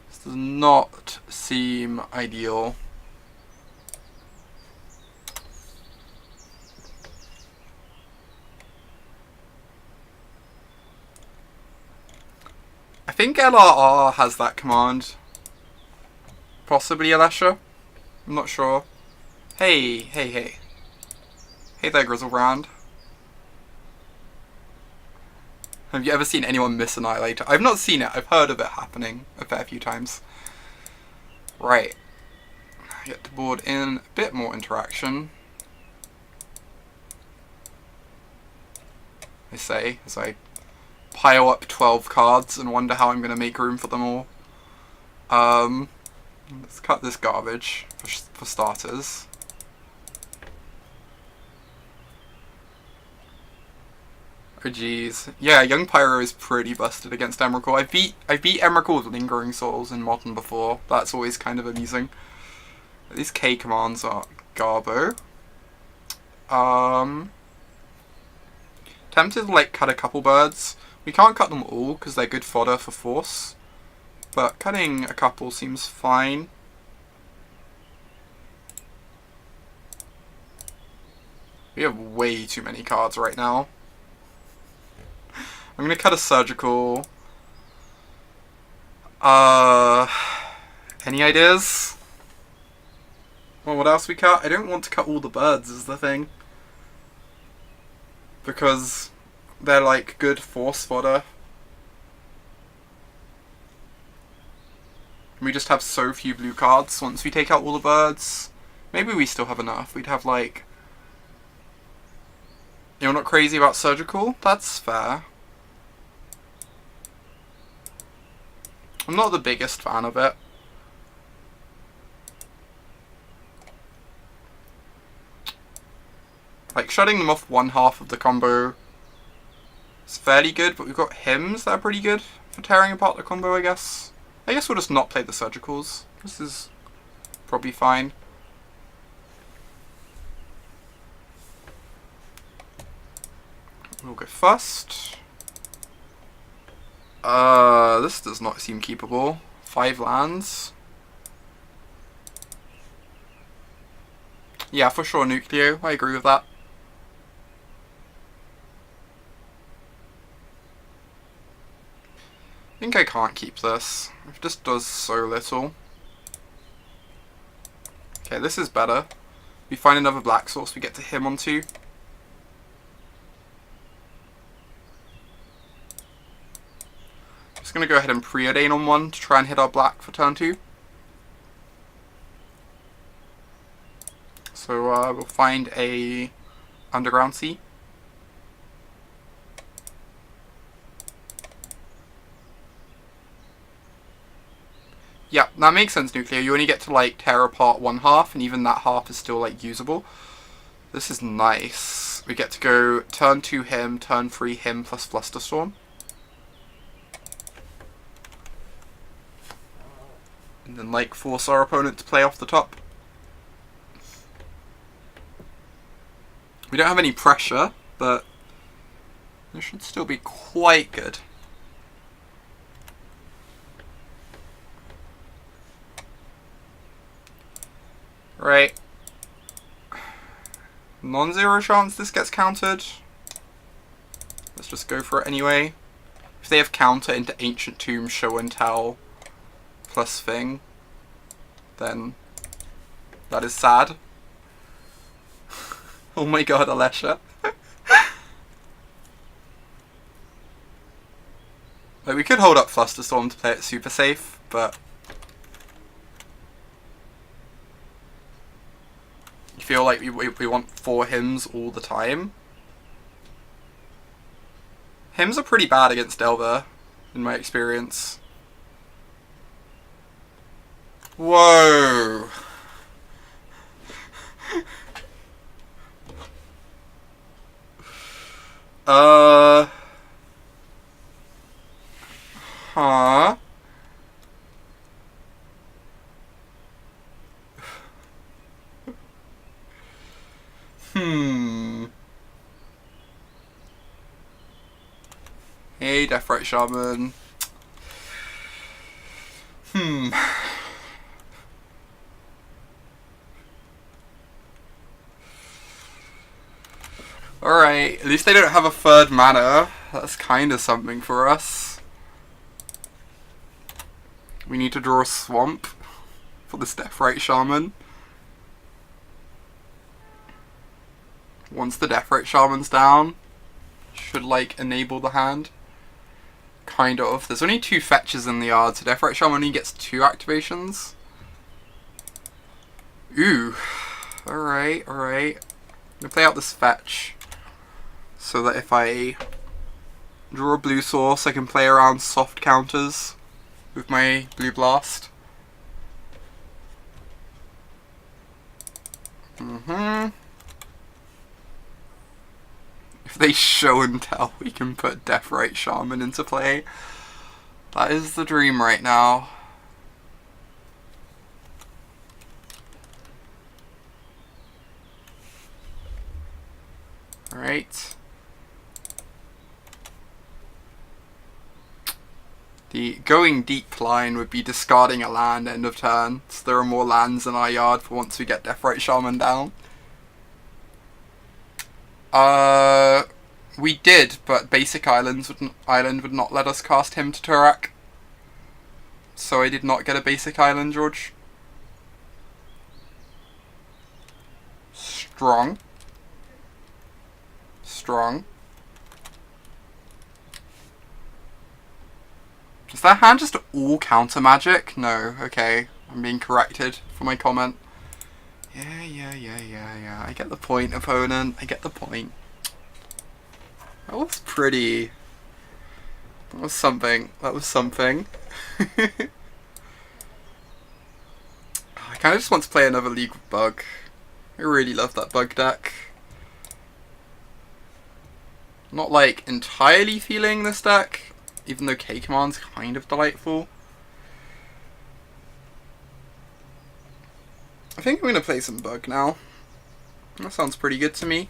This does not seem ideal. I think LRR has that command. Possibly Alesha. I'm not sure. Hey. Hey there, Grizzlebrand. Have you ever seen anyone miss Annihilator? I've not seen it. I've heard of it happening a fair few times. Right. Get to board in a bit more interaction. I say, as I pile up 12 cards and wonder how I'm going to make room for them all. Let's cut this garbage for starters. Oh jeez. Yeah, Young Pyro is pretty busted against Emrakul. I beat Emrakul with Lingering Souls in Modern before. That's always kind of amusing. These K commands are Garbo. Tempted to like cut a couple birds. We can't cut them all because they're good fodder for Force. But cutting a couple seems fine. We have way too many cards right now. I'm gonna cut a Surgical. Any ideas? Well, what else we cut? I don't want to cut all the birds is the thing. Because they're like good force fodder. We just have so few blue cards once we take out all the birds. Maybe we still have enough. We'd have like... You're not crazy about surgical? That's fair. I'm not the biggest fan of it. Like, shutting them off one half of the combo is fairly good, but we've got hymns that are pretty good for tearing apart the combo, I guess. I guess we'll just not play the surgicals. This is probably fine. We'll go first. This does not seem keepable. 5 lands. Yeah, for sure, Nucleo. I agree with that. I think I can't keep this. It just does so little. Okay, this is better. We find another black source we get to him onto. Just gonna go ahead and preordain on one to try and hit our black for turn 2. So we'll find a Underground Sea. Yeah, that makes sense, Nucleo. You only get to like tear apart one half, and even that half is still like usable. This is nice. We get to go turn 2 him, turn 3 him plus Flusterstorm. And then like force our opponent to play off the top. We don't have any pressure, but this should still be quite good. Right. Non-zero chance this gets countered. Let's just go for it anyway. If they have counter into Ancient Tomb, Show and Tell, plus Thing, then that is sad. Oh my god, Alesha. Like, we could hold up Flusterstorm to play it super safe, but you feel like we want 4 hymns all the time. Hymns are pretty bad against Delver, in my experience. Whoa! Huh? Hey, Deathrite Shaman. Alright, at least they don't have a 3rd mana. That's kind of something for us. We need to draw a swamp for this Deathrite Shaman. Once the Deathrite Shaman's down, should like enable the hand. Kind of. There's only 2 fetches in the yard, so Deathrite Shaman only gets 2 activations. Ooh. Alright, alright. I'm gonna play out this fetch, so that if I draw a blue source, I can play around soft counters with my blue blast. If they show and tell, we can put Deathrite Shaman into play. That is the dream right now. Alright. The going deep line would be discarding a land end of turn, so there are more lands in our yard for once we get Deathrite Shaman down. We did, but basic island would not let us cast him to Turak. So I did not get a basic island, George. Strong. Strong. Is that hand just all counter magic? No, okay. I'm being corrected for my comment. Yeah. I get the point, opponent. I get the point. That was pretty. That was something. That was something. I kind of just want to play another League of Bug. I really love that bug deck. Not like entirely feeling this deck, even though K-Command's kind of delightful. I think I'm going to play some bug now. That sounds pretty good to me.